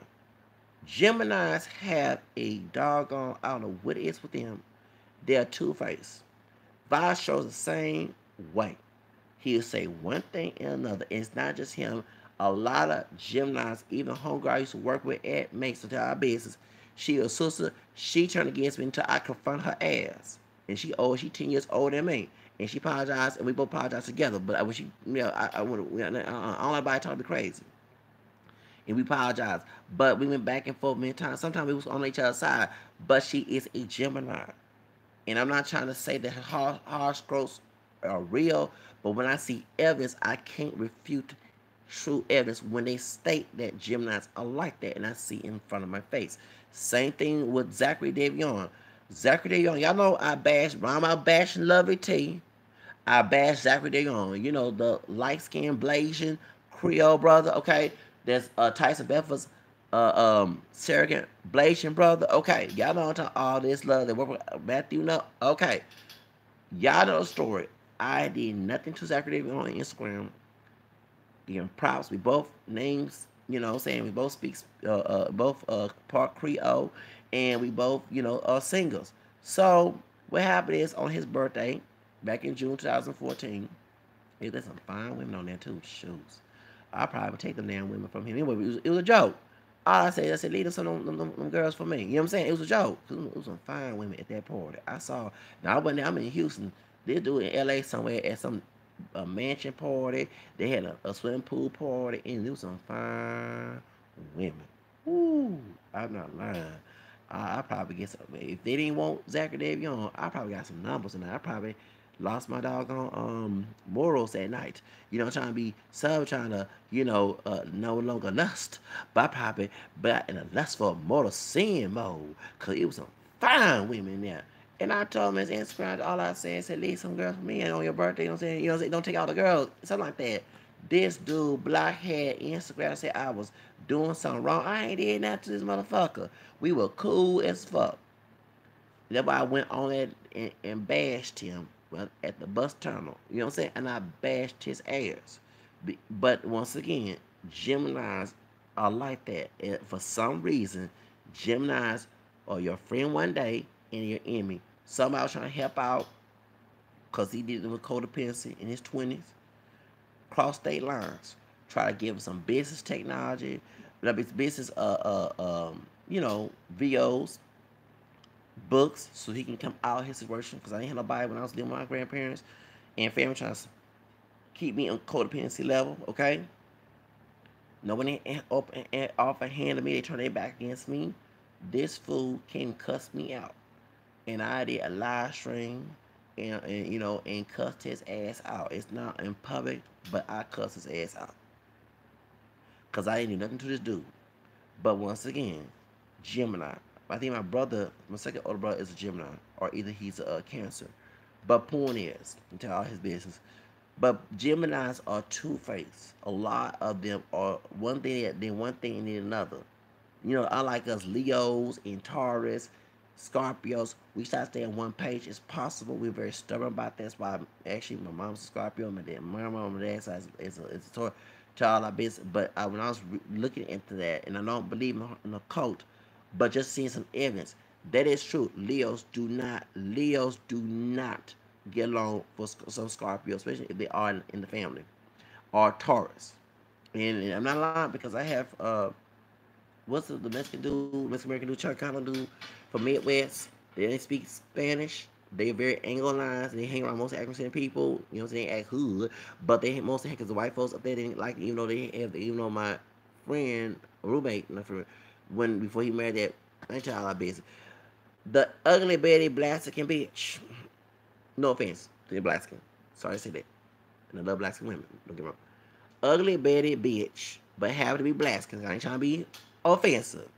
Geminis have a doggone, I don't know what it is with them. They're two-faced. Vice shows the same way. He'll say one thing and another. And it's not just him. A lot of Geminis, even homegirl I used to work with at Mason to our business. She a sister. She turned against me until I confront her ass. And she 10 years older than me. And she apologized, and we both apologized together. But I wish I don't let anybody talk to me crazy. And we apologized. But we went back and forth many times. Sometimes we was on each other's side. But she is a Gemini. And I'm not trying to say that her horoscopes are real, but when I see evidence, I can't refute true evidence when they state that Geminis are like that, and I see in front of my face. Same thing with Zachary Davion. Zachary Davion, y'all know I bash, I'm out bashing Lovelyti. I bash Zachary Davion. You know, the light-skinned Blasian Creole brother, okay? That's Tyson Beffer's surrogate Blasian brother. Okay, y'all know all this love that Matthew know. Okay, y'all know the story. I did nothing to Zachary David on Instagram. Giving props. We both names, saying we both speak both part Creole, and we both, are singles. So what happened is on his birthday, back in June 2014, there's some fine women on there too. Shoes. I probably would take them damn women from him. Anyway, it was a joke. All I said, leave them girls for me. You know what I'm saying? It was a joke. It was some fine women at that party. I saw. Now I wasn't there. I'm in Houston. They do it in LA somewhere at some a mansion party. They had a swimming pool party, and there was some fine women. Woo! I'm not lying. I probably get some. If they didn't want Zachary Davion, I probably got some numbers, and I probably lost my doggone morals that night. Trying to be sub, trying to no longer lust, but I probably but in a lustful mortal sin mode, cause it was some fine women there. And I told him his Instagram, all I said, leave some girls for me, and on your birthday, don't take all the girls, something like that. This dude, blackhead Instagram, said I was doing something wrong. I ain't did nothing to this motherfucker. We were cool as fuck. That's why I went on it and bashed him at the bus terminal. You know what I'm saying? And I bashed his ass. But once again, Geminis are like that. And for some reason, Geminis are your friend one day and your enemy. Somebody was trying to help out because he did it with codependency in his 20s. Cross state lines. Try to give him some business technology, business, VOs, books, so he can come out of his situation. Because I didn't have nobody when I was living with my grandparents and family trying to keep me on codependency level. Okay, no one off a hand of me. They turn their back against me. This fool came cuss me out, and I did a live stream and cussed his ass out. It's not in public, but I cussed his ass out because I didn't do nothing to this dude. But once again, Gemini. I think my second older brother is a Gemini, or either he's a Cancer. But point is, into all his business. But Geminis are two-faced. A lot of them are one thing, then one thing, and then another. Unlike us Leos and Taurus, Scorpios, we start staying on one page. It's possible. We're very stubborn about that. That's why actually my mom's a Scorpio, my mom and dad's side is a Taurus. To all our business, but when I was looking into that, and I don't believe in a cult, but just seeing some evidence that is true. Leos do not get along for some Scorpios, especially if they are in the family, or Taurus. And I'm not lying because I have what's the Mexican American dude, Chicano dude from Midwest. They speak Spanish. They're very Anglo-lines, and they hang around mostly African people. You know what I'm saying? They act hood, but they mostly hang because the white folks up there didn't like, even though my friend, roommate, before he married that, I ain't tell our business. The ugly Betty Blaxican bitch. No offense to the Blaxican. Sorry to say that. And I love Blaxican women. Don't get me wrong. Ugly Betty bitch, but have to be Blaxican. I ain't trying to be offensive.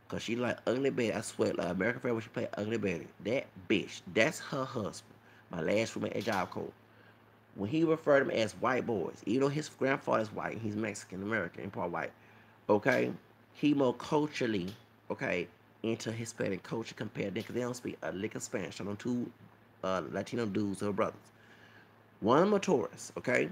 Cause she like Ugly Betty. I swear, like American Friend when she played Ugly Betty. That bitch, that's her husband. My last roommate at Job Corps. When he referred them as white boys, even though his grandfather is white, he's Mexican American and part white. Okay, he more culturally, okay, into Hispanic culture compared to them, because they don't speak a lick of Spanish. I'm two Latino dudes or brothers. One of them a Taurus, okay,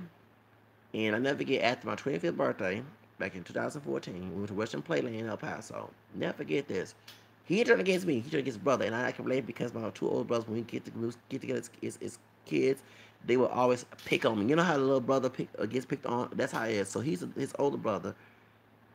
and I never forget after my 25th birthday, back in 2014, we went to Western Playland in El Paso. Never forget this. He turned against me. He turned against his brother, and I can blame because my two older brothers, when we get together as kids, they will always pick on me. You know how the little brother gets picked on? That's how it is. So his older brother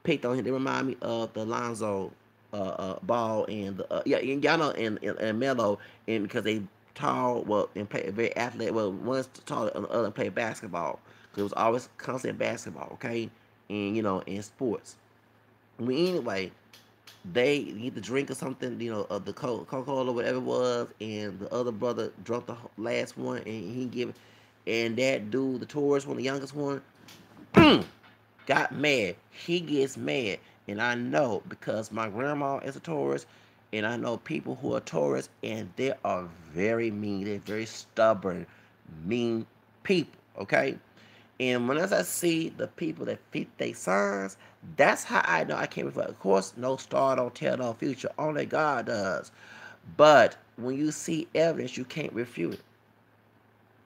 picked on him. They remind me of the Lonzo Ball and y'all know and Melo, and because they tall, well, and play very athletic. Well, one's taller and the other play basketball. Cause it was always constant basketball, okay, and in sports. I mean, anyway, they either drink or something, of the Coca-Cola, whatever it was, and the other brother drunk the last one, and he give, and that dude, the Taurus one, the youngest one, got mad. He gets mad, and I know because my grandma is a Taurus, and I know people who are Taurus, and they are very mean. They're very stubborn, mean people. Okay, And when I see the people that fit their signs, that's how I know I can't refer. Of course, no star don't tell no future. Only God does. But when you see evidence, you can't refute it.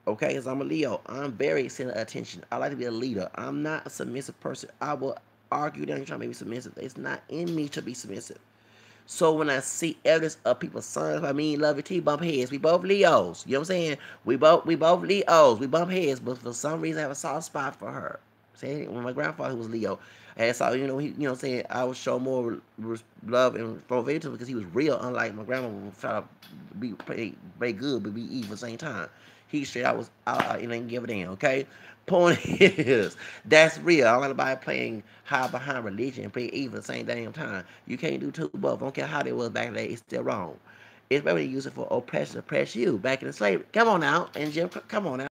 Okay, because I'm a Leo. I'm very center of attention. I like to be a leader. I'm not a submissive person. I will argue down. You're trying to make me submissive. It's not in me to be submissive. So when I see evidence of people's sons, I mean Lovelyti bump heads. We both Leos. You know what I'm saying? We both Leos. We bump heads, but for some reason I have a soft spot for her. See, when my grandfather who was Leo, and so he, you know what I'm saying, I would show more love and favoritism because he was real, unlike my grandma who try to be play good but be evil at the same time. He straight out was out and didn't give a damn. Okay, point is that's real. I don't like nobody playing high behind religion and play evil at the same damn time. You can't do two both. I don't care how they was back in the day. It's still wrong. It's better to use it for oppression, oppress you back in the slavery. Come on now, and Jim, come on now.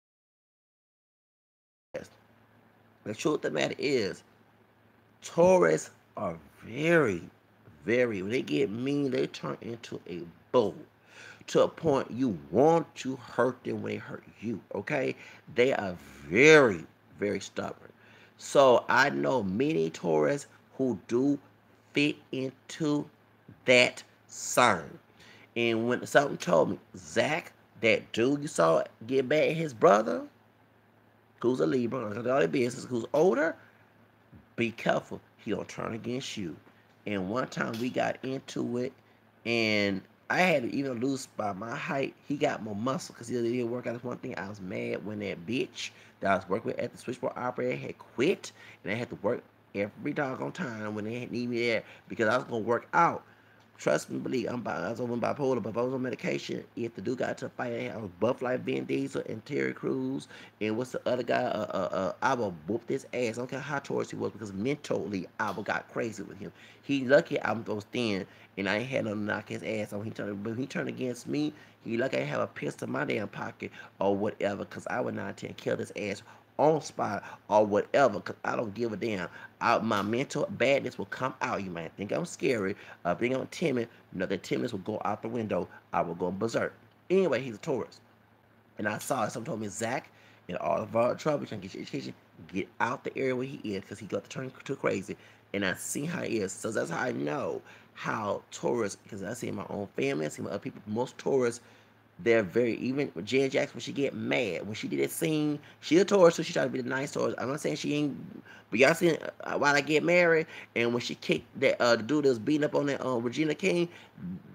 The truth of the matter is, Taurus are very, when they get mean, they turn into a bull. To a point you want to hurt them when they hurt you, okay? They are very stubborn. So I know many Taurus who do fit into that sign. And when something told me, Zach, that dude you saw get back at his brother, who's a Libra, all their business, who's older, be careful. He'll turn against you. And one time we got into it, and I had to even lose by my height. He got more muscle because he didn't work out. That's one thing I was mad when that bitch that I was working with at the switchboard operator had quit, and I had to work every doggone time when they need me there because I was gonna work out. Trust me, believe I was on bipolar, but if I was on medication, if the dude got to a fight, I was buff like Vin Diesel and Terry Crews, and what's the other guy? I will whoop this ass. I don't care how Taurus he was because mentally I got crazy with him. He lucky I was thin and I ain't had no knock his ass on. But he turned against me. He lucky I have a pistol in my damn pocket or whatever, cause I would not intend to kill this ass on spot or whatever, because I don't give a damn. My mental badness will come out. You might think I'm scary, think I'm timid. No, the timidness will go out the window. I will go berserk. Anyway, he's a Taurus. And I saw it. Someone told me, Zach, in all of our trouble, trying to get your education, get out the area where he is because he got to turn too crazy. And I see how he is. So that's how I know how Taurus, because I see in my own family, I see my other people, most Taurus, they're very, even with Jan Jackson, when she get mad, when she did that scene, she a Taurus, so she tried to be the nice Taurus. I'm not saying she ain't, but y'all seen While I Get Married, and when she kicked that the dude that was beating up on that Regina King,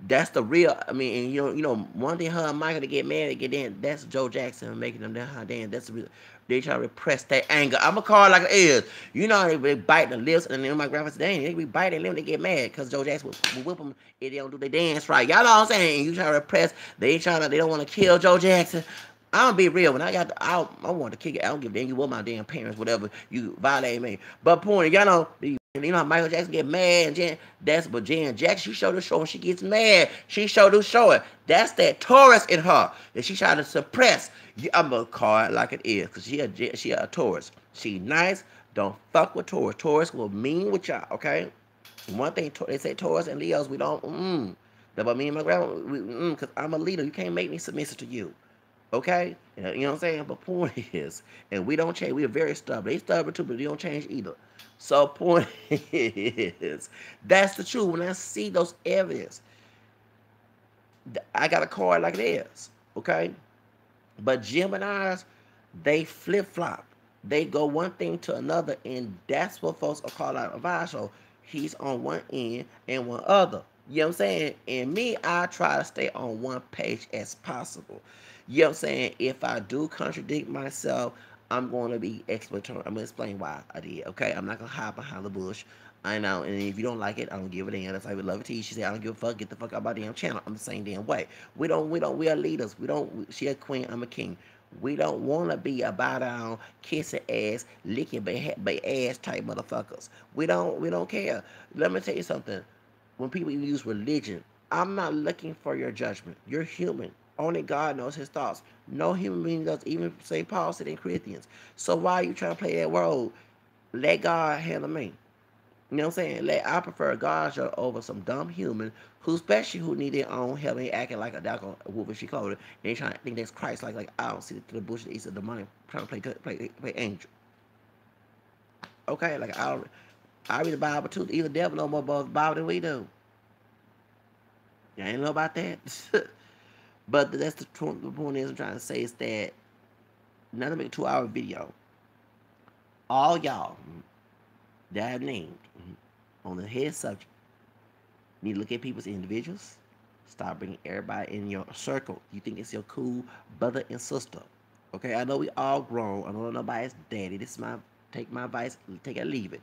that's the real. I mean, and one thing her and Michael to get married, get in, that's Joe Jackson making them down. Damn, that's the real. They try to repress that anger. I'ma call it like it is. You know they bite the lips, and then my grandpa said, "Dang, they be biting them, they get mad because Joe Jackson will whip them if they don't do their dance right." Y'all know what I'm saying? You try to repress. They don't want to kill Joe Jackson. I'm gonna be real. When I got, I want to kick it. I don't give a damn. You with my damn parents, whatever. You violate me. But point, y'all know. You know how Michael Jackson get mad, and but Jan Jackson, she showed the show when she gets mad. She showed the show it. That's that Taurus in her that she trying to suppress. I'm gonna call it like it is, because she a Taurus. She nice. Don't fuck with Taurus. Taurus will mean with y'all, okay? One thing they say, Taurus and Leos, we don't. That but me and my grandma, because I'm a leader. You can't make me submissive to you. Okay? You know what I'm saying? But point is, and we don't change. We are very stubborn. They stubborn too, but they don't change either. So point is, that's the truth. When I see those evidence, I got a card like it is. Okay? But Geminis, they flip flop. They go one thing to another, and that's what folks are called out Adviseshow. He's on one end and one other. You know what I'm saying? And me, I try to stay on one page as possible. You know what I'm saying? If I do contradict myself, I'm going to be explanatory. I'm going to explain why I did. Okay? I'm not going to hide behind the bush. I know, and if you don't like it, I don't give a damn. That's why we love it. She said, I don't give a fuck. Get the fuck out of my damn channel. I'm the same damn way. We are leaders. She a queen. I'm a king. We don't want to be a bow down, kissing ass, licking by ass type motherfuckers. We don't care. Let me tell you something. When people use religion, I'm not looking for your judgment. You're human. Only God knows his thoughts. No human being does. Even St. Paul said in Corinthians. So why are you trying to play that role? Let God handle me. You know what I'm saying? I prefer God show over some dumb human especially who need their own help and acting like a dog wolf she called it. They trying to think that's Christ like I don't see the bush the east of the money trying to play angel. Okay, like I read the Bible too. Even the devil know more about the Bible than we do. You ain't know about that. But that's the point is I'm trying to say is that not to make a 2 hour video. All y'all that I've named on the head subject need to look at people as individuals. Stop bringing everybody in your circle. You think it's your cool brother and sister. Okay, I know we all grown. I know nobody's daddy. This is my take my advice, take it or leave it.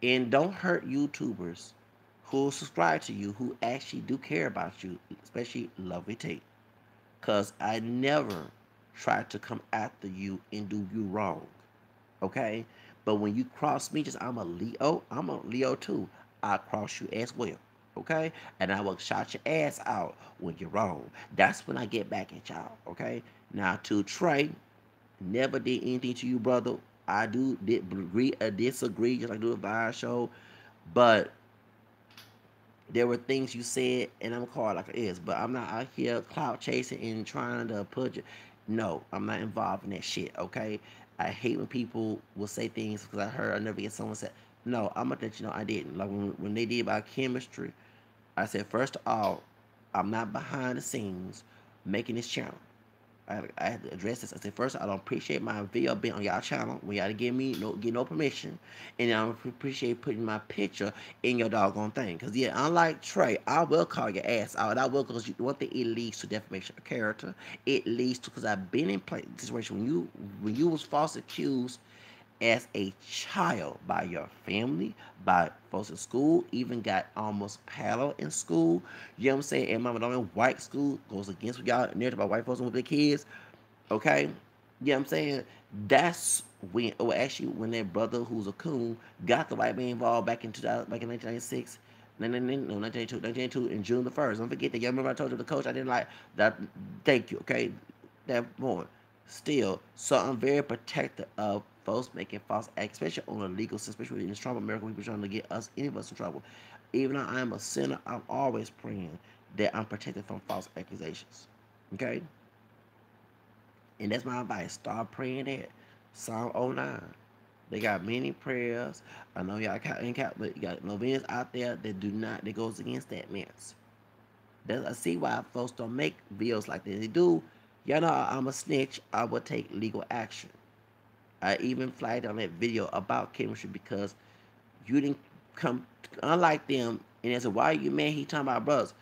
And don't hurt YouTubers who subscribe to you, who actually do care about you, especially Lovelyti. Cause I never try to come after you and do you wrong. Okay? But when you cross me, just I'm a Leo too. I cross you as well. Okay? And I will shout your ass out when you're wrong. That's when I get back at y'all. Okay? Now to Trey, never did anything to you, brother. I did agree or disagree, just like do a vibe show. But there were things you said, and I'm called like it is, but I'm not out here clout chasing and trying to put you. No, I'm not involved in that shit. Okay, I hate when people will say things because I heard I never get someone said. No, I'm gonna let you know I didn't. Like when they did about chemistry, I said first of all, I'm not behind the scenes making this channel. I had to address this. I said first, I don't appreciate my video being on y'all channel when y'all give me get no permission, and I don't appreciate putting my picture in your doggone thing. Cause yeah, unlike Trey, I will call your ass out. I will, cause one thing, it leads to defamation of character. It leads to, cause I've been in situation when you was false accused as a child by your family, by folks in school, even got almost paddled in school. You know what I'm saying? And mama don't know white school goes against what y'all narrative about white folks with their kids. Okay? You know what I'm saying? That's when, well, actually, when that brother who's a coon got the white man involved back in 2000, back in 1996. No, 1992, in June the 1st. Don't forget that. Y'all remember I told you the coach I didn't like that. Thank you, okay? That point. Still, so I'm very protective of folks making false acts, especially on a legal system, especially in this trouble America, people trying to get us, any of us in trouble. Even though I'm a sinner, I'm always praying that I'm protected from false accusations. Okay? And that's my advice. Start praying that. Psalm 09. They got many prayers. I know y'all got, but you got Novens out there that do not, that goes against that mess. I see why folks don't make videos like that. They do. Y'all know I'm a snitch. I will take legal action. I even flagged on that video about chemistry because you didn't come, unlike them. And they said, why are you mad? He talking about brothers.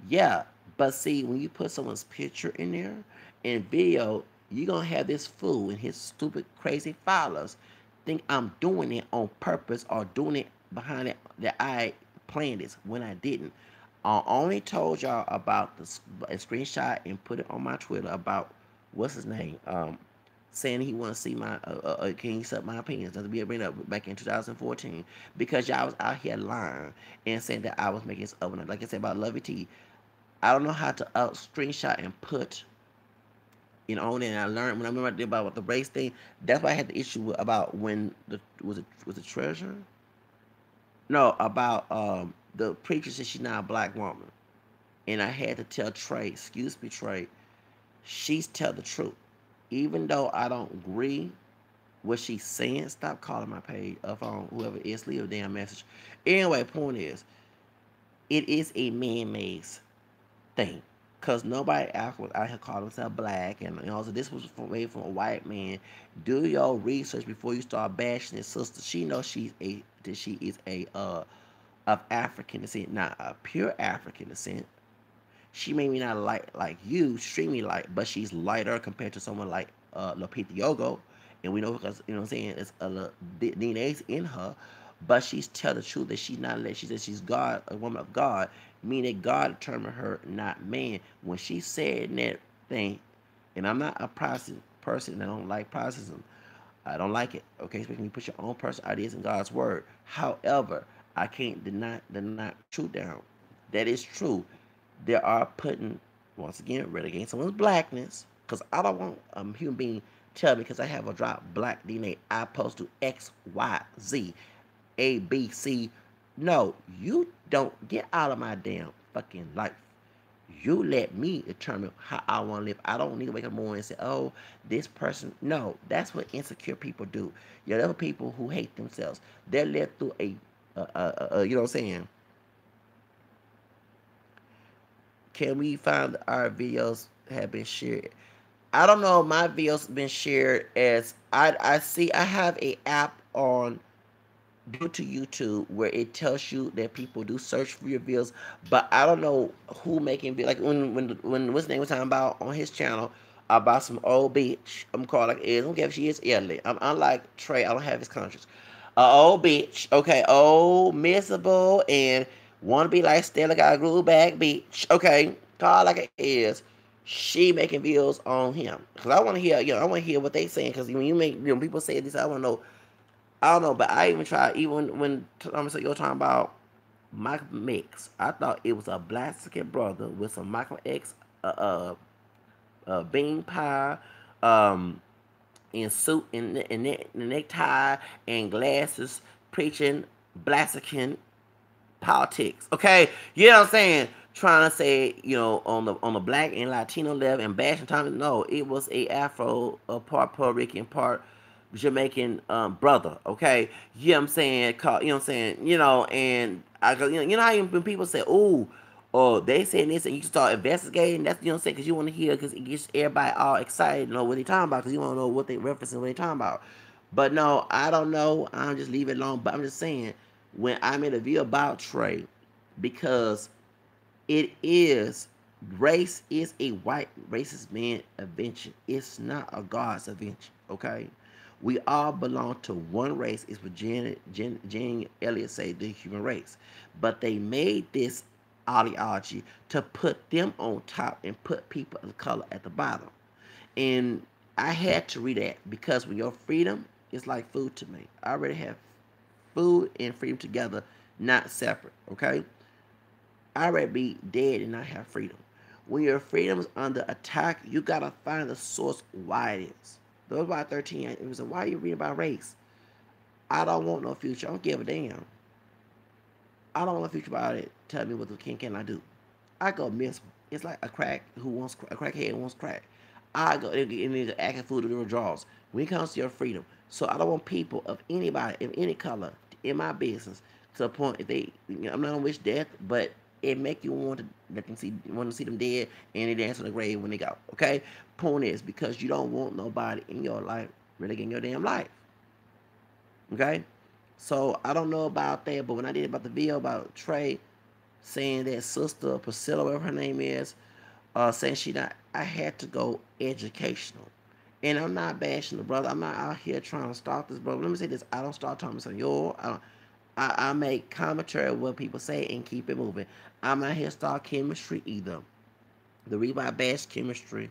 Yeah, but see, when you put someone's picture in there in video, you're going to have this fool and his stupid, crazy followers think I'm doing it on purpose or doing it behind it that I planned this when I didn't. I only told y'all about the screenshot and put it on my Twitter about what's his name, saying he want to see my can he accept my opinions? That's to be bring up back in 2014 because y'all was out here lying and saying that I was making this up. Like I said about Lovelyti, I don't know how to screenshot and put on it. And I learned when I remember I did about the race thing. That's why I had the issue with, about when the was it Treasure? No, about the preacher said she's not a black woman, and I had to tell Trey, excuse me, Trey, she's tell the truth, even though I don't agree what she's saying. Stop calling my page up on whoever it is, leave a damn message. Anyway, point is, it is a man-made thing. Cause nobody after out here called himself black, and so this was made from a white man. Do your research before you start bashing his sister. She knows she is a of African descent, not a pure African descent. She may be not like you, extremely light, but she's lighter compared to someone like Lupita Yogo, and we know because you know what I'm saying it's DNA's in her, but she's tell the truth that she's not let. She says she's God, a woman of God, meaning God determined her, not man. When she said that thing, and I'm not a Protestant person, I don't like Protestantism. I don't like it. Okay, especially when you put your own personal ideas in God's word. However, I can't deny truth down. That is true. They are putting, once again, relegating someone's blackness. Because I don't want a human being tell me because I have a drop black DNA, I post to X, Y, Z, A, B, C. No, you don't get out of my damn fucking life. You let me determine how I want to live. I don't need to wake up in the morning and say, oh, this person. No, that's what insecure people do. You know, there are people who hate themselves. They're led through you know what I'm saying? Can we find our videos have been shared? I don't know if my videos been shared as I see I have a app on due to YouTube where it tells you that people do search for your videos, but I don't know who making like when what's name was talking about on his channel about some old bitch. I'm called like is. I don't care if she is elderly. I'm unlike Trey. I don't have his conscience. A old bitch, okay, old miserable and wanna be like Stella got a glue back bitch, okay, call like it is. She making videos on him because I want to hear, I want to hear what they saying because when you make, people say this, I want to know. I don't know, but I even tried, even when you're talking about Michael X, I thought it was a black second brother with some Michael X bean pie, um, in suit and necktie and glasses, preaching Blaxican politics. Okay, you know what I'm saying? Trying to say, on the black and Latino level and bashing Tommy. No, it was a Afro, part Puerto Rican, part Jamaican brother. Okay, you know what I'm saying? You know what I'm saying? And I go, how when people say, "Ooh," or they saying this, and you start investigating. That's what I'm saying because you want to hear because it gets everybody all excited to know what they talking about because you want to know what they referencing, what they talking about. But no, I don't know. I'm just leave it alone. But I'm just saying when I made a video about Trey because it is race is a white racist man invention. It's not a God's invention. Okay, we all belong to one race. Is what Jane Elliott say the human race, but they made this ideology to put them on top and put people of color at the bottom. And I had to read that because when your freedom is like food to me, I already have food and freedom together, not separate. Okay, I'd rather be dead and not have freedom. When your freedom is under attack, you gotta find the source why it is. Those about 13, it was like, why are you reading about race? I don't want no future. I don't give a damn. I don't want a future about it. Tell me what the can I do? I go miss. It's like a crack who wants a crackhead who wants crack. I go and nigga acting food to the withdrawals. When it comes to your freedom, so I don't want people of anybody of any color in my business to the point if they. I'm not gonna wish death, but it make you want to want to see them dead and they dance on the grave when they go. Okay, point is because you don't want nobody in your life really getting your damn life. Okay, so I don't know about that, but when I did about the video about Trey saying that sister Priscilla, whatever her name is, saying she not, I had to go educational. And I'm not bashing the brother. I'm not out here trying to stalk this brother. Let me say this: I don't start talking about yo. I make commentary of what people say and keep it moving. I'm not here to start chemistry either. The reason why I bash chemistry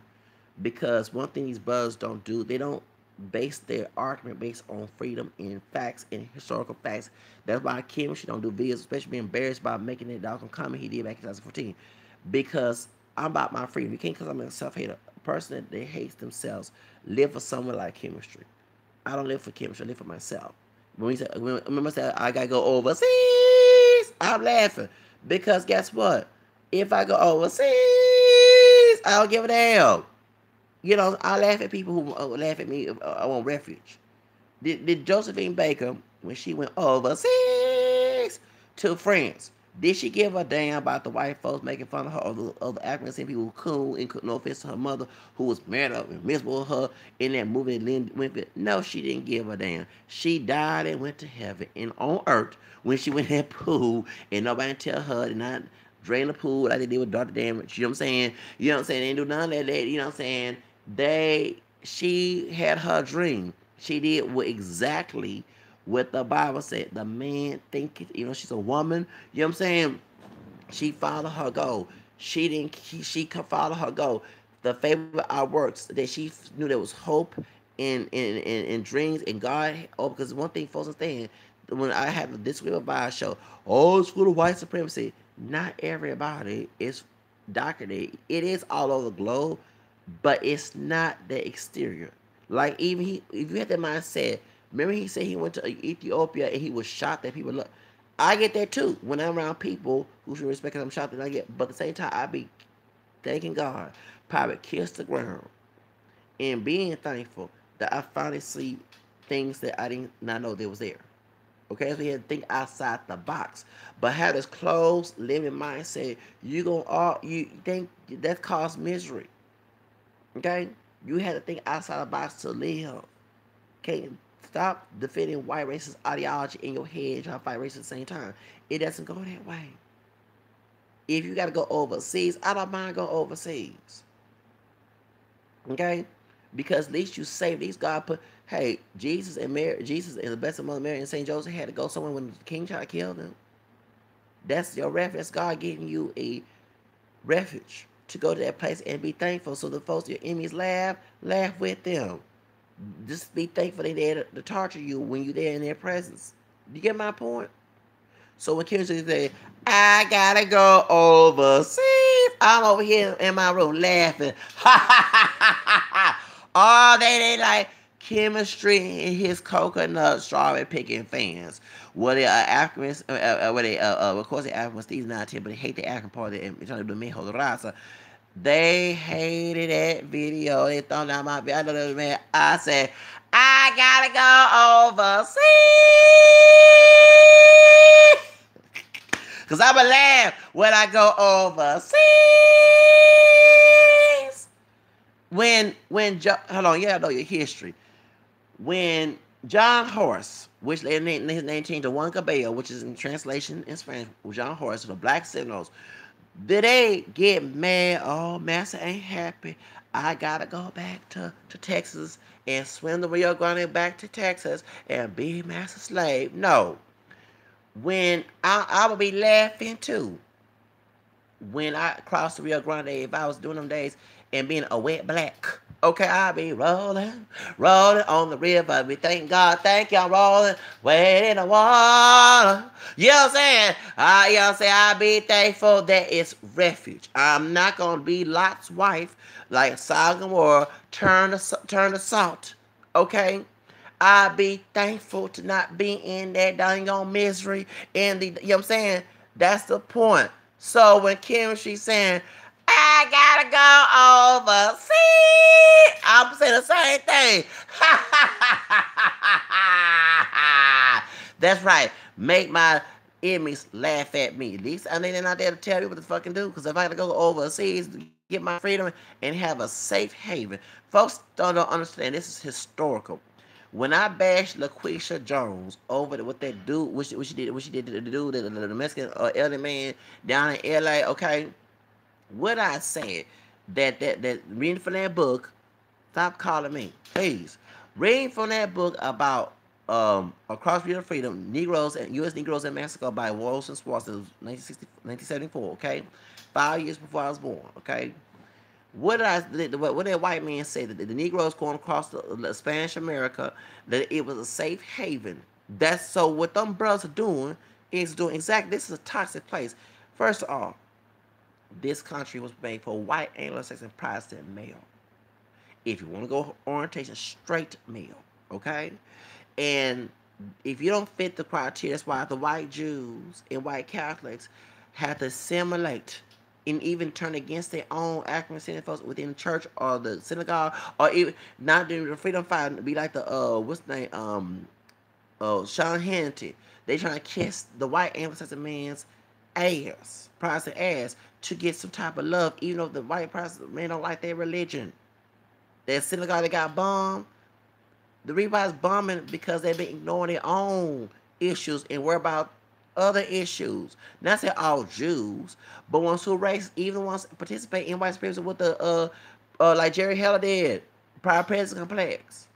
because one thing these brothers don't do, they don't base their argument based on freedom and facts and historical facts. That's why chemistry don't do videos, especially being embarrassed by making that doggone comment he did back in 2014. Because I'm about my freedom. You can't because I'm a self-hater. A person that hates themselves live for someone like chemistry. I don't live for chemistry. I live for myself. When we say, remember I said I gotta go overseas, I'm laughing because guess what? If I go overseas, I don't give a damn. I laugh at people who laugh at me if I want refuge. Did Josephine Baker, when she went overseas to France, did she give a damn about the white folks making fun of her or the African people who were cool and no offense to her mother who was mad up and miserable with her in that movie Lynn Winfield? No, she didn't give a damn. She died and went to heaven and on earth when she went in that pool and nobody tell her to not drain the pool like they did with Dr. Damage. You know what I'm saying? You know what I'm saying? They didn't do none of that. You know what I'm saying? She had her dream. She did exactly what the Bible said. The man think, she's a woman. You know what I'm saying? She followed her goal. She didn't. She could follow her goal. The favor of our works that she knew there was hope in dreams and God. Oh, because one thing folks understand when I have a disagree with Adviseshow, oh, it's for the white supremacy. Not everybody is doctored. It is all over the globe, but it's not the exterior. Like even if you had that mindset, remember he said he went to Ethiopia and he was shocked that people look. I get that too when I'm around people who should respect. I'm shocked that I get, but at the same time, I be thanking God, probably kissed the ground, and being thankful that I finally see things that I did not know that was there. Okay, so you have to think outside the box. But have this closed living mindset, you gonna all you think that cause misery. Okay? You have to think outside the box to live. Okay, stop defending white racist ideology in your head trying to fight racism at the same time. It doesn't go that way. If you gotta go overseas, I don't mind going overseas. Okay? Because at least you save these. God put, hey, Jesus and Mary, Jesus and the best of Mother Mary and Saint Joseph had to go somewhere when the king tried to kill them. That's your refuge. That's God giving you a refuge to go to that place and be thankful. So the folks, your enemies laugh with them. Just be thankful they there to torture you when you're there in their presence. You get my point? So when kids say, I gotta go overseas, I'm over here in my room laughing. All day they like chemistry and his coconut strawberry picking fans. Well, they Africans, of course, the Africans, these not here, but they hate the African part and trying to do Mejo Raza. They hated that video. They thought out my video. I know that man. I said, I gotta go overseas. Cause I'ma laugh when I go overseas. Hold on, yeah, I know your history. When John Horse, which his name changed to Juan Cabello, which is in translation in Spanish, John Horse, the Black Seminoles, did they get mad? Oh, Master ain't happy. I gotta go back to Texas and swim the Rio Grande back to Texas and be Master slave. No. When I would be laughing too when I crossed the Rio Grande, if I was doing them days and being a wet black. Okay, I'll be rolling on the river. I be thank God, thank you, I'm rolling, wet in the water. You know what I'm saying? You know what I'm saying? I'll be thankful that it's refuge. I'm not going to be Lot's wife like Sodom and Gomorrah, turn to salt. Okay? I be thankful to not be in that dang on misery and the, you know what I'm saying? That's the point. So when Kim, she's saying, I gotta go overseas, I'm saying the same thing. That's right. Make my enemies laugh at me. At least I mean they're not there to tell me what to fucking do. Because if I gotta go overseas to get my freedom and have a safe haven, folks don't understand. This is historical. When I bashed LaQuisha Jones over what that dude, what she did to the dude, the Mexican elderly man down in L.A. Okay, what I said that reading from that book, stop calling me, please. Reading from that book about Across Beautiful Freedom, Negroes and U.S. Negroes in Mexico by Wilson Swartz, 1974. Okay, 5 years before I was born. Okay, what that white man said that the Negroes going across the Spanish America, that it was a safe haven. That's so what them brothers are doing is doing exactly. This is a toxic place. First of all, this country was made for white Anglo-Saxon Protestant male. If you want to go orientation, straight male, okay? And if you don't fit the criteria, that's why the white Jews and white Catholics have to assimilate and even turn against their own African descendant folks within the church or the synagogue, or even not doing the freedom fighter, be like the what's the name, Sean Hannity. They trying to kiss the white Anglo-Saxon man's ass, Protestant ass, to get some type of love, even though the white Protestant man don't like their religion. That synagogue that got bombed, the revival's bombing because they've been ignoring their own issues and worry about other issues. Not say all Jews, but ones who race, even ones participate in white supremacy with the like Jerry Heller did, Pride President Complex.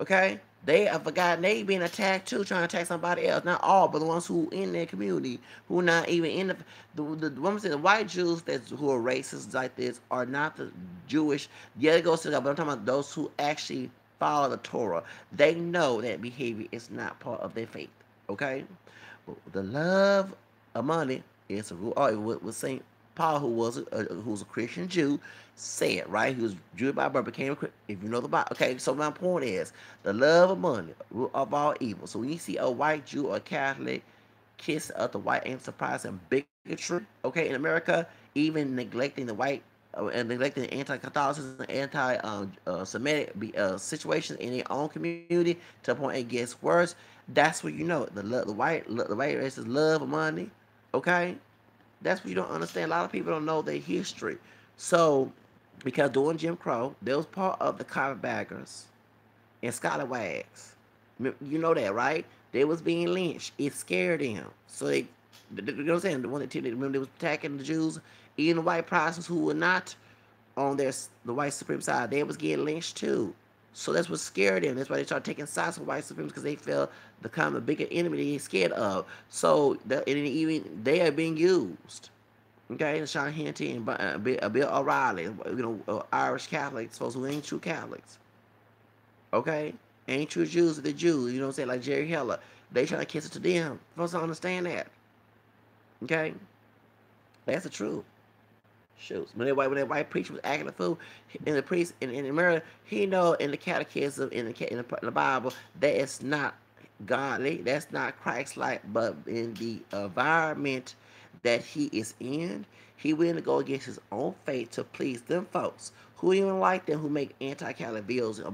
Okay? They have forgotten they being attacked too, trying to attack somebody else. Not all, but the ones who in their community, who not even in the woman said the white Jews who are racist like this are not the Jewish. Yeah, it goes to God, but I'm talking about those who actually follow the Torah. They know that behavior is not part of their faith. Okay? But the love of money is a rule. Oh, with Saint Paul, who's a Christian Jew, said, right? He was Jewish by birth, became a Christian. If you know the Bible. Okay, so my point is, the love of money, root of all evil. So when you see a white Jew or Catholic kiss of the white ain't surprising bigotry, okay, in America, even neglecting the white and neglecting anti-Catholicism, anti-Semitic situations in their own community to the point it gets worse. That's what you know. The white races love money. Okay, that's what you don't understand. A lot of people don't know their history. So, because during Jim Crow, they was part of the carpetbaggers and scalawags. You know that, right? They was being lynched. It scared them. So you know what I'm saying? When they was attacking the Jews, even the white Protestants who were not on the white supreme side, they was getting lynched too. So that's what scared them. That's why they started taking sides with white supremacists because they felt become a bigger enemy they scared of. So even they are being used. Okay, Sean Hannity and Bill O'Reilly, Irish Catholics, folks who ain't true Catholics. Okay? Ain't true Jews are the Jews, you know what I'm saying? Like Jerry Heller. They trying to kiss it to them. Folks don't understand that. Okay? That's the truth. Shoot. When that white preacher was acting a fool, in the priest in America, he know in the catechism, in the Bible, that it's not godly, that's not Christ-like, but in the environment that he is in, he willing to go against his own faith to please them folks who even like them, who make anti-Catholic videos